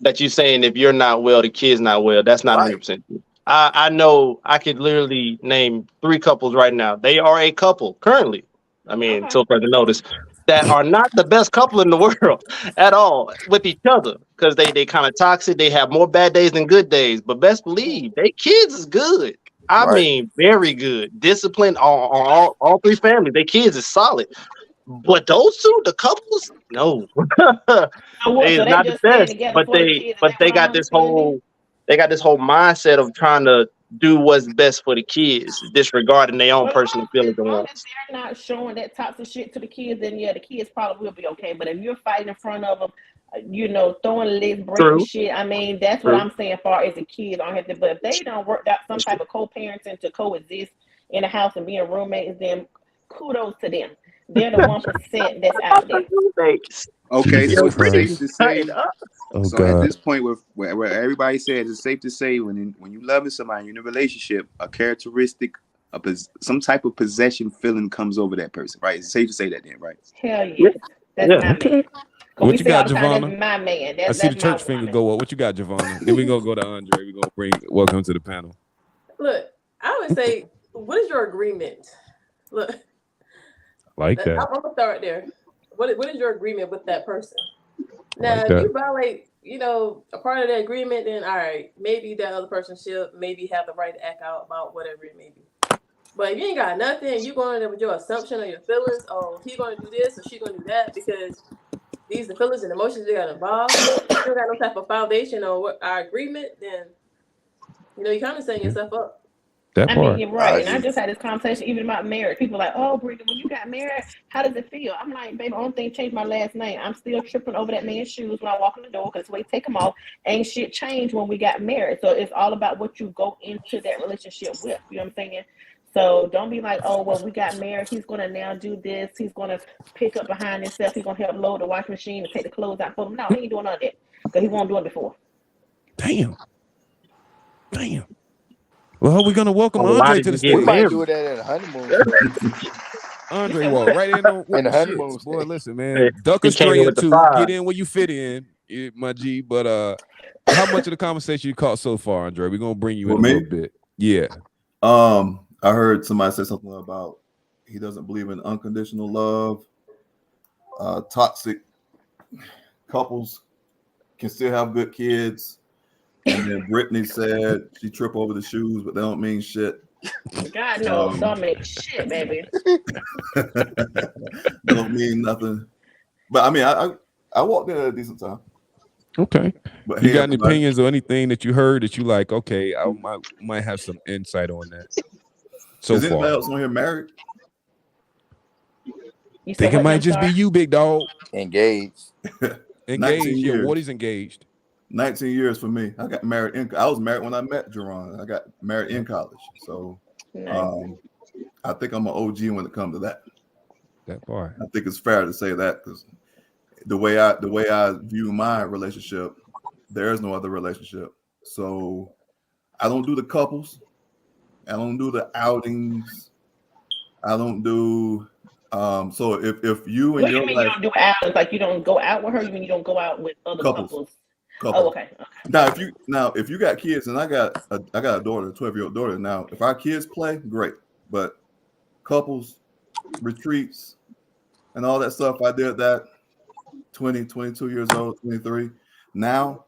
That you saying if you're not well, the kid's not well. That's not
Right.
100% true. I know I could literally name 3 couples right now. They are a couple currently. I mean,
Okay.
until further notice, that are not the best couple in the world at all with each other because they kind of toxic. They have more bad days than good days. But best believe they kids is good. I
Right.
mean, very good. Disciplined on all 3 families. Their kids is solid. But those 2, the couples, no,
So what?
they
So
is
they
not the
just staying
best.
together
But
for the kids and
they
they
got
wrong
this
understanding?
whole mindset of trying to do what's best for the kids, disregarding their own
Well,
personal feelings and
long as
wants.
they're not showing that toxic shit to the kids, then yeah, the kids probably will be okay. But if you're fighting in front of them, throwing legs, breaking
True,
shit, I mean, that's what
true.
I'm saying. Far as the kids don't have to, but if they don't work out some type of co-parenting to coexist in the house and being roommates, then kudos to them. They're the 1% that's out there.
Okay,
Jesus
so is it safe
Christ.
to say?
Oh
So at
God.
this point, with where everybody says, it's safe to say when you loving somebody in a relationship, a characteristic, some type of possession feeling comes over that person, right? It's safe to say that, then, right?
Hell
Yeah,
yes, that's
yeah.
my man. Cause
What
we
you
say all
got,
the time, that's
Javonna?
my man.
I
That's
see the
that's my
church finger
woman.
go up. What you got, Javonna? Then we gonna go to Andre. We gonna welcome to the panel.
Look, I would say, what is your agreement? Look,
Like
I'm
that.
gonna start there. What is your agreement with that person? Now,
Like
if
that.
you violate, a part of the agreement, then all right, maybe that other person should maybe have the right to act out about whatever it may be. But if you ain't got nothing, you going there with your assumption or your feelings, oh, he gonna do this or she gonna do that because these the feelings and emotions that got involved. You don't got no type of foundation or what our agreement, then you're kind of setting yourself up.
That
I mean,
part.
you're
I
right. And I
agree.
just had this conversation even about marriage. People are like, oh, Brittany, when you got married, how does it feel? I'm like, baby, only thing changed my last name. I'm still tripping over that man's shoes when I walk in the door because we take them off. Ain't shit changed when we got married. So it's all about what you go into that relationship with. You know what I'm saying? So don't be like, oh, well, we got married. He's going to now do this. He's going to pick up behind himself. He's going to help load the washing machine and take the clothes out for him. No, he ain't doing none of that because he won't do it before.
Damn. Well, we're gonna welcome
Why
Andre
did
to the
you get
We
stage.
might do
married?
that in the honeymoon stage.
Andre walk right in on with
In the
the
honeymoon
shits. Boy,
stage.
listen,
Hey,
man. Duck a
he came in
stray or
with the
two. Get
fries.
in where you fit in, my G. But how much of the conversation you caught so far, Andre? We're gonna bring you in
For
a
me?
little bit. Yeah.
I heard somebody say something about he doesn't believe in unconditional love. Toxic couples can still have good kids. And then Brittany said she trip over the shoes, but they don't mean shit.
God knows, don't make shit, baby.
They don't mean nothing. But I mean, I walked in at a decent time.
Okay.
But
You
hey,
got any
everybody.
opinions or anything that you heard that you like? Okay, I might have some insight on that. So
Is anybody
far,
else on here married?
You said
think it
what,
might
I'm
just be
sorry?
you, big dog.
Engaged.
19
Engaged. Yeah,
years.
Wardy's engaged.
19 years for me. I got married I was married when I met Jerron. I got married in college. So
Nice.
I think I'm an OG when it comes to that.
That part.
I think it's fair to say that because the way I view my relationship, there is no other relationship. So I don't do the couples. I don't do the outings. I don't do so if you and
What do
your
you mean you
wife
don't do outings? Like you don't go out with her? You mean you don't go out with other couples? Oh, okay.
Now if you got kids and I got a daughter, a 12-year-old daughter. Now if our kids play, great. But couples, retreats, and all that stuff, I did that 20, 22 years old, 23. Now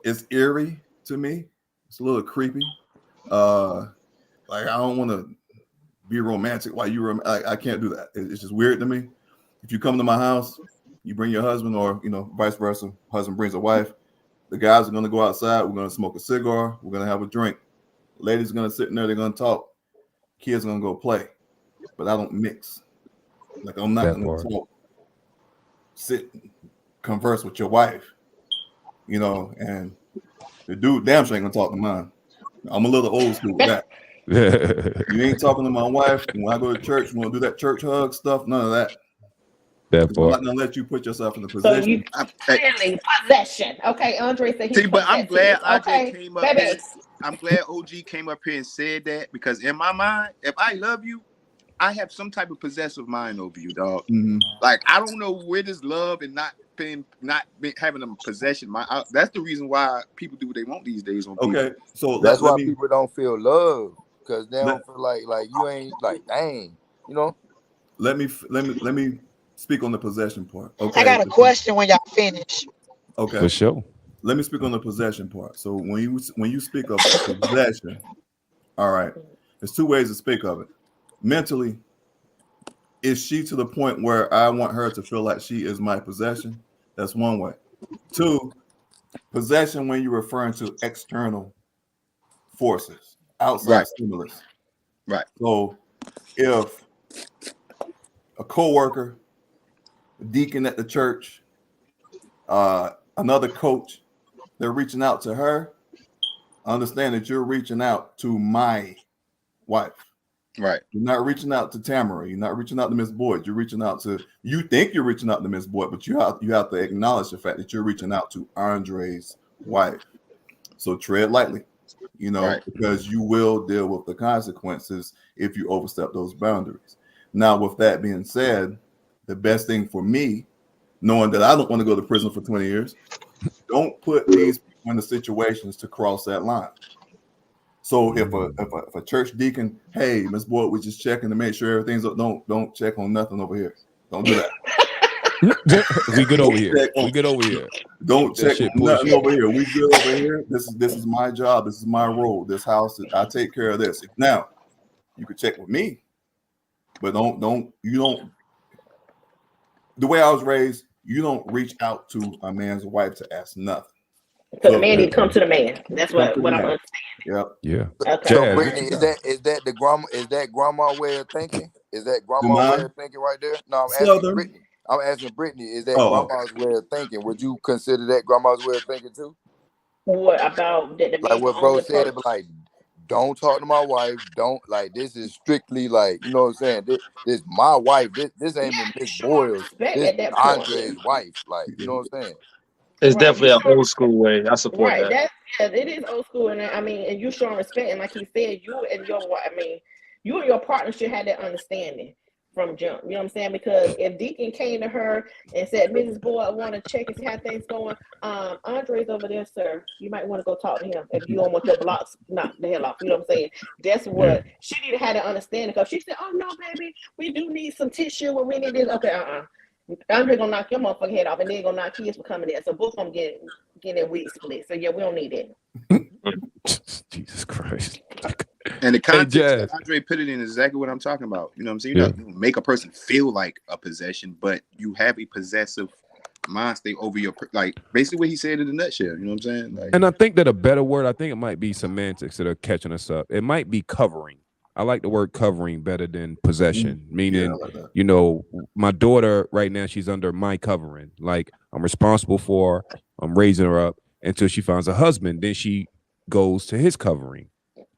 it's eerie to me. It's a little creepy. Like I don't want to be romantic while you I can't do that. It's just weird to me. If you come to my house, you bring your husband or vice versa. Husband brings a wife. The guys are going to go outside. We're going to smoke a cigar. We're going to have a drink. Ladies are going to sit in there. They're going to talk. Kids are going to go play. But I don't mix. Like I'm not going to talk, sit, converse with your wife. And the dude damn sure ain't going to talk to mine. I'm a little old school with that. You ain't talking to my wife. When I go to church, we want to do that church hug stuff. None of that.
That part.
I'm not going to let you put yourself in a position.
So you clearly possession. Okay, Andre said he's
but I'm glad
okay,
came up
baby.
here. I'm glad OG came up here and said that because in my mind, if I love you, I have some type of possessive mind over you, dog.
Mm-hmm.
Like I don't know where this love and not
having a possession. That's the reason why people do what they want these days on people.
Okay, so
That's
let
why
me
people don't feel love because they
let,
don't feel like you ain't like dang, you know.
let me speak on the possession part.
I
Okay,
got a question when y'all finish.
okay.
For sure.
Let me speak on the possession part. So when you speak of possession, all right, there's two ways to speak of it. Mentally, is she to the point where I want her to feel like she is my possession? That's one way. Two, possession when you're referring to external forces, outside
Right.
stimulus.
Right.
So if a coworker, a deacon at the church, another coach, they're reaching out to her, understand that you're reaching out to my wife.
Right.
You're not reaching out to Tamara. You're not reaching out to Miss Boyd. You're reaching out to, you think you're reaching out to Miss Boyd, but you have to acknowledge the fact that you're reaching out to Andre's wife. So tread lightly,
Right.
because you will deal with the consequences if you overstep those boundaries. Now, with that being said, the best thing for me, knowing that I don't want to go to prison for 20 years, don't put these people in the situations to cross that line. So if a church deacon, hey, Miss Boyd, we're just checking to make sure everything's up. Don't check on nothing over here. Don't do that.
We good over here. We good over here.
Don't
That
check
shit
nothing
bullshit.
over here. We good over here. This is my job. This is my role. This house, I take care of this. Now, you can check with me, but don't. The way I was raised, you don't reach out to a man's wife to ask nothing.
So the man need to come to the man. That's what I'm understanding.
Yep.
Yeah.
Okay.
So
Jazz.
Brittany, is that the grandma? Is that grandma way of thinking? Is that grandma
Mine?
way of thinking right there? No, I'm asking
Southern.
Brittany. I'm asking Brittany. Is that
Oh.
grandma's way of thinking? Would you consider that grandma's way of thinking too?
What about that? The man
Like what
can
bro
only
said,
approach.
but like, don't talk to my wife. Don't like this is strictly like, you know what I'm saying? This my wife. This ain't
Yeah,
even
you
Miss
show her
Boyle's.
respect
This
at that point.
Andre's wife. Like, you know what I'm saying?
It's
Right,
definitely
you
an
showing
old school way. I support
right.
that.
It is old school, and I mean, and you showing respect, and like he said, you and your partner should have that understanding from jump. You know what I'm saying? Because if Deacon came to her and said, "Mrs. Boyd, I want to check and see how things going. Andre's over there, sir. You might want to go talk to him if you don't want your blocks knocked the hell off." You know what I'm saying? That's what she need to have to understand. Because she said, "Oh no, baby, we do need some tissue and we need this." Okay, Andre gonna knock your motherfucking head off, and then gonna knock his for coming there. So both of them get their wig split. So yeah, we don't need it.
Jesus Christ.
And the context
Jazz.
that Andre put it in is exactly what I'm talking about. You know what I'm saying?
Yeah.
You don't make a person feel like a possession, but you have a possessive mind state over your, like basically what he said in a nutshell. You know what I'm saying? Like,
And I think that a better word, I think it might be semantics that are catching us up. It might be covering. I like the word covering better than possession, meaning,
Yeah, I like that.
my daughter right now, she's under my covering. Like I'm responsible for her. I'm raising her up until she finds a husband. Then she goes to his covering.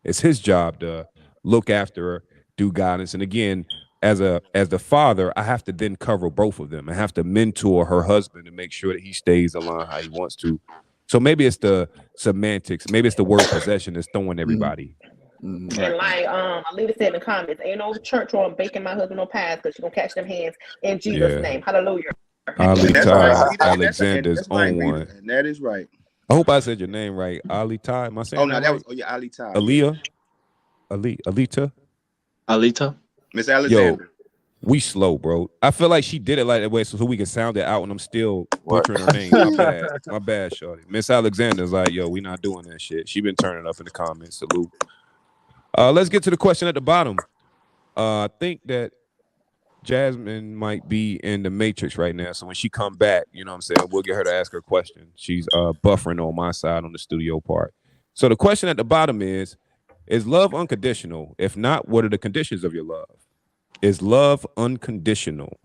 It's his job to look after her, do guidance. And again, as the father, I have to then cover both of them. I have to mentor her husband and make sure that he stays aligned how he wants to. So maybe it's the semantics. Maybe it's the word possession that's throwing everybody.
Mm-hmm.
And like Alita said in the comments, ain't no church or I'm baking my husband no pies because she's gonna catch them hands in Jesus' name. Hallelujah.
Ali
that's
Ty
right.
Alexander's
That's right,
own
Rita.
one.
And that is right.
I hope I said your name right. Ali Ty. Am I saying
Oh no,
that
that
right?
was Ali Ty.
Aaliyah? Alita?
Alita?
Miss Alexander.
Yo, we slow, bro. I feel like she did it like that way so we can sound it out, and I'm still butchering her name. My bad. My bad, shorty. Miss Alexander's like, yo, we not doing that shit. She been turning up in the comments. Salute. Let's get to the question at the bottom. I think that Jasmine might be in the Matrix right now. So when she come back, you know what I'm saying, we'll get her to ask her question. She's buffering on my side on the studio part. So the question at the bottom is love unconditional? If not, what are the conditions of your love? Is love unconditional?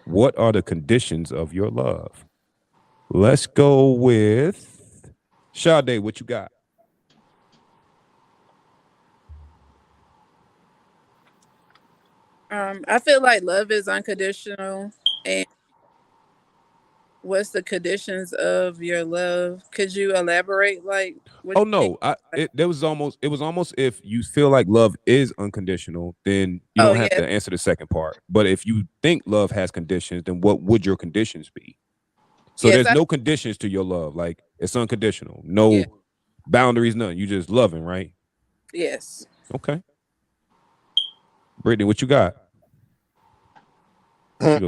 What are the conditions of your love? Let's go with Sade. What you got?
I feel like love is unconditional. And what's the conditions of your love? Could you elaborate? Like, what
Oh
you think?
no, it was almost if you feel like love is unconditional, then you
Oh
don't have
yeah,
to answer the second part. But if you think love has conditions, then what would your conditions be? So there's no conditions to your love. Like it's unconditional. No boundaries, none. You just loving, right?
Yes.
Okay. Brittany, what you got?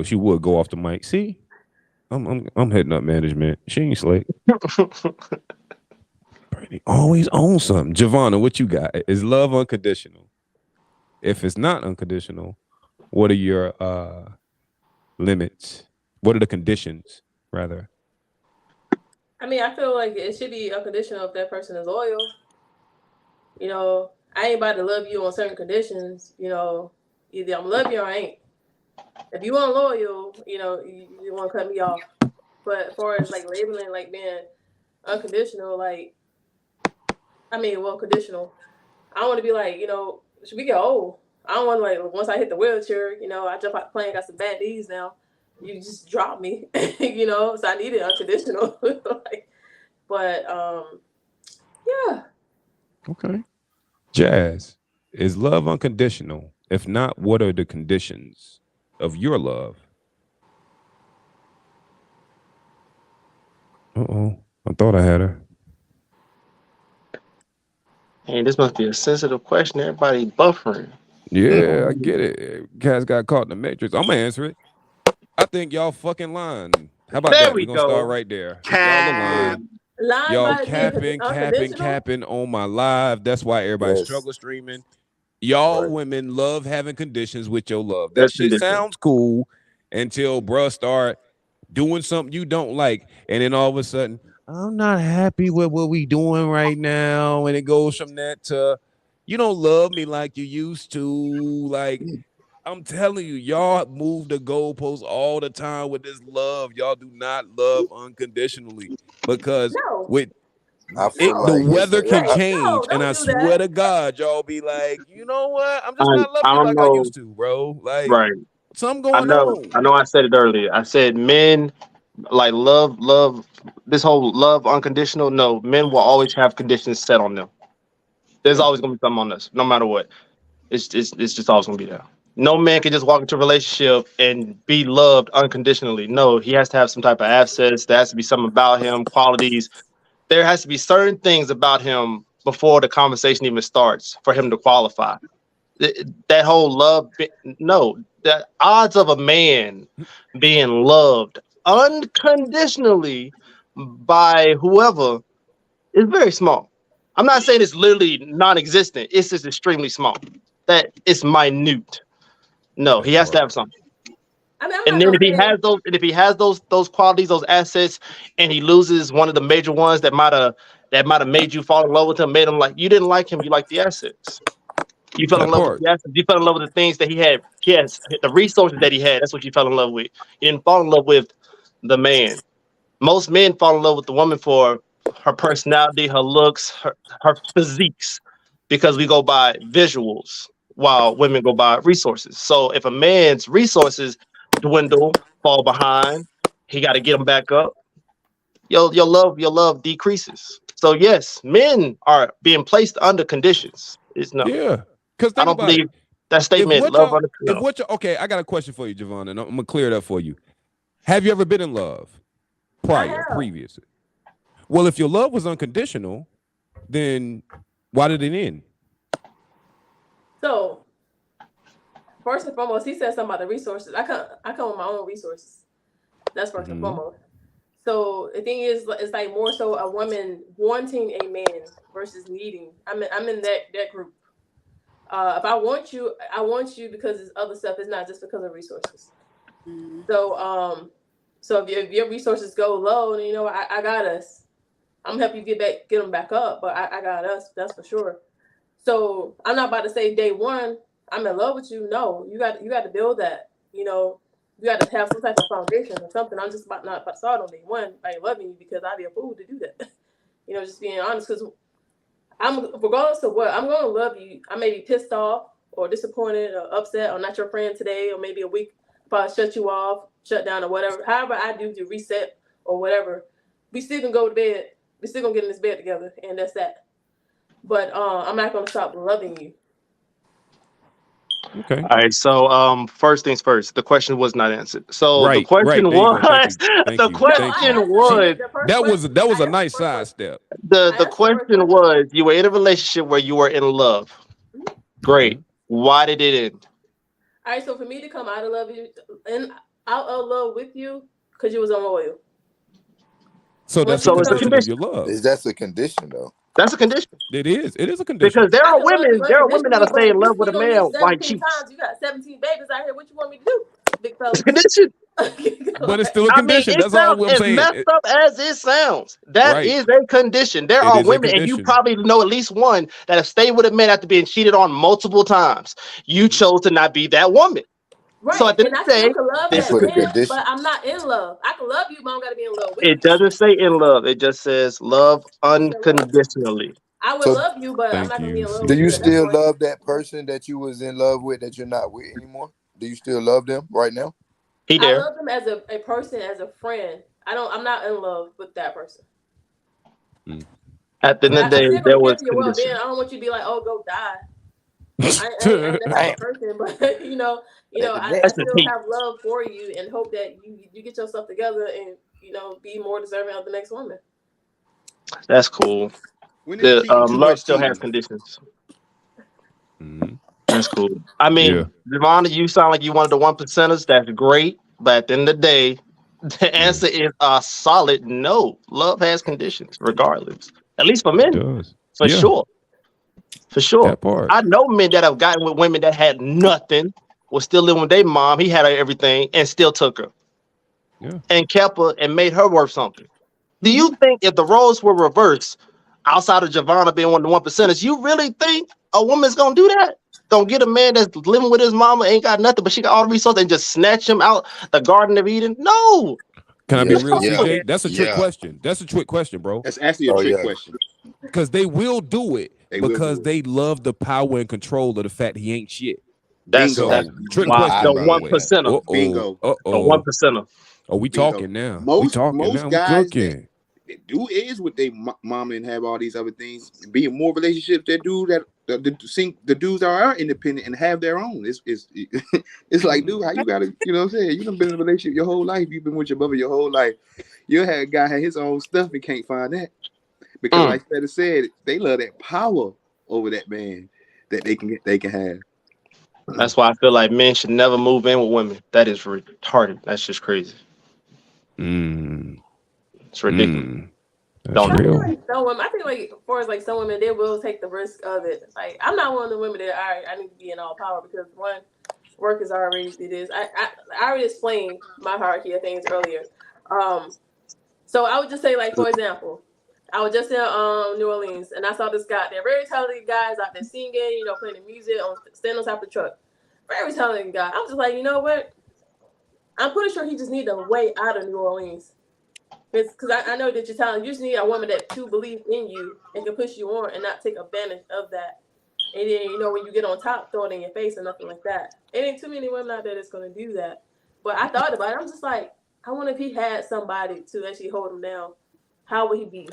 She would go off the mic. See, I'm heading up management. She ain't slick. Brittany always owns something. Javonna, what you got? Is love unconditional? If it's not unconditional, what are your limits? What are the conditions, rather?
I mean, I feel like it should be unconditional if that person is loyal. You know, I ain't about to love you on certain conditions. You know, either I'm love you or I ain't. If you want loyal, you know, you want to cut me off. But as far as like labeling, like being unconditional, like, I mean, well, conditional. I don't want to be like, you know, should we get old? I don't want to like, once I hit the wheelchair, you know, I jump out the plane, got some bad knees now. You just drop me, you know, so I need it unconditional. Like, but, yeah.
Okay. Jazz, is love unconditional? If not, what are the conditions of your love? Uh-oh. I thought I had her.
Hey, this must be a sensitive question. Everybody buffering.
Yeah, I get it. Guys got caught in the matrix. I'm gonna answer it. I think y'all fucking lying. How about
There
that?
we
We're gonna start
go.
right there. Y'all are lying.
Lying
Y'all
by being unconditional.
capping on my live. That's why everybody struggle streaming. Y'all women love having conditions with your love. That
That's
shit
conditional.
sounds cool until bruh start doing something you don't like. And then all of a sudden, I'm not happy with what we doing right now. And it goes from that to, you don't love me like you used to. Like, I'm telling you, y'all move the goalposts all the time with this love. Y'all do not love unconditionally because with the weather can change, and I swear to God, y'all be like, you know what? I'm just not loving
I
you
don't
like
know.
I used to, bro. Like,
Right.
something going on.
I know I said it earlier. I said men like love this whole love unconditional. No, men will always have conditions set on them. There's always gonna be something on us, no matter what. It's just always gonna be there. No man can just walk into a relationship and be loved unconditionally. No, he has to have some type of assets. There has to be something about him, qualities. There has to be certain things about him before the conversation even starts for him to qualify. That whole love, no, the odds of a man being loved unconditionally by whoever is very small. I'm not saying it's literally non-existent. It's just extremely small. That it's minute. No, he has to have something.
I mean,
And then if he has those qualities, those assets, and he loses one of the major ones that might have made you fall in love with him, made him like you didn't like him, you like the assets. You fell in love with the assets. You fell in love with the things that he had. He has the resources that he had. That's what you fell in love with. You didn't fall in love with the man. Most men fall in love with the woman for her personality, her looks, her physiques, because we go by visuals while women go by resources. So if a man's resources dwindle, fall behind, he got to get them back up. Your love decreases. So yes, men are being placed under conditions. It's no.
Yeah, because
I don't believe that statement.
Okay, I got a question for you, Javon, and I'm gonna clear it up for you. Have you ever been in love previously? Well, if your love was unconditional, then why did it end?
So, first and foremost, he said something about the resources. I come with my own resources. That's first and foremost. So the thing is, it's like more so a woman wanting a man versus needing. I'm in that group. If I want you because it's other stuff. It's not just because of resources. So so if your resources go low, then you know I got us. I'm gonna help you get them back up, but I got us. That's for sure. So I'm not about to say day one I'm in love with you. No, you got to build that. You know, you got to have some type of foundation or something. I'm just not about to start on day one by loving you because I'd be a fool to do that. You know, just being honest, because regardless of what, I'm gonna love you. I may be pissed off or disappointed or upset or not your friend today, or maybe a week if I shut you off, shut down or whatever. However I do to reset or whatever, we still gonna go to bed. We still gonna get in this bed together, and that's that. But I'm not gonna stop loving you.
Okay.
All right. So, first things first. The question was not answered. So the
Right.
question
There you go.
was,
Thank
the
you.
No,
Thank
I
you.
question
answered
was,
the first
That
question.
was
I
a
answered
nice
the first question.
sidestep.
the
I
the
answered the first
question
question.
was, you were in a relationship where you were in love. Great.
Okay.
Why did it end?
All right, so for me to come out of love you and out of love with you, because you was unloyal.
So
Once
that's a
you
So it's a
become
condition of your
condition.
love.
That's a condition though.
That's a condition.
It is. It is a
Because
condition.
I can love you
there are women
unconditionally,
that'll
but
stay
if
in
you
love with a
cheat on me
man while he
17
cheats.
times, you got 17 babies out here, what you want me to do, big
It's a
fellas?
condition.
But it's still a
I mean,
condition.
it
That's
sounds
all I'm
as
saying.
messed up as it sounds. That
Right.
is a condition. There
It
are
is a
women, and you
condition.
probably know at least one that have stayed with a man after being cheated on multiple times. You chose to not be that woman. So
Right,
at the end
and
of
I
the
still
day,
can love
You
it's
that
a
put a
man,
condition.
condition.
but I'm not in love. I can love you, but I don't gotta be in love with
It
you.
doesn't say in love. It just says love unconditionally.
I would
So
love you, but I'm
Thank
not gonna be
you,
in love
do
with
you
you at that
CP.
still
point.
love that person that you was in love with that you're not with anymore? Do you still love them right now?
He
I
there.
love them as a person, as a friend. I'm not in love with that person.
Mm.
At the end
But
of the
I
day,
still
there
gonna care
was
for your well being.
condition.
I don't want you to be like, oh, go die. I ain't that type of person, but I
That's the
still
heat.
have love for you and hope that you get yourself together and be more deserving of the next woman.
That's cool.
When is
The
cheating too
love
much
still has
cheating?
conditions.
Mhm.
That's cool. I
Yeah.
mean, Devonta, you sound like you one of the 1%ers. That's great. But at the end of the day, the
Yeah.
answer is a solid no. Love has conditions, regardless. At least for
It
men,
does.
for
Yeah.
sure. For sure.
That part.
I know men that have gotten with women that had nothing, was still living with their mom. He had everything and still took her
Yeah.
and kept her and made her worth something. Do you
Mhm.
think if the roles were reversed, outside of Giovanna being one of the 1%ers, you really think a woman's gonna do that? Gonna get a man that's living with his mama, ain't got nothing, but she got all the resources and just snatch him out the Garden of Eden? No.
Can I be
Yeah,
real,
yeah,
CJ? That's a trick
yeah.
question. That's a trick question, bro.
That's actually a
Oh
trick
yeah.
question.
Because they will do it
They will
because
do it.
they love the power and control of the fact he ain't shit.
That's
Bingo.
So trick
why
question,
the
by the
one
way.
percenter.
Uh-oh.
Bingo.
The
Uh-oh.
1%er.
Oh, we
Bingo.
talking now. We
Most
talking now. We
guys
cooking.
that do is with their mama and have all these other things. Be in more relationships that do that. The dudes are independent and have their own. It's like, dude, how you gotta, you know what I'm saying? You done been in a relationship your whole life. You've been with your brother your whole life. You had a guy had his own stuff and can't find that. Because like Feta said, they love that power over that man that they can have.
That's why I feel like men should never move in with women. That is retarded. That's just crazy. It's ridiculous.
That's
Don't do it.
real.
Like some women, I think like for like some women, they will take the risk of it. Like I'm not one of the women that I need to be in all power because one, work is already it is. I already explained my hierarchy of things earlier. So I would just say like for example, I was just in New Orleans and I saw this guy. They're very talented guys out there singing, playing the music standing on top of the truck. Very talented guy. I was just like, you know what? I'm pretty sure he just needs a way out of New Orleans. Because I know that you're talented. You just need a woman that to believe in you and can push you on and not take advantage of that. And then, when you get on top, throw it in your face or nothing like that. It ain't too many women out there that's going to do that. But I thought about it. I'm just like, I wonder if he had somebody to actually hold him down. How would he be?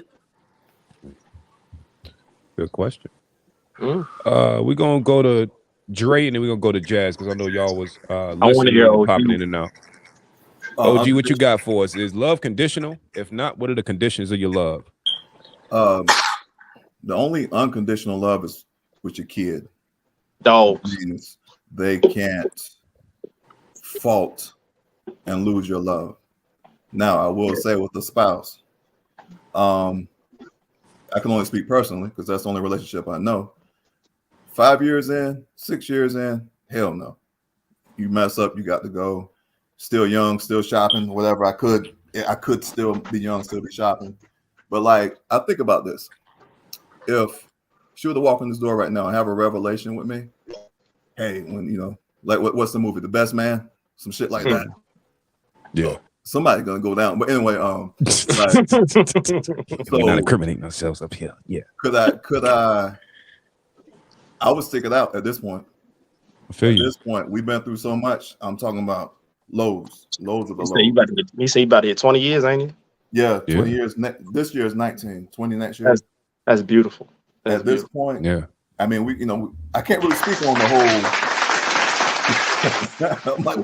Good question. We're going to go to Dre and then we're going to go to Jazz because I know y'all was
want to hear
listening and
OG.
popping in and out. OG, what you got for us? Is love conditional? If not, what are the conditions of your love?
The only unconditional love is with your kid.
Dogs.
They can't fault and lose your love. Now, I will say with the spouse, I can only speak personally because that's the only relationship I know. 5 years in, 6 years in, hell no. You mess up, you got to go. Still young, still shopping, whatever I could still be young, still be shopping. But like, I think about this. If she were to walk in this door right now and have a revelation with me, hey, when like what's the movie? The Best Man? Some shit like that.
Yeah.
Somebody's gonna go down. But anyway,
we're not incriminating ourselves up here. Yeah.
Could I would stick it out at this point.
I feel you.
At this point, we've been through so much. I'm talking about loads of the lows.
You say you about to hit 20 years, ain't you?
Yeah, 20 years. This year is 19, 20 next year.
That's beautiful.
At this point,
yeah.
I mean, I can't really speak on the whole I'm like,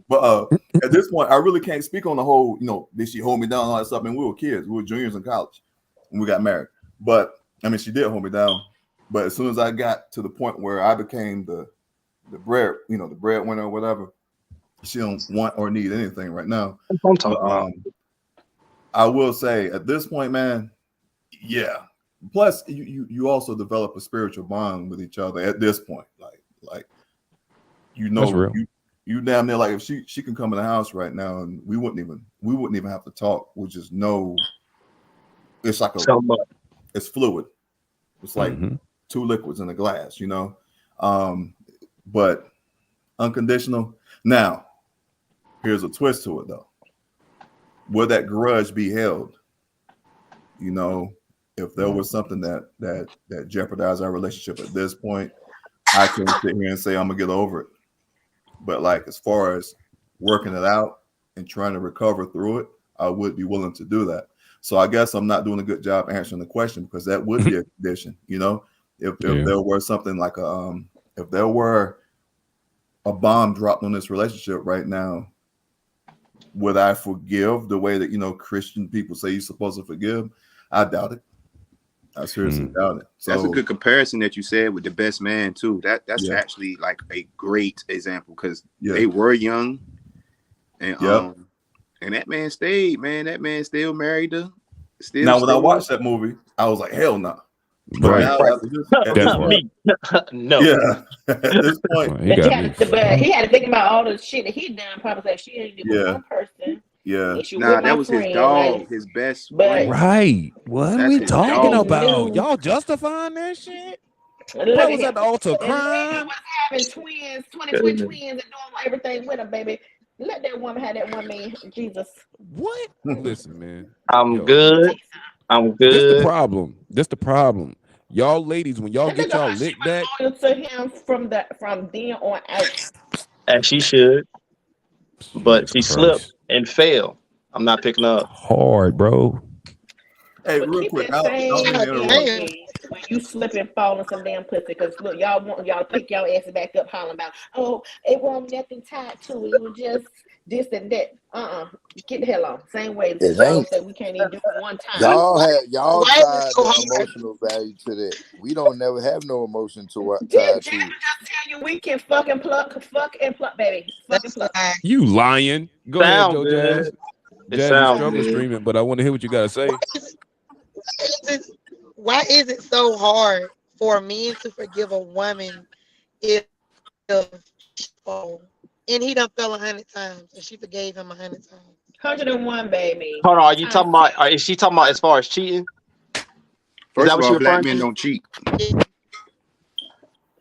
but at this point, I really can't speak on the whole, did she hold me down and all that stuff? And we were kids, we were juniors in college when we got married. But I mean, she did hold me down. But as soon as I got to the point where I became the breadwinner or whatever, she don't want or need anything right now. I will say at this point, man, yeah. Plus, you also develop a spiritual bond with each other at this point, like you damn near like if she can come in the house right now and we wouldn't even have to talk. We just know it's like it's fluid. It's like two liquids in a glass, but unconditional. Now, here's a twist to it though. Will that grudge be held? If there was something that jeopardized our relationship at this point, I can sit here and say I'm gonna get over it. But like as far as working it out and trying to recover through it, I would be willing to do that. So I guess I'm not doing a good job answering the question because that would be a condition, if there were something like if there were a bomb dropped on this relationship right now, would I forgive the way that Christian people say you're supposed to forgive? I doubt it. I seriously doubt it. So
that's a good comparison that you said with the best man too. That's actually like a great example because they were young, and that man stayed. Man, that man still married her.
Now, when I watched that movie, I was like, hell no. But now,
no.
Yeah. At this point,
he had to think about all the shit that he done. Probably like she ain't with one person.
Yeah.
Nah, that was his dog, his best friend.
Right. What are we talking about? Y'all justifying that shit? What was at the altar crying?
Was having twins, 22 twins, and doing everything with them, baby. Let that woman have that one man, Jesus.
What? Listen, man.
I'm good.
This the problem. Y'all ladies, when y'all get y'all lick back,
to him from then on out.
As she should, but she slipped and fell. I'm not picking up.
Hard, bro.
Hey, real quick,
when you slip and fall on some damn pussy, because look, y'all want y'all to pick y'all asses back up, hollering about, oh, it wasn't nothing tied to it. It was just this and that. Get the hell on. Same way. That we can't even do it one time.
Y'all tied the emotional value to that. We don't never have no emotion to what tied to it.
Just tell you we can fuck and pluck, baby. Fuck and pluck.
You lying. Go ahead, Joe Jazz. Jazz is struggle streaming, but I want to hear what you gotta say.
Why is it so hard for men to forgive a woman if and he done fell 100 times and she forgave him 100 times?
101, baby.
Hold on, are you talking about? Is she talking about as far as cheating?
First of all, black men don't cheat.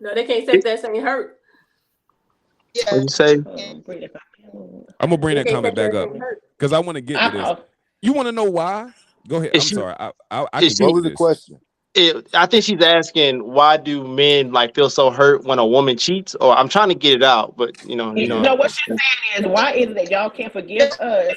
No, they can't say that ain't hurt.
Yeah.
What you say?
I'm gonna bring that comment back up because I want to get to this. You want to know why? Go ahead. I'm sorry. I can
what was the question?
I think she's asking why do men feel so hurt when a woman cheats? Or I'm trying to get it out, but
No, what she's saying is why is it that y'all can't forgive us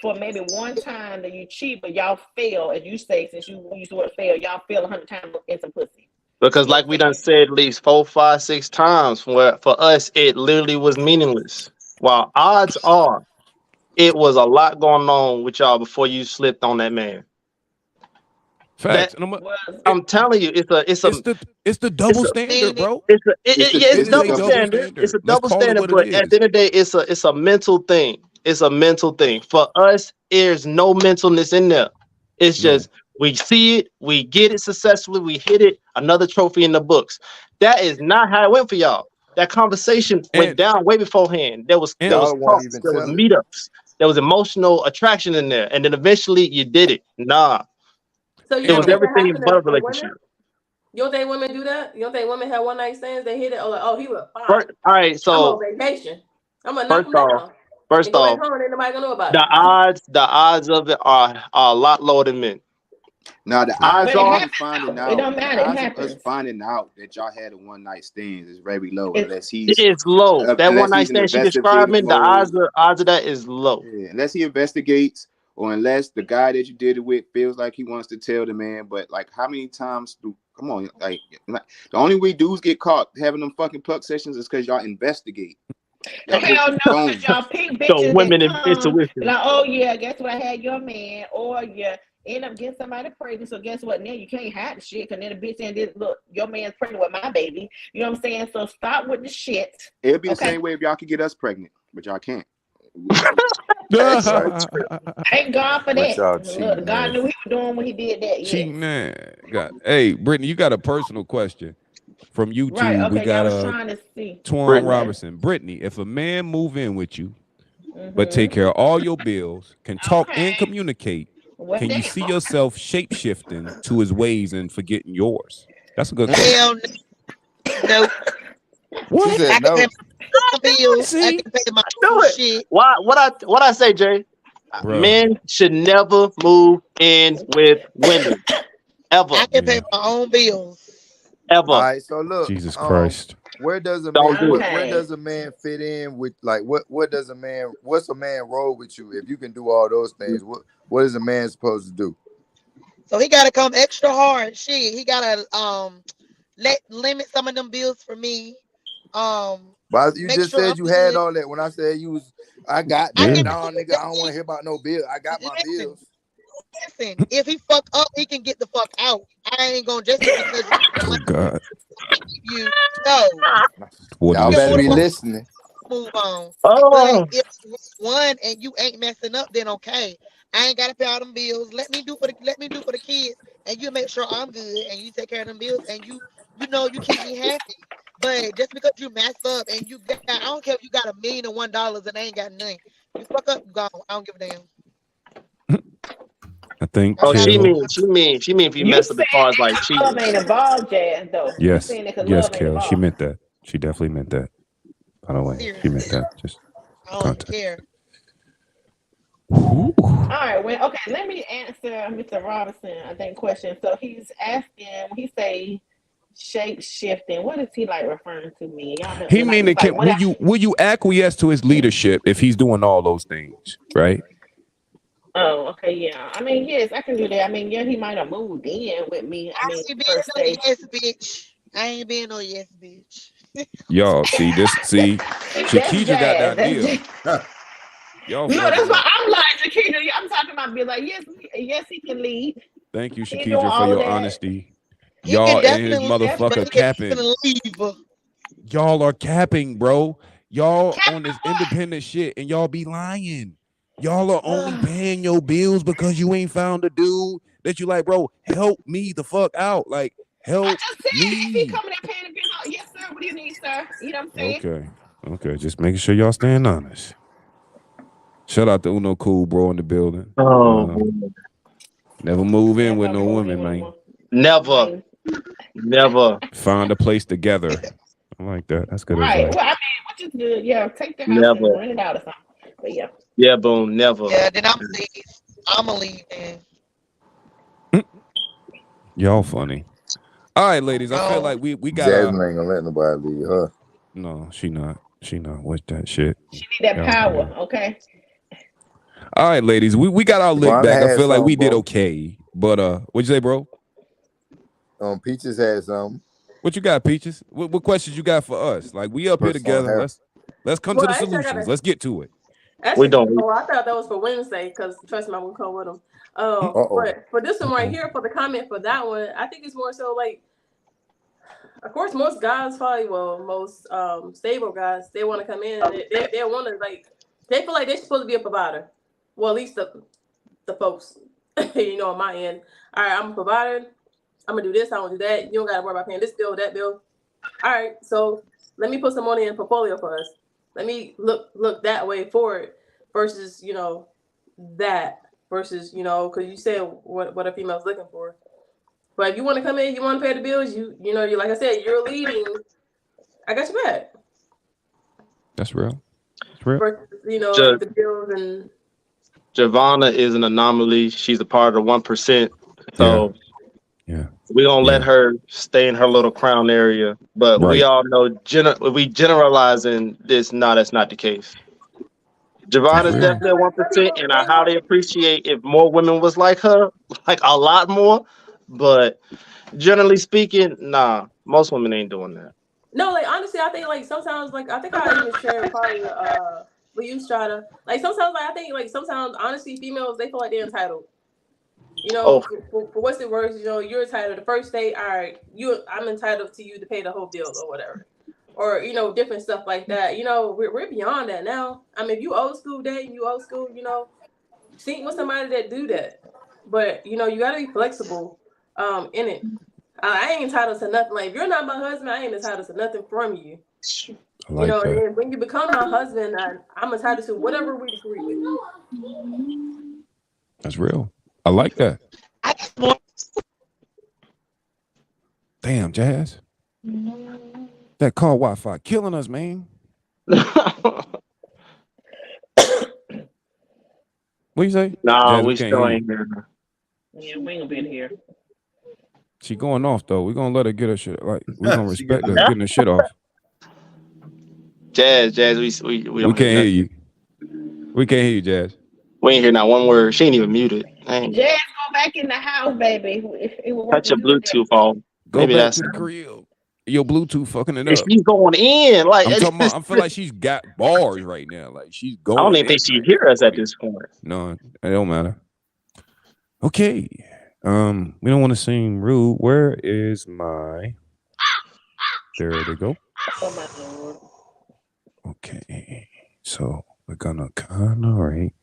for maybe one time that you cheat, but y'all fail, as you say, since you used the word fail, y'all fail 100 times in some pussy.
Because like we done said at least 4, 5, 6 times, for us it literally was meaningless. While odds are it was a lot going on with y'all before you slipped on that man.
Facts.
I'm telling you, it's
the double standard, bro.
It's double standard. It's a double standard, but at the end of the day, it's a mental thing. It's a mental thing. For us, there's no mentalness in there. It's just we see it, we get it successfully, we hit it, another trophy in the books. That is not how it went for y'all. That conversation went down way beforehand. There was talks, there was meetups, there was emotional attraction in there, and then eventually you did it. Nah.
So
it was everything but a relationship.
You don't think women do that? You don't think women have one night stands? They hit it. Oh, he was fine.
All right, so
I'm on vacation. I'm gonna knock him down.
First off,
ain't nobody gonna know about
the odds of it are a lot lower than men.
Now the odds
are
finding out.
It don't matter.
The odds of us finding out that y'all had a one night stand is very low. Unless
it's low. That one night stand she described, the odds of that is low.
Yeah, unless he investigates. Or unless the guy that you did it with feels like he wants to tell the man, but how many times come on, the only way dudes get caught having them fucking pluck sessions is because y'all investigate. Y'all
Hell
bitches
no,
gone.
because y'all pick
So
bitches
women
that
in
come
intuition.
like, oh yeah, guess what? I had your man, or you end up getting somebody pregnant. So guess what? Now you can't hide the shit, because then the bitch saying, "Look, your man's pregnant with my baby." You know what I'm saying? So stop with the shit.
It'd be the
Okay.
same way if y'all could get us pregnant, but y'all can't.
That's right.
Thank God for
What
that.
y'all
Look,
cheating
God
ass.
knew He was doing when He did that. Yes.
Cheating man. Hey, Brittany, you got a personal question from
Right.
YouTube. We
Okay. Y'all
got
was trying to see.
Twan
Brittany.
Robertson. Brittany, if a man move in with you but
Mm-hmm.
take care of all your bills, can talk and
Okay.
communicate,
Well,
can you
damn.
see yourself shape shifting to his ways and forgetting yours? That's a good question.
Hell no.
She
What?
said
I can pay
no.
my bills. I
See,
can pay my
Do
own
it.
shit.
What I say, Jay?
bruh.
Men should never move in with women. Ever.
I can pay
Yeah.
my own bills.
Ever.
All right, so look,
Jesus Christ.
where does a
Don't
man
do it.
where
Okay.
does a man fit in with, like, what's a man role with you? If you can do all those things, what is a man supposed to do?
So he gotta come extra hard. Shit. He gotta limit some of them bills for me.
But you
Make
just
sure I'm
said you had
good.
all that. When I said I got
I
that,
can
Yeah.
no nigga, I don't want to hear about no bill. I got my
listen.
bills.
Listen, if he fuck up, he can get the fuck out. I ain't gonna just because you
Oh God.
you no.
What
Y'all
did
You
he
can
better
order
be
say?
from
listening.
move on. But
Oh,
if it's one and you ain't messing up, then okay. I ain't gotta pay all them bills. Let me do for the kids, and you make sure I'm good, and you take care of them bills, and you you keep me happy. But just because you mess up and you got, I don't care if you got $1,001 and I ain't got nothing. You fuck up, you gone. I don't give a damn.
I think
I'm
oh,
not.
Kill.
she mean if you
You
mess up as
saying
far as like
that 'cause love
cheating.
ain't involved, Jazz, though. You
Yes.
saying that because
Yes,
love ain't
Kill. She
involved.
meant that. She definitely meant that. By the way, she meant
Seriously,
that. Just
I don't
context.
care.
Ooh.
All right, well, okay, let me answer Mr. Robinson, I think, question. So he's asking, when he say shape shifting, what is he like referring to me? Y'all help
He
me. Like,
meaning,
he's like, what?
will you acquiesce to his leadership if he's doing all those things, right?
Oh, okay, yeah. I mean, yes, I can do that. I mean, yeah, he might have moved in with me. I
I
mean,
ain't being
per
no
se.
yes bitch. I ain't being no yes bitch.
Y'all see this? See,
That's
Shakija got the
jazz. That's
idea.
jazz.
Y'all
No,
funny,
that's why
man.
I'm like, Chiquita, I'm talking about being like, yes, he can lead.
Thank you,
He doing
Shakija, for
all of
your
that.
honesty.
He can
Y'all and his
definitely leave, but
motherfucker
he can
capping.
definitely leave.
Y'all are capping, bro. Y'all on this independent shit and y'all be lying. Y'all are only paying your bills because you ain't found a dude that you like, bro. Help me the fuck out. Like,
I
help
just said if he
me.
coming and paying the bill, yes, sir. What do you need, sir? You know what I'm saying?
Okay. Okay. Just making sure y'all staying honest. Shout out to Uno Cool, bro, in the building.
Oh,
Never move in with
Never
no
move in
women,
with a
man.
woman.
never,
Man.
never,
Find a place together. I like that. That's good
Right.
advice.
Well, I mean, which is good. Yeah, take the house and
never.
rent it out or something. But yeah.
Yeah, boom, never.
Yeah, then I'm leave. I'ma leave then.
Y'all funny. All right, ladies. I feel
No.
like we got
Jasmine ain't gonna let nobody leave her.
No, she not. She not with that shit.
She need that
Y'all
power,
funny.
okay?
All right, ladies. We got our lick
Javon
back. I
had
feel like we
some,
did
bro.
okay. But what'd you say, bro?
Peaches had some.
What you got, Peaches? What questions you got for us? Like we up here
Put on
together.
her.
Let's come to
Well,
the
actually, I
solutions.
gotta.
Let's get to it.
We
Actually,
don't.
oh, I thought that was for Wednesday because trust me, I won't come with them.
Uh-oh.
But for this one right here, for the comment for that one, I think it's more so like, of course, most guys probably, well, most stable guys, they want to come in. They want to like, they feel like they're supposed to be a provider. Well, at least the folks, on my end. All right, I'm a provider. I'm gonna do this. I don't do that. You don't gotta worry about paying this bill, that bill. All right, so let me put some money in a portfolio for us. Let me look that way forward versus that versus because you said what a female's looking for. But if you want to come in, you want to pay the bills. You like I said, you're leading. I got your back.
That's real. That's real.
Versus,
Just,
the bills and
Javonna is an anomaly. She's a part of the 1%. So
Yeah.
we're gonna let her stay in her little crown area. But we
Right.
all know we generalizing this. No, that's not the case. Javon is definitely at 1%, and I highly appreciate if more women was like her, like a lot more. But generally speaking, nah, most women ain't doing that.
No, like honestly, I think like sometimes like I think I even shared probably with you, Strata. Like sometimes like I think like sometimes honestly females they feel like they're entitled. You know,
Oh,
for what's the words, you know, you're entitled the first date, all right, I'm entitled to you to pay the whole bill or whatever. Or, you know, different stuff like that. You know, we're beyond that now. I mean, if you old school dating, you old school, you know, think with somebody that do that. But, you know, you gotta be flexible in it. I ain't entitled to nothing. Like if you're not my husband, I ain't entitled to nothing from you.
I
You
like
know, and
that.
then when you become my husband, I'm entitled to whatever we agree with.
That's real. I like that. Damn, Jazz. That car Wi-Fi killing us, man. What you say?
No,
Jazz,
we
can't
still
hear you.
ain't here.
Yeah, we ain't gonna be in here.
She going off though. We're gonna let her get her shit. Like we're gonna
She
respect
get
her getting her shit off.
Jazz, we
We
don't
can't hear
nothing.
you. We can't hear you, Jazz.
We ain't hear not one word. She ain't even muted. Dang.
Jazz, go back in the house, baby. It was
Touch your
working good there.
Bluetooth on.
Go
Maybe
back
that's
to the crib. Your Bluetooth fucking it
and
up.
she's going in. Like
I'm talking about. I feel like she's got bars right now. Like she's
I don't
going
even
in
think she
right
hear
now.
us at
Like,
this point.
no, it don't matter. Okay. We don't want to seem rude. Where is my? There they go.
Oh my lord.
Okay. So we're gonna kind of right.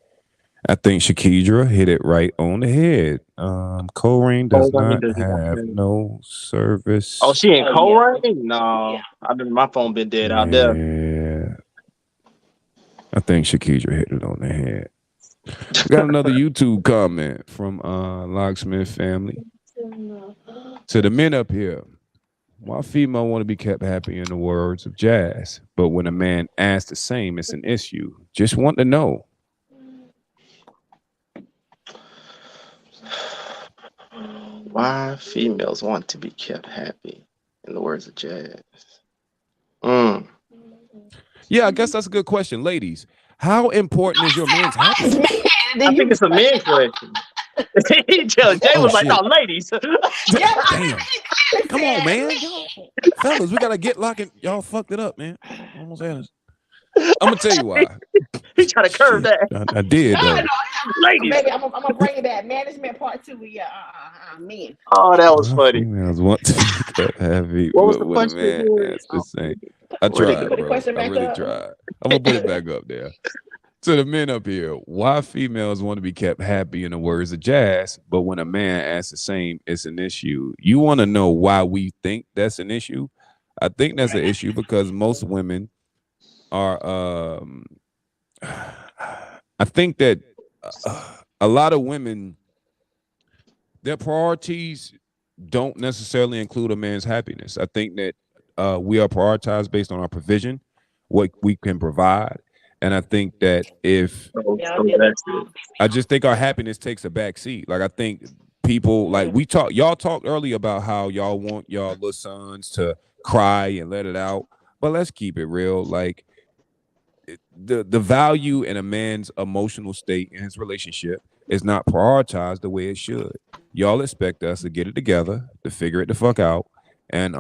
I think Shakidra hit it right on the head. Co-Rain does not have no service.
Oh, she ain't
Oh,
co-writing? No.
Yeah.
I've been my phone been dead out there.
Yeah. I think Shakidra hit it on the head. We got another YouTube comment from Locksmith family. To the men up here. Why female want to be kept happy in the words of Jazz, but when a man asks the same, it's an issue. Just want to know.
Why females want to be kept happy, in the words of Jazz.
Yeah, I guess that's a good question. Ladies, how important is your man's happiness?
I think it's a man question. Jay was like,
shit.
"Oh, ladies."
Damn. Come on, man. Fellas, we gotta get locking. Y'all fucked it up, man. Almost had us. I'm gonna tell you why.
He tried to curve that.
I did though.
No,
Ladies.
baby, I'm gonna bring it back. Management part 2. Yeah, men.
Oh, that was
Why
funny.
females want to be kept happy,
What was
but
the
when a
question
man
again?
asks the same. I
Where'd it
tried,
go?
bro.
Question
I
back
really
up.
tried. I'm gonna put it back up there. To the men up here, why females want to be kept happy in the words of Jazz, but when a man asks the same, it's an issue. You want to know why we think that's an issue? I think that's an issue because most women are. I think that a lot of women, their priorities don't necessarily include a man's happiness. I think that we are prioritized based on our provision, what we can provide. And I think that I just think our happiness takes a back seat. Like I think people like y'all talked earlier about how y'all want y'all little sons to cry and let it out. But let's keep it real. Like the value in a man's emotional state in his relationship is not prioritized the way it should. Y'all expect us to get it together, to figure it the fuck out. And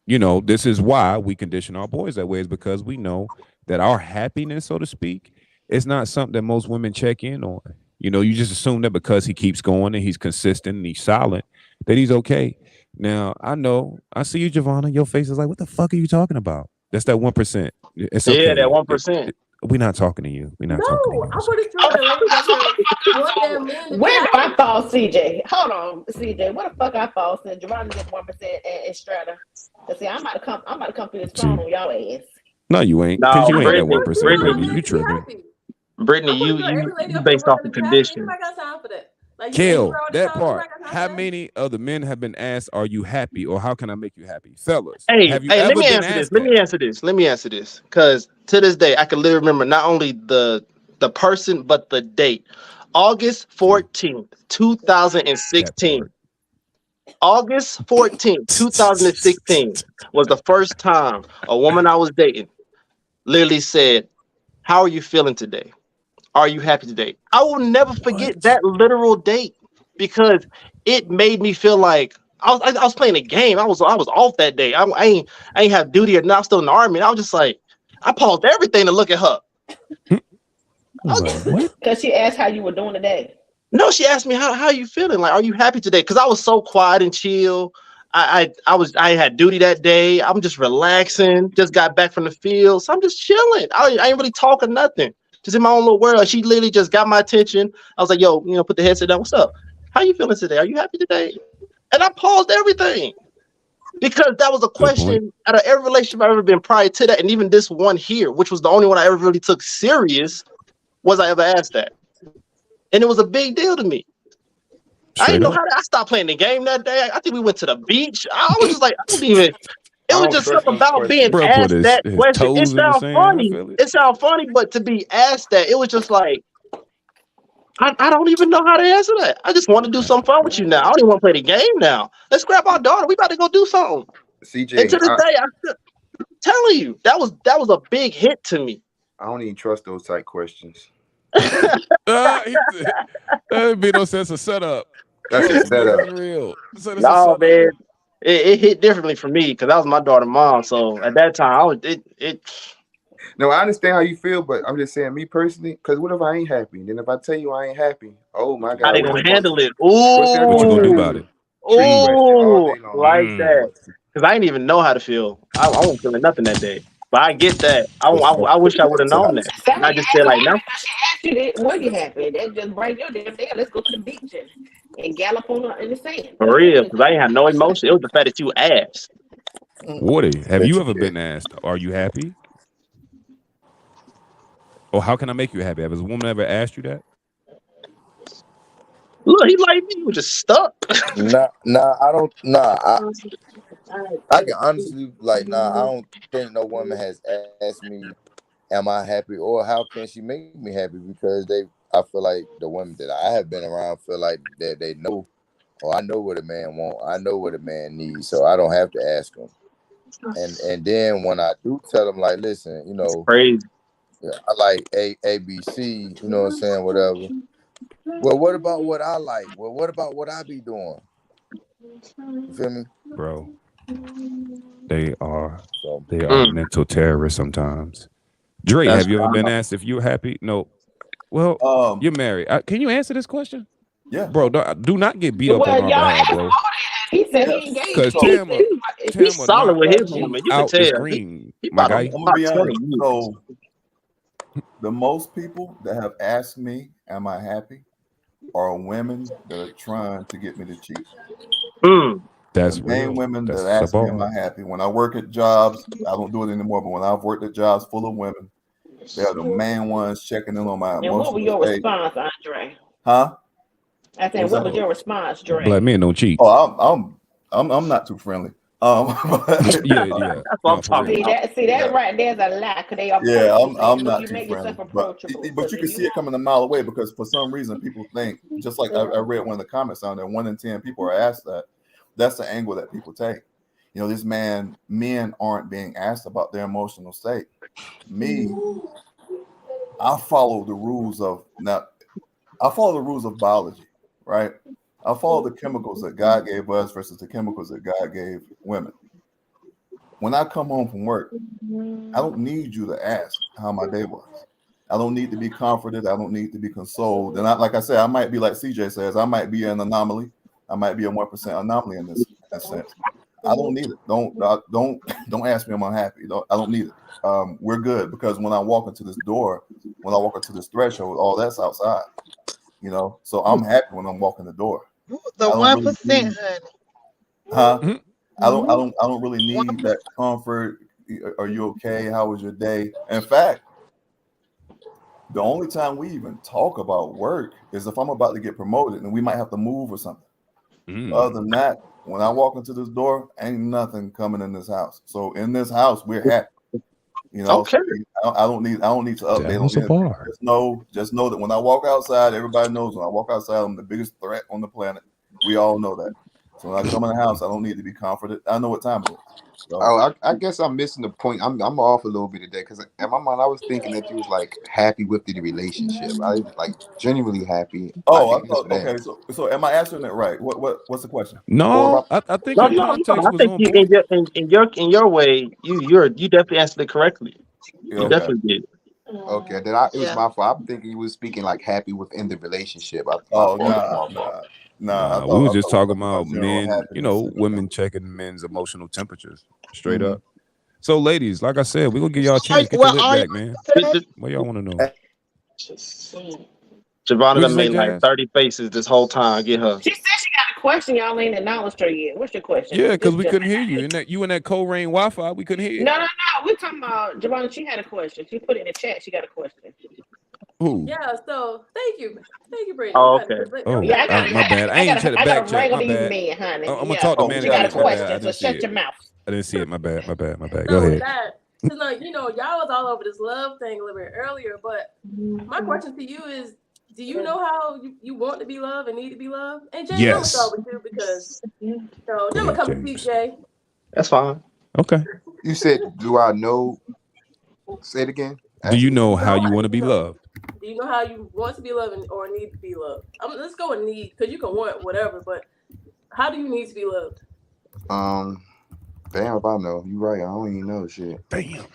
you know, this is why we condition our boys that way, is because we know that our happiness, so to speak, is not something that most women check in on. You know, you just assume that because he keeps going and he's consistent and he's solid, that he's okay. Now, I know, I see you, Giovanna. Your face is like, what the fuck are you talking about? That's that 1%. It's okay.
Yeah, that 1%.
We're not talking to you. We're not talking to you.
I would have
Where do I fall, CJ? Hold on, CJ. Where the fuck I fall since Giovanna's at 1% and Strata? Cause see, I'm about to come through this phone on y'all ass.
No, you ain't. Because you ain't that 1%, baby. You tripping.
Brittany, you based off the condition.
I got time for that. Like,
Kill that part. How many of the men have been asked, "Are you happy?" or "How can I make you happy?" Fellas, have you ever
let me
been
answer
asked
this. Let me answer this. Because to this day, I can literally remember not only the person but the date. August 14th, 2016. August 14th, 2016 was the first time a woman I was dating literally said, "How are you feeling today? Are you happy today?" I will never forget that literal date because it made me feel like I was playing a game. I was off that day. I ain't have duty or not. I was still in the army. And I was just like, I paused everything to look at her.
What?
Because she asked how you were doing today.
No, she asked me how you feeling? Like, are you happy today? Because I was so quiet and chill. I had duty that day. I'm just relaxing. Just got back from the field, so I'm just chilling. I ain't really talking nothing. Just in my own little world. She literally just got my attention. I was like, yo, put the headset down. What's up? How you feeling today? Are you happy today? And I paused everything because that was a question out of every relationship I've ever been prior to that, and even this one here, which was the only one I ever really took serious, was I ever asked that, and it was a big deal to me. I didn't know how I stopped playing the game that day. I think we went to the beach. I was just like, I don't even. It was just something about being asked that question. It sounds funny. It sounds funny, but to be asked that, it was just like, I don't even know how to answer that. I just want to do something fun with you now. I don't even want to play the game now. Let's grab our daughter. We about to go do something.
CJ,
and to this day, I'm telling you, that was a big hit to me.
I don't even trust those type questions.
That'd be no sense of setup.
That's a setup.
Real.
No, man. It hit differently for me because that was my daughter's mom. So at that time,
No, I understand how you feel, but I'm just saying, me personally, because what if I ain't happy? Then if I tell you I ain't happy, oh my God,
how they gonna handle it? Ooh,
what you gonna do about it?
Ooh, like that. Because I didn't even know how to feel. I wasn't feeling nothing that day. But I get that. I wish I would have known that. And I just said like, no.
She asked you that, were you happy? That just bring your damn day. Let's go to the beach and gallop on in the sand.
For real, because I ain't had no emotion. It was the fact that you asked.
Woody, have you ever been asked, are you happy? Or how can I make you happy? Has a woman ever asked you that?
Look, he like me. He was just stuck.
I can honestly I don't think no woman has asked me, am I happy, or how can she make me happy, because I feel like the women that I have been around feel like that they know, or I know what a man wants, I know what a man needs, so I don't have to ask them. And then when I do tell them, like, listen,
crazy.
I like A, B, C, you know what I'm saying, whatever. Well, what about what I like? Well, what about what I be doing? You feel me?
Bro, they are mental terrorists sometimes. Dre, have you ever been asked if you're happy? No. Well, you're married. Can you answer this question?
Yeah.
Bro, do not get beat up on our behalf, bro.
He said he engaged.
Because
he's solid with his woman. You can tell.
My guy.
I'm gonna be honest. So the most people that have asked me, am I happy, are women that are trying to get me to cheat.
That's
the main women that ask me, am I happy? When I work at jobs, I don't do it anymore, but when I've worked at jobs full of women, they're the main ones checking in on my emotional.
And what was your response, Andre?
Huh?
I said, what was your response, Dre?
Black men don't cheat.
Oh, I'm not too friendly.
Yeah.
That's what I'm talking about. See that right there's a lie. They are
I'm not too friendly. But you can see it coming a mile away, because for some reason people think, just like I read one of the comments on there, 1 in 10 people are asked that. That's the angle that people take. Men aren't being asked about their emotional state. Me, I follow the rules of biology, right? I follow the chemicals that God gave us versus the chemicals that God gave women. When I come home from work, I don't need you to ask how my day was. I don't need to be comforted. I don't need to be consoled. And like I said, I might be like CJ says, I might be an anomaly. I might be a 1% anomaly in this sense. I don't need it. Don't ask me, am I happy? I don't need it. We're good, because when I walk into this door, when I walk into this threshold, all that's outside. So I'm happy when I'm walking the door.
The 1%, honey.
Huh? I don't really need that comfort. Are you okay? How was your day? In fact, the only time we even talk about work is if I'm about to get promoted and we might have to move or something. Other than that, when I walk into this door, ain't nothing coming in this house. So in this house, we're happy.
Okay.
I don't need to update on it. Just know that when I walk outside, everybody knows when I walk outside, I'm the biggest threat on the planet. We all know that. So when I come in the house, I don't need to be comforted. I know what time it is. So,
I guess I'm missing the point. I'm off a little bit today because in my mind I was thinking that you was like happy with the relationship. I was like genuinely happy. I
I
can
thought,
answer that.
okay. So am I answering it right? What's the question?
Or
No,
if
I think
No,
your
no, no.
context
I
was
think
on
you
point.
in your way, you definitely answered it correctly.
Yeah,
You
okay.
definitely did.
okay, then it was
Yeah.
my fault. I'm thinking you was speaking like happy within the relationship. My
Oh,
fault. My fault.
nah.
Nah, we was just
We were
talking
talking about
about
general
men,
happiness.
women checking men's emotional temperatures straight
Mhm.
up. So, ladies, like I said, we're gonna give y'all a
Are,
chance. Get your
well,
lip
are you
back, man.
today?
What y'all want to know?
Javonna
What'd you
done
say,
made like
Jazz?
30 faces this whole time. Get her.
She said she got a question. Y'all ain't acknowledged her yet. What's your question?
Yeah, because
Just
we
jump
couldn't hear you. In that you in that co-rain Wi-Fi, we couldn't hear you.
No. We're talking about Javonna. She had a question. She put it in the chat. She got a question.
Who?
Yeah, so thank you, Brittany.
Oh,
You had to
okay.
just let me know.
Oh,
Yeah,
I got
my bad. I ain't try to
I
back
gotta
check.
wrangle
My
these
bad.
men, honey.
I'm gonna
Yeah,
talk to
Oh, we
she
manager
got
got a
it.
later. My bad. I
question. So
didn't see
shut
it.
your mouth.
I didn't see it. My bad. My bad. Go
so with
ahead.
that, because y'all was all over this love thing a little bit earlier, but my question to you is, do you know how you want to be loved and need to be loved? And James, I'm gonna
Yes.
start with you because
Go
then I'm
ahead,
gonna come to
James.
CJ.
That's fine.
Okay.
You said, do I know? Say it again.
Do you
Ask it
know
again.
how you want to be loved?
Do you know how you want to be loved or need to be loved? Let's go with need, because you can want whatever, but how do you need to be loved?
Damn if I know. You right. I don't even know shit.
Damn.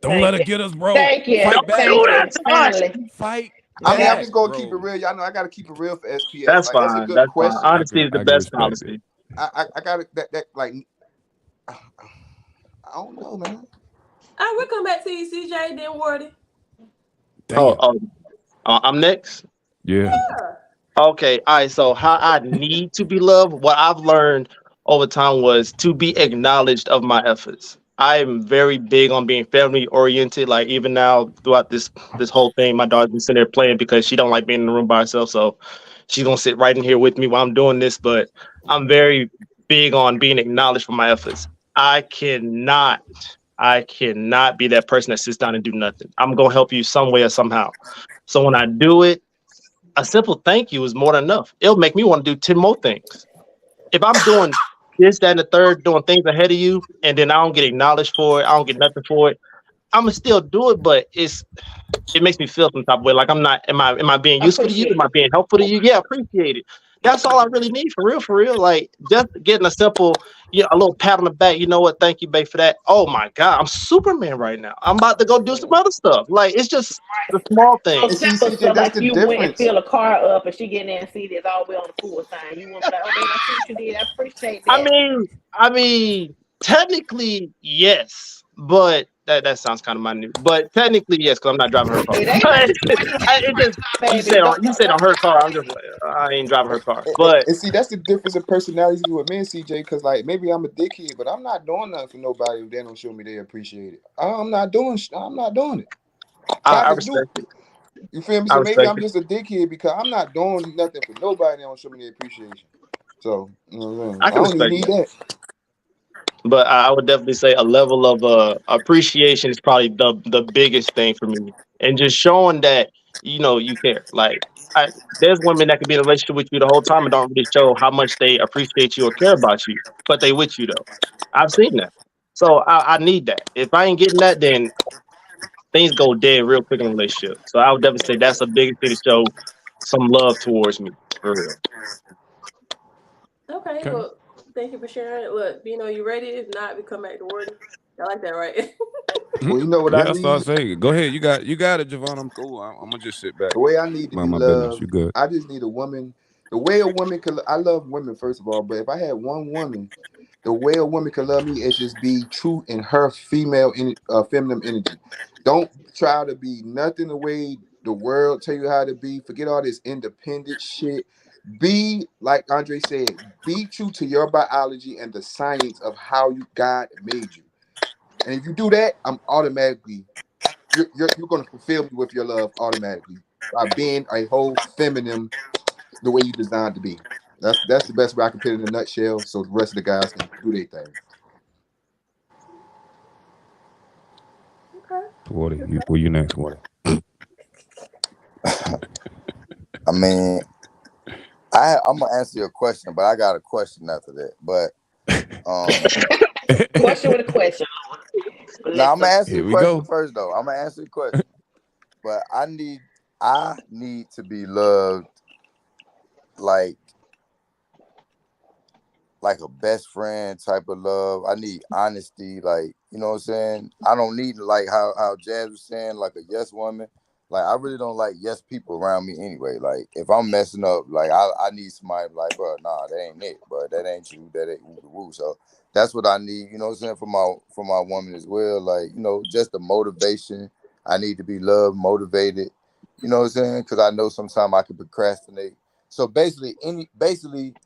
Don't let her get us, bro.
Thank you.
Fight back.
Thank you. Finally.
Fight
I mean, I'm
back,
just gonna keep it
bro.
real. Y'all know I gotta keep it real for SPS.
That's
Like that's a
fine.
good
That's fine.
question.
Honesty is the
I can
best
respect
policy.
it.
I gotta that like I don't know, man.
I will come back to you, CJ, then Wardy.
Damn.
I'm next.
Yeah.
Okay. All right. So how I need to be loved, what I've learned over time was to be acknowledged of my efforts. I am very big on being family oriented. Like even now throughout this whole thing, my daughter's been sitting there playing because she don't like being in the room by herself. So she's gonna sit right in here with me while I'm doing this. But I'm very big on being acknowledged for my efforts. I cannot be that person that sits down and do nothing. I'm gonna help you some way or somehow. So when I do it, a simple thank you is more than enough. It'll make me want to do 10 more things. If I'm doing this, that, and the third, doing things ahead of you, and then I don't get acknowledged for it, I don't get nothing for it, I'm gonna still do it, but it makes me feel some type of way. Like I'm not, am I being useful to you? Am I being helpful to you? Yeah, appreciate it. That's all I really need for real. Like just getting a simple, a little pat on the back. You know what? Thank you, babe, for that. Oh my God, I'm Superman right now. I'm about to go do some other stuff. Like it's just the small
So
things.
And see,
simple
CJ,
stuff
that's
like
the
you went and
difference.
fill a car up and she get in there and see this all the way on the full sign. You want to be like, oh, babe, I see what you did. I appreciate that.
I mean, technically yes, but that sounds kind of minute. But technically yes, because I'm not driving her car.
It ain't
But
nothing to do with
it just
baby.
you said on her car. I'm just like, I ain't driving her car. But
And see, that's the difference in personalities with me and CJ. Because like maybe I'm a dickhead, but I'm not doing nothing for nobody if they don't show me they appreciate it. I'm not doing it.
I
Topic do.
respect it.
You feel me?
I
So maybe
respect
I'm
it.
just a dickhead because I'm not doing nothing for nobody that don't show me their appreciation. So you know what I'm saying?
I
I
can
don't even
respect
need
it.
that.
But I would definitely say a level of appreciation is probably the biggest thing for me, and just showing that you care. Like there's women that could be in a relationship with you the whole time and don't really show how much they appreciate you or care about you, but they with you though. I've seen that, so I need that. If I ain't getting that, then things go dead real quick in a relationship. So I would definitely say that's the biggest thing to show some love towards me for real.
Okay, well, thank you for sharing. Look, Bino, you ready? If not, we come back to Wardy. I like that, right?
Well, you know what I
Yeah, I start
need?
saying. Go ahead. You got it, Javon. I'm cool. I'm gonna just sit back
The way
and
I need to
mind
be
my business.
loved,
You good?
I just need a woman. The way a woman could, I love women first of all, but if I had one woman, the way a woman could love me is just be true in her feminine energy. Don't try to be nothing the way the world tell you how to be. Forget all this independent shit. Be like Andre said. Be true to your biology and the science of how God made you. And if you do that, I'm automatically you're going to fulfill me with your love automatically by being a whole feminine the way you designed to be. That's the best way I can put it in a nutshell. So the rest of the guys can do their thing.
Okay.
Where you next, Wardy?
I mean, I'm gonna answer your question, but I got a question after that. But
Question with a question.
Now I'm gonna answer
Here
the
we
question
go.
first, though. I'm gonna answer the question, but I need to be loved like a best friend type of love. I need honesty, like, you know what I'm saying? I don't need, like how Jazz was saying, like a yes woman. Like, I really don't like yes people around me anyway. Like, if I'm messing up, like I need somebody like, bro, nah, that ain't it, bro. That ain't you. That ain't woo woo. So that's what I need, you know what I'm saying, for my woman as well. Like, you know, just the motivation. I need to be loved, motivated, you know what I'm saying? Because I know sometimes I can procrastinate. So basically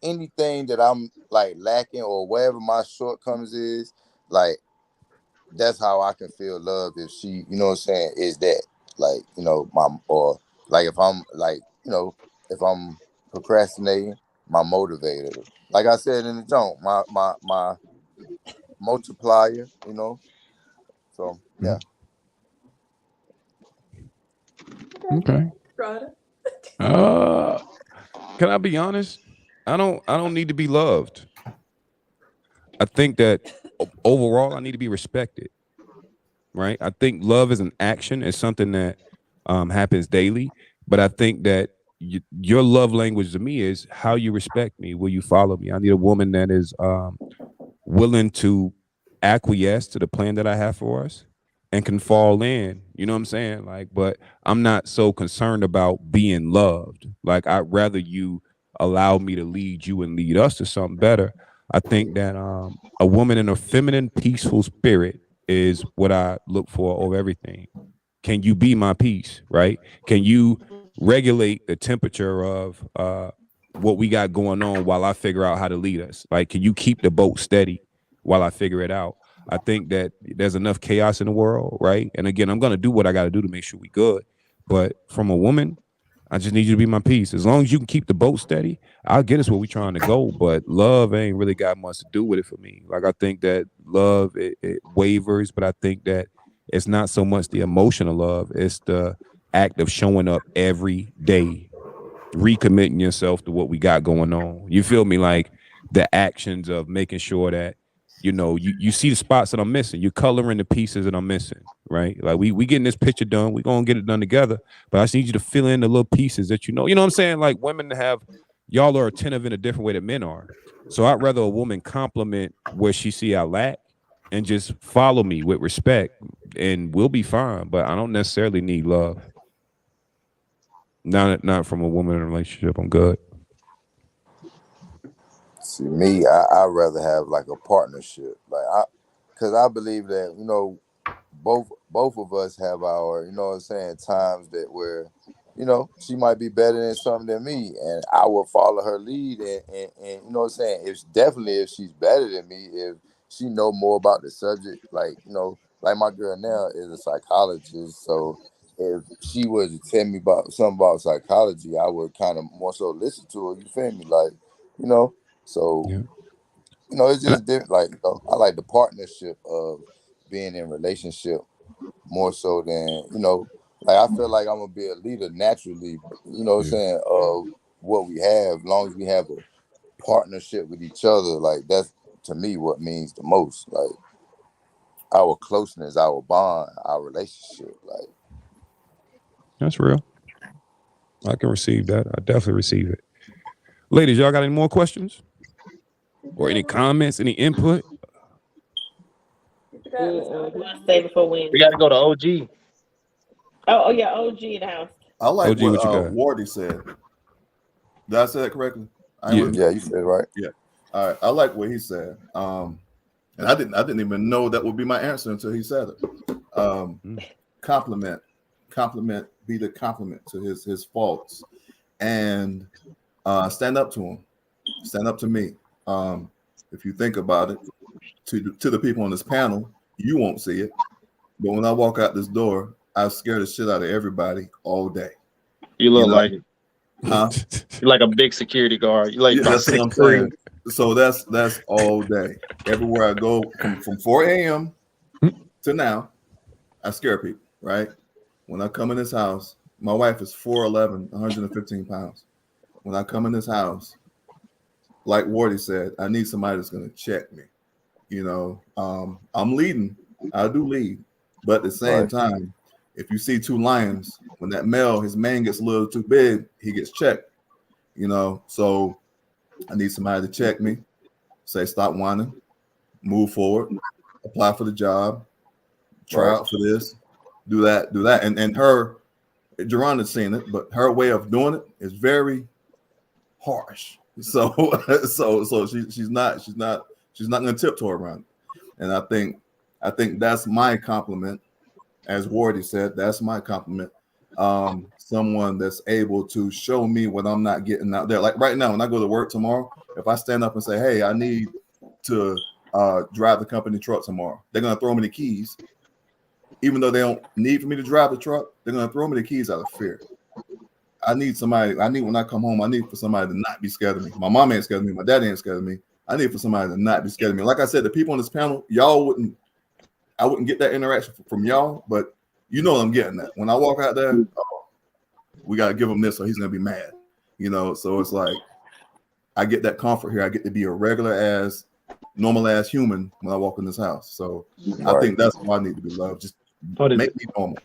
anything that I'm like lacking or whatever my shortcomings is, like that's how I can feel love if she, you know what I'm saying, is that. Like, you know, or like if I'm like, you know, if I'm procrastinating, my motivator. Like I said in the joint, my multiplier, you know. So yeah.
Okay.
Strada.
Can I be honest? I don't need to be loved. I think that overall I need to be respected. Right? I think love is an action. It's something that happens daily. But I think that your love language to me is how you respect me. Will you follow me? I need a woman that is willing to acquiesce to the plan that I have for us and can fall in. You know what I'm saying? Like, but I'm not so concerned about being loved. Like, I'd rather you allow me to lead you and lead us to something better. I think that a woman in a feminine, peaceful spirit is what I look for over everything. Can you be my peace, right? Can you regulate the temperature of what we got going on while I figure out how to lead us? Like, can you keep the boat steady while I figure it out? I think that there's enough chaos in the world, right? And again, I'm gonna do what I got to do to make sure we good. But from a woman, I just need you to be my peace. As long as you can keep the boat steady, I'll get us where we trying to go. But love ain't really got much to do with it for me. Like, I think that love it wavers, but I think that it's not so much the emotional love; it's the act of showing up every day, recommitting yourself to what we got going on. You feel me? Like the actions of making sure that you see the spots that I'm missing. You're coloring the pieces that I'm missing, right? Like we getting this picture done. We gonna get it done together. But I just need you to fill in the little pieces that you know. You know what I'm saying? Like women have y'all are attentive in a different way that men are. So I'd rather a woman compliment where she see I lack and just follow me with respect, and we'll be fine. But I don't necessarily need love. Not from a woman in a relationship. I'm good.
See me, I'd rather have like a partnership. Cause I believe that, you know, both of us have our, you know what I'm saying, times that where, you know, she might be better than something than me, and I will follow her lead, and you know what I'm saying. If she's better than me, if she know more about the subject, like, you know, like my girl now is a psychologist, so if she was to tell me about something about psychology, I would kind of more so listen to her. You feel me? Like, you know, so
Yeah.
you know, it's
And
just different. Like, you know, I like the partnership of being in a relationship more so than, you know, like I feel like I'm gonna be a leader naturally, you know what I'm
yeah,
saying, of what we have, as long as we have a partnership with each other, like that's to me what means the most. Like our closeness, our bond, our relationship. Like
that's real. I can receive that. I definitely receive it. Ladies, y'all got any more questions or any comments, any input?
We'll save it for
We
Wednesday.
got to go to OG.
Oh yeah, OG in the house.
I like
OG,
what
what you got?
Wardy said. Did I say that correctly?
Yeah.
yeah, you said it right.
Yeah. All right. I like what he said. And I didn't even know that would be my answer until he said it. Compliment, be the compliment to his faults, and stand up to him, stand up to me. If you think about it, to the people on this panel, you won't see it, but when I walk out this door, I scare the shit out of everybody all day.
You look like it.
Huh?
You're like a big security guard. You like
Yeah,
about
that's what I'm
6'3".
saying. So that's all day. Everywhere I go, from 4 a.m. to now, I scare people, right? When I come in this house, my wife is 4'11", 115 pounds. When I come in this house, like Wardy said, I need somebody that's going to check me. You know, I'm leading. I do lead, but at the same
Right.
time, if you see two lions, when that male, his mane gets a little too big, he gets checked. You know, so I need somebody to check me, say stop whining, move forward, apply for the job, try
Right.
out for this, do that, and her, Geronda's seen it, but her way of doing it is very harsh. So she's not gonna tiptoe around it. And I think that's my compliment, as Wardy said, that's my compliment. Someone that's able to show me what I'm not getting out there. Like right now, when I go to work tomorrow, if I stand up and say, hey, I need to drive the company truck tomorrow, they're gonna throw me the keys. Even though they don't need for me to drive the truck, they're gonna throw me the keys out of fear. I need when I come home, I need for somebody to not be scared of me. My mom ain't scared of me, my dad ain't scared of me. I need for somebody to not be scared of me. Like I said, the people on this panel, I wouldn't get that interaction from y'all, but you know what I'm getting at. When I walk out there, we got to give him this or he's going to be mad. You know, so it's like I get that comfort here. I get to be a normal ass human when I walk in this house. So I think that's why I need to be loved. Just make me normal.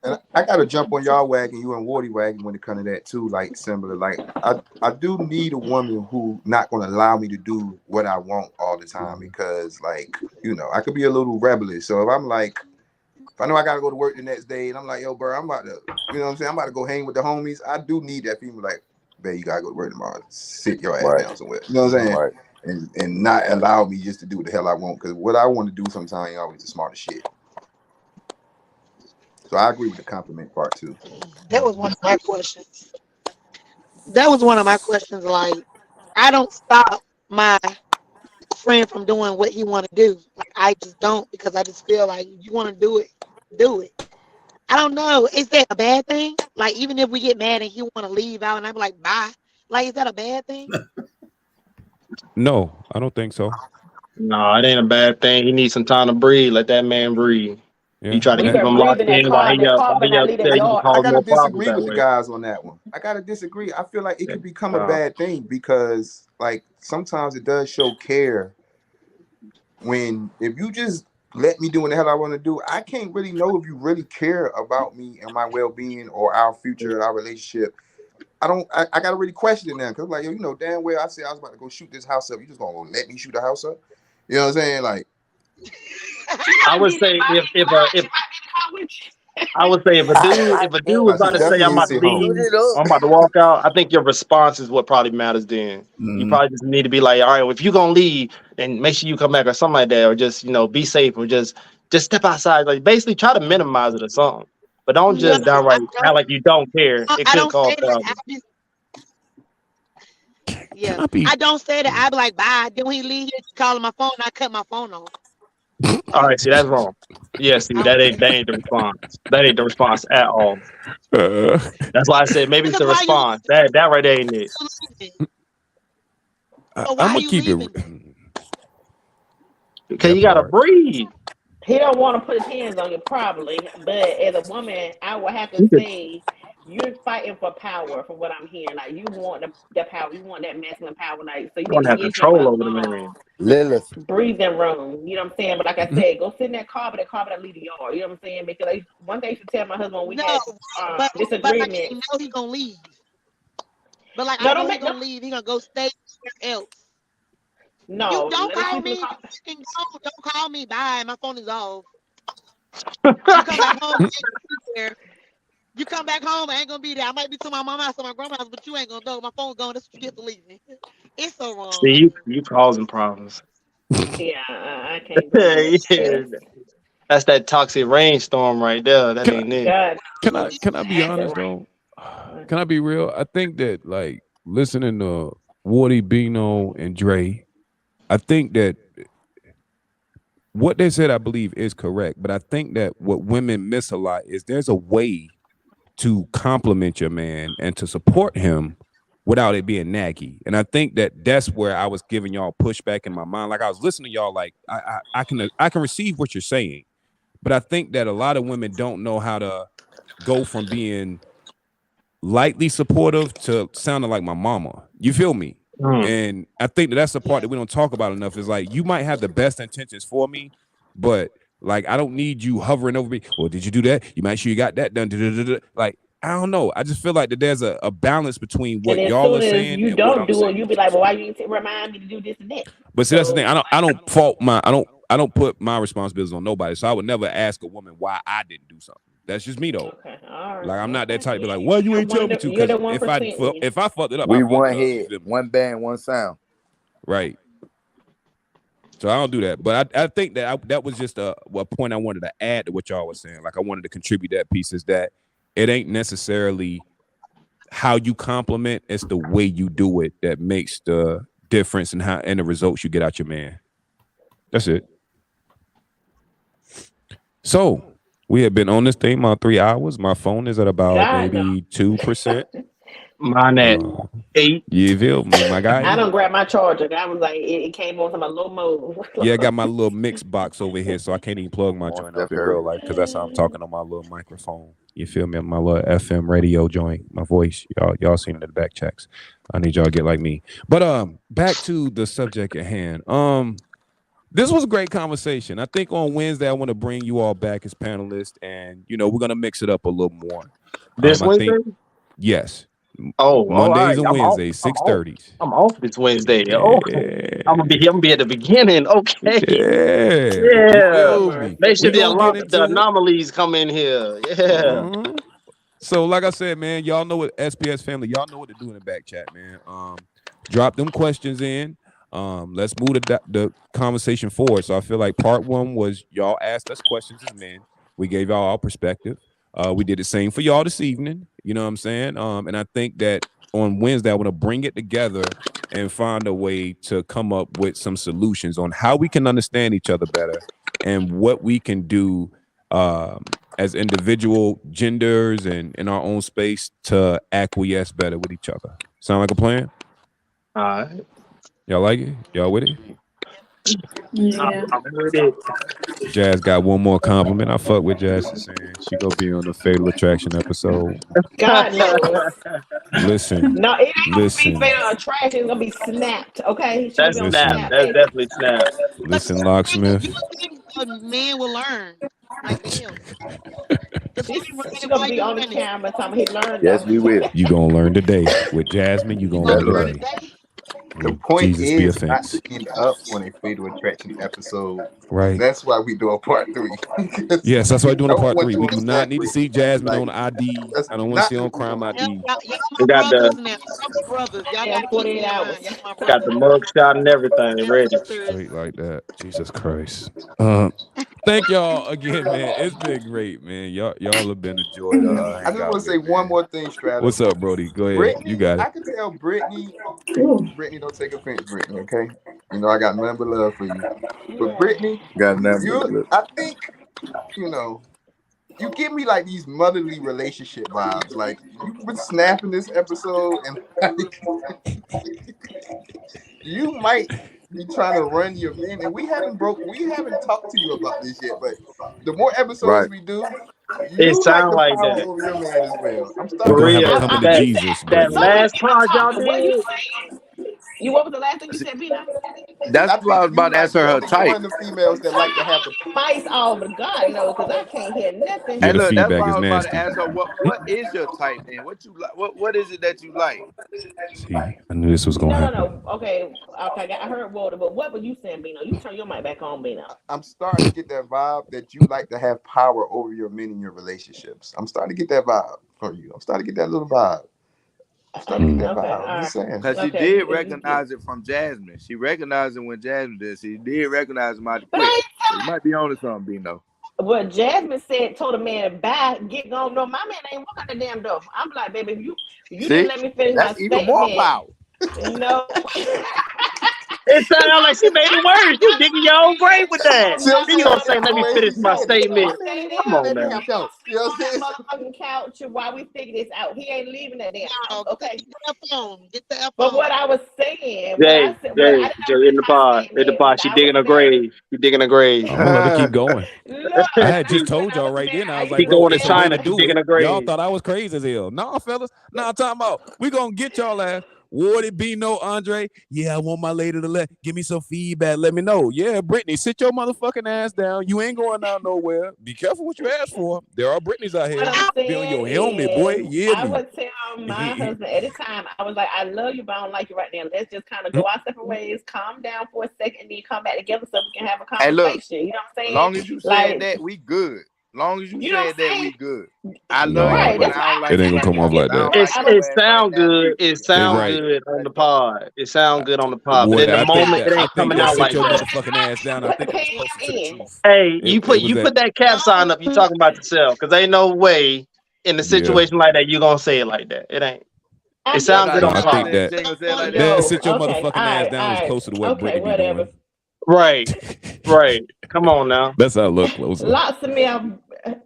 And I gotta jump on y'all wagon, you and Wardy wagon when it comes to that too. Like similar, like I do need a woman who not gonna allow me to do what I want all the time because, like, you know, I could be a little rebellious. So if I'm like, if I know I gotta go to work the next day and I'm like, yo, bro, I'm about to, you know what I'm saying, I'm about to go hang with the homies. I do need that female like, babe, you gotta go to work tomorrow. Sit your ass down somewhere. You know what I'm saying?
Right.
And not allow me just to do what the hell I want because what I want to do sometimes ain't always the smartest shit. So I agree with the compliment part too.
That was one of my questions. Like, I don't stop my friend from doing what he want to do. Like, I just don't because I just feel like you want to do it, do it. I don't know. Is that a bad thing? Like, even if we get mad and he want to leave out and I'm like, bye. Like, is that a bad thing?
No, I don't think so.
No, it ain't a bad thing. He needs some time to breathe. Let that man breathe.
Yeah.
You try to
You
keep
better
him
breathe
locked
in that
in while
car.
he
That
up,
car
while
better
he
not leave that
upset, you can
yard.
I
cause
gotta
more problems
disagree
that
with the
way.
guys on that one. I gotta disagree. I feel like it could become a bad thing because, like, sometimes it does show care when if you just let me do what the hell I want to do, I can't really know if you really care about me and my well-being or our future, our relationship. I gotta really question it now because, like, yo, you know damn well I said I was about to go shoot this house up. You just gonna let me shoot the house up? You know what I'm saying? Like,
I would say if I would say if a dude was
I
about
should
to say I'm
definitely
about to
sit home.
leave, or I'm about to walk out, I think your response is what probably matters then. You probably just need to be like, all right, well, if you're gonna leave, then make sure you come back or something like that, or just, you know, be safe or just step outside. Like basically try to minimize it or something. But don't
No,
just downright act like you don't care. It
I
could
don't
cause
say that.
problems.
Yeah,
I be
I don't say that. I be like, bye. Then when he leave, he calling my phone. I cut my phone off.
All right, see, that's wrong. Yeah, see,
I
that
don't
ain't the response. That ain't the response at all.
uh,
That's why I said maybe it's
because
the
why you
response. That right there ain't it.
leaving? So
I'm
why
gonna
you
keep it
leaving?
Because
that
you gotta
part.
breathe.
He don't want to put his hands on you, probably. But as a woman, I would have to
You could-
say you're fighting for power, from what I'm hearing. Like you want the power, you want that masculine power. Like so, you
you
need
want
to
to have
give him
control over the man.
Lilith.
breathing room. You know what I'm saying? But like I said, go sit in that car, but that car better leave the yard. You know what I'm saying? Because like, one thing I used to tell my husband when we
No,
had
but like I
disagreements.
know he gonna leave. But like I
No,
know
don't
he
make no.
gonna leave. He gonna go stay somewhere else. You
No,
don't
let us
call
sleep in the
me.
car.
Fucking don't call me. Bye. My phone is off. You come back home. I ain't gonna be there. You come back home. I ain't gonna be there. I might be to my mama's house or my grandma's house, but you ain't gonna know. My phone's gone. That's what you get to leave me. It's so wrong.
See, you causing problems.
Yeah, I can't do
Yeah,
that.
that's that toxic rainstorm right there. That
Can I
ain't it.
God,
can I be
acid
honest
rain.
though? Can I be real? I think that like listening to Woody, Bino, and Dre, I think that what they said, I believe, is correct. But I think that what women miss a lot is there's a way to compliment your man and to support him without it being naggy. And I think that that's where I was giving y'all pushback in my mind. Like I was listening to y'all, like I can receive what you're saying, but I think that a lot of women don't know how to go from being lightly supportive to sounding like my mama. You feel me? And I think that's the part that we don't talk about enough. Is like, you might have the best intentions for me, but like, I don't need you hovering over me. Well, did you do that? You might sure you got that done. Like, I don't know. I just feel like that there's a balance between what y'all are saying
you
and
don't
what I'm
do
saying.
it, you'll be like, well, why you didn't remind me to do this and that?
But see, that's the thing. I don't put my responsibilities on nobody. So I would never ask a woman why I didn't do something. That's just me though.
Okay, all right.
Like, I'm not that type to be like, well, you ain't tell me to.
You're the
Because
1%.
if I fucked it up,
We
I fucked
one
it up.
head, one band, one sound.
Right. So I don't do that. But I think that that was just a point I wanted to add to what y'all was saying. Like, I wanted to contribute that piece, is that it ain't necessarily how you compliment, it's the way you do it that makes the difference in how and the results you get out your man. That's it. So we have been on this thing about 3 hours. My phone is at about maybe 2%.
Mine at 8.
You feel me, my guy?
I don't grab my charger. I was like, it came on to my low mode.
Yeah, I got my little mix box over here, so I can't even plug my joint up in real life because that's how I'm talking on my little microphone. You feel me? My little FM radio joint, my voice. Y'all seen it in the back checks. I need y'all to get like me. But back to the subject at hand. This was a great conversation. I think on Wednesday I want to bring you all back as panelists, and we're gonna mix it up a little more.
This Wednesday?
Yes.
Mondays
Mondays and Wednesdays, 6:30.
I'm off this Wednesday.
Yeah.
Oh, I'm gonna be at the beginning. Okay.
Yeah.
Make sure the anomalies come in here. Yeah.
So, like I said, man, y'all know what SPS family. Y'all know what to do in the back chat, man. Drop them questions in. Let's move the conversation forward. So I feel like part 1 was y'all asked us questions as men. We gave y'all our perspective. We did the same for y'all this evening. You know what I'm saying? And I think that on Wednesday, I want to bring it together and find a way to come up with some solutions on how we can understand each other better and what we can do as individual genders and in our own space to acquiesce better with each other. Sound like a plan?
All right.
Y'all like it? Y'all with it?
Yeah.
I'm with it.
Jazz got one more compliment. I fuck with Jazz saying she gonna be on the Fatal Attraction episode.
God knows.
Listen.
No, it ain't gonna
Listen.
be Fatal Attraction. It's gonna be snapped. Okay.
That's snapped. That's definitely snapped.
Listen, Locksmith.
Men will learn. Like him.
She's gonna be on the camera talking he learned.
Yes, we will.
You gonna learn today. With Jasmine, you gonna learn today.
The point
Jesus be
is not
offense.
to end up on a Fatal Attraction episode.
Right.
That's why we do a part 3.
Yes, that's why we're doing a part 3. We do
to
not need to see Jasmine on ID. I don't want to see on crime ID.
We got
brothers. Y'all
Yeah,
got
48 hours.
got the mug shot and everything ready.
Straight like that. Jesus Christ. Thank y'all again, man. It's been great, man. Y'all have been a joy.
I just want to say one more thing, Stratus.
What's up, Brody? Go ahead.
Brittany,
You got
I
it.
can tell Brittany, don't take offense, Brittany, okay? I got nothing but love for you. But Brittany, I think, you give me like these motherly relationship vibes. Like, you've been snapping this episode, and you might be trying to run your men. And we haven't talked to you about this yet, but the more episodes we do,
it sounds like that.
Over your man as well. I'm
We're gonna have to come to Jesus.
That last part y'all did.
What was the last thing you said, Bina?
That's what I was about to ask her type.
One of the females that like to have the
Mice all but God knows, because I can't hear nothing.
Yeah,
And
the
look, that's
feedback
why I
is
was about
nasty.
to ask her what is your type then? What you like? What is it that you like?
See, I knew this was gonna happen.
No. Okay, I heard Walter, but what were you saying, Bino? You turn your mic back on, Bino.
I'm starting to get that vibe that you like to have power over your men in your relationships. I'm starting to get that vibe from you. I'm starting to get that little vibe. I'm starting to get that vibe. I'm just saying.
Because she did recognize it from Jasmine. She recognized it when Jasmine did. She did recognize it mighty quick. So you might be on to something, Bino.
What Jasmine told a man, bye, get gone. No, my man ain't walk out the damn door. I'm like, baby, if you didn't let me finish my statement.
That's even more power.
It sounded like she made it worse. You digging your own grave with that. You gonna say, let me finish my statement. Come on, man.
Motherfucking couch while we figure this out. He ain't leaving that damn house. Okay.
Get the F
But what I was saying,
Jay, in the pod, she digging a grave. She digging a grave.
I'm gonna let her keep going. I had just told y'all right then. I was like,
She going to China. She digging a grave.
Y'all thought I was crazy as hell. Nah, fellas. Nah, I'm talking about we gonna get y'all ass. Would it be no Andre? Yeah, I want my lady to give me some feedback. Let me know. Yeah, Brittany, sit your motherfucking ass down. You ain't going out nowhere. Be careful what you ask for. There are Brittany's out here.
What I'm
Be on your
saying
helmet, boy.
is,
Yeah,
I
me.
would tell my husband at the time, I was like, I love you, but I don't like you right now. Let's just kind of go our separate ways, calm down for a second, and then come back together so we can have a
Hey, look,
conversation. You know what I'm saying?
long as you said
Like,
that, we good. Long as you
you know what
said
I'm
that, we
saying?
good. I
No,
love you,
Right.
but
That's
I
why
don't like
it
you
ain't
right
gonna come
now.
off like
I don't
that.
like
It's,
your
it
ass right
sound
now.
good. It sound
Right.
good on the pod. It sound good on the pod, but
Boy,
in the
I think
moment,
that
it ain't coming out
sit
like
your
that.
motherfucking ass down. I
Put the
think it was
PM
closer to the
in.
truth.
Hey, you
It was
put that cap sign up. You talking about yourself? Because ain't no way in a
yeah.
situation like that you gonna say it like that. It ain't.
I
It
get
sound
Nah,
good
you.
No,
on the
I think
pod.
that
Jay gonna say it like that.
that
No.
sit your
Okay.
motherfucking ass down is closer to what
Okay,
Brittany be
whatever.
doing.
Right, right. Come on now.
That's a little closer.
Lots of me,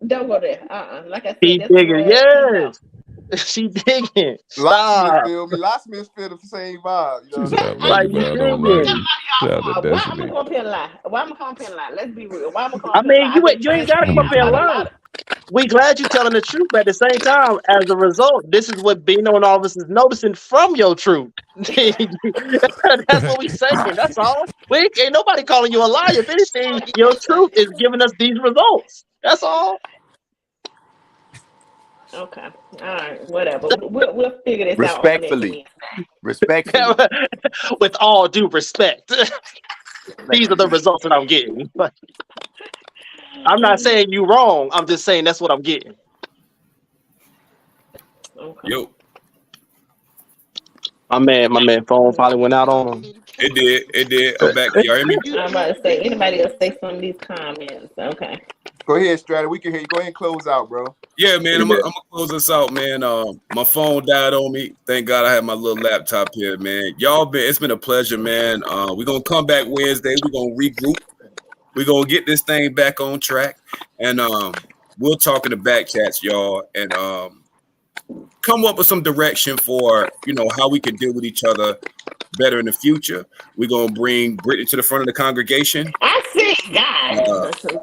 don't go there. Like I said,
He
that's
digging.
what, no.
Yes. She digging.
Locksmith
Stop.
feel me. Locksmith feel the same vibe. You know
She
what
said,
I'm
I
saying?
love
Like
you,
you
but I don't love
digging.
you. Shout out to
Why am I
Destiny.
gonna come up here and lie? Why am I come up here and lie? Let's be real. Why am I come
I
up here and
mean,
lie? I've been
you ain't gotta come up
transparent
here and
about a
lie.
lot of.
We glad you telling the truth, but at the same time, as a result, this is what Bino and all of us is noticing from your truth. That's what we saying. That's all. We ain't nobody calling you a liar. If anything, your truth is giving us these results. That's all.
Okay. All right. Whatever. We'll figure this out on the next
Respectfully.
Wednesday.
Respectfully.
With all due respect, these are the results that I'm getting. I'm not saying you wrong. I'm just saying that's what I'm getting.
Okay.
Yo,
My man, phone probably went out on him.
it did. I'm back. Y'all hear me?
I'm about to say, anybody else say some of these comments? Okay.
Go ahead, Strata. We can hear you. Go ahead and close out, bro.
Yeah, man. I'm gonna close this out, man. My phone died on me. Thank God I have my little laptop here, man. It's been a pleasure, man. We're gonna come back Wednesday. We're gonna regroup. We're gonna get this thing back on track, and we'll talk in the back chats, y'all, and come up with some direction for how we can deal with each other better in the future. We're gonna bring Brittany to the front of the congregation.
I see, guys.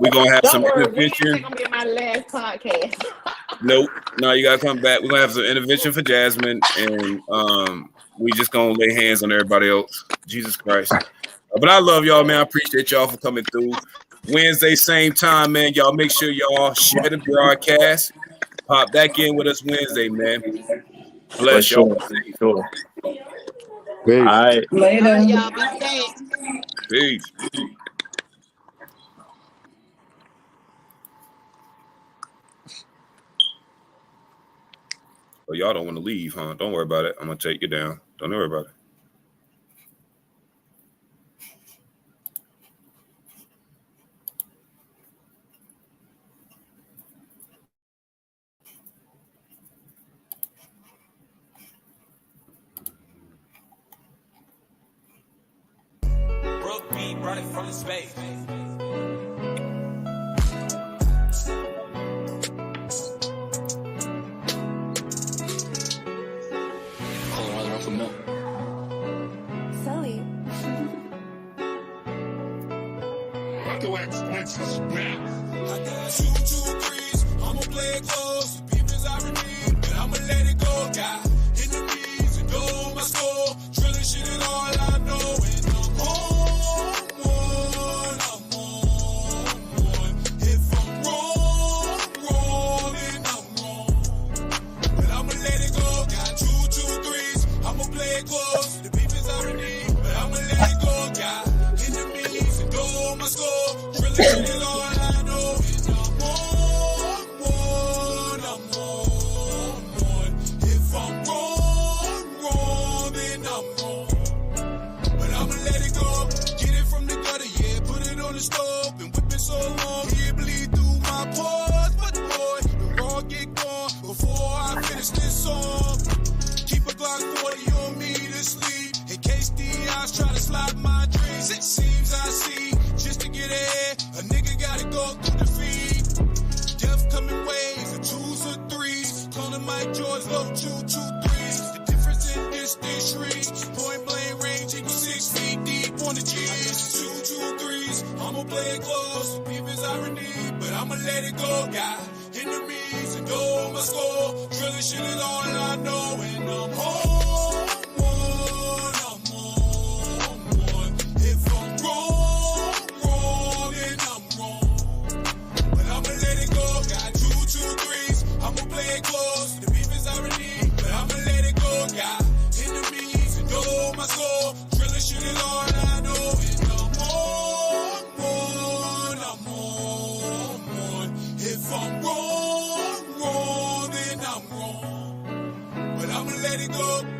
We're gonna have
Don't
some
worry,
intervention.
Wednesday gonna be my last podcast.
Nope. No, you gotta come back. We're gonna have some intervention for Jasmine, and we just gonna lay hands on everybody else. Jesus Christ. But I love y'all, man. I appreciate y'all for coming through. Wednesday, same time, man. Y'all make sure y'all share the broadcast. Pop back in with us Wednesday, man.
For
Bless y'all.
sure. Sure.
Peace.
All right.
All right, y'all be safe.
Peace. Oh, y'all don't want to leave, huh? Don't worry about it. I'm gonna take you down. Don't worry about it.
Brook beat running from the space.
Sully.
I got 2, 2, 3s. I'ma play it close. Beef is irony, but I'ma let it go. Got enemies and know my score. Drilling shit is all I know. And I'm on one. I'm on one. If I'm wrong, then I'm wrong. But I'ma let it go. Got 2, 2, 3s. I'ma play it close. The beef is irony, but I'ma let it go. Got enemies and know my score. Drilling shit is all I know. And I'm on one. I'm on one. If I'm wrong, then I'm wrong. But I'ma let it go. Get it from the gutter, yeah. Put it on the stove. Been whipping so long, yeah, bleed through my pores. But boy, the raw get gone before I finish this song. Keep a Glock 40 on me to sleep. In case the eyes try to slide my dreams. It seems I see, just to get ahead, a nigga gotta go through the feed. Death coming waves, the 2s or 3s. Calling Mike George, low 2, 2, 3s. The difference in distance shrinks. Point blank range equals 6 feet deep on the G's. 2, 2, 3s. I'ma play it close. Beef is irony, but I'ma let it go. Got enemies and know my score. Drilling shit is all I know, and I'm home. go.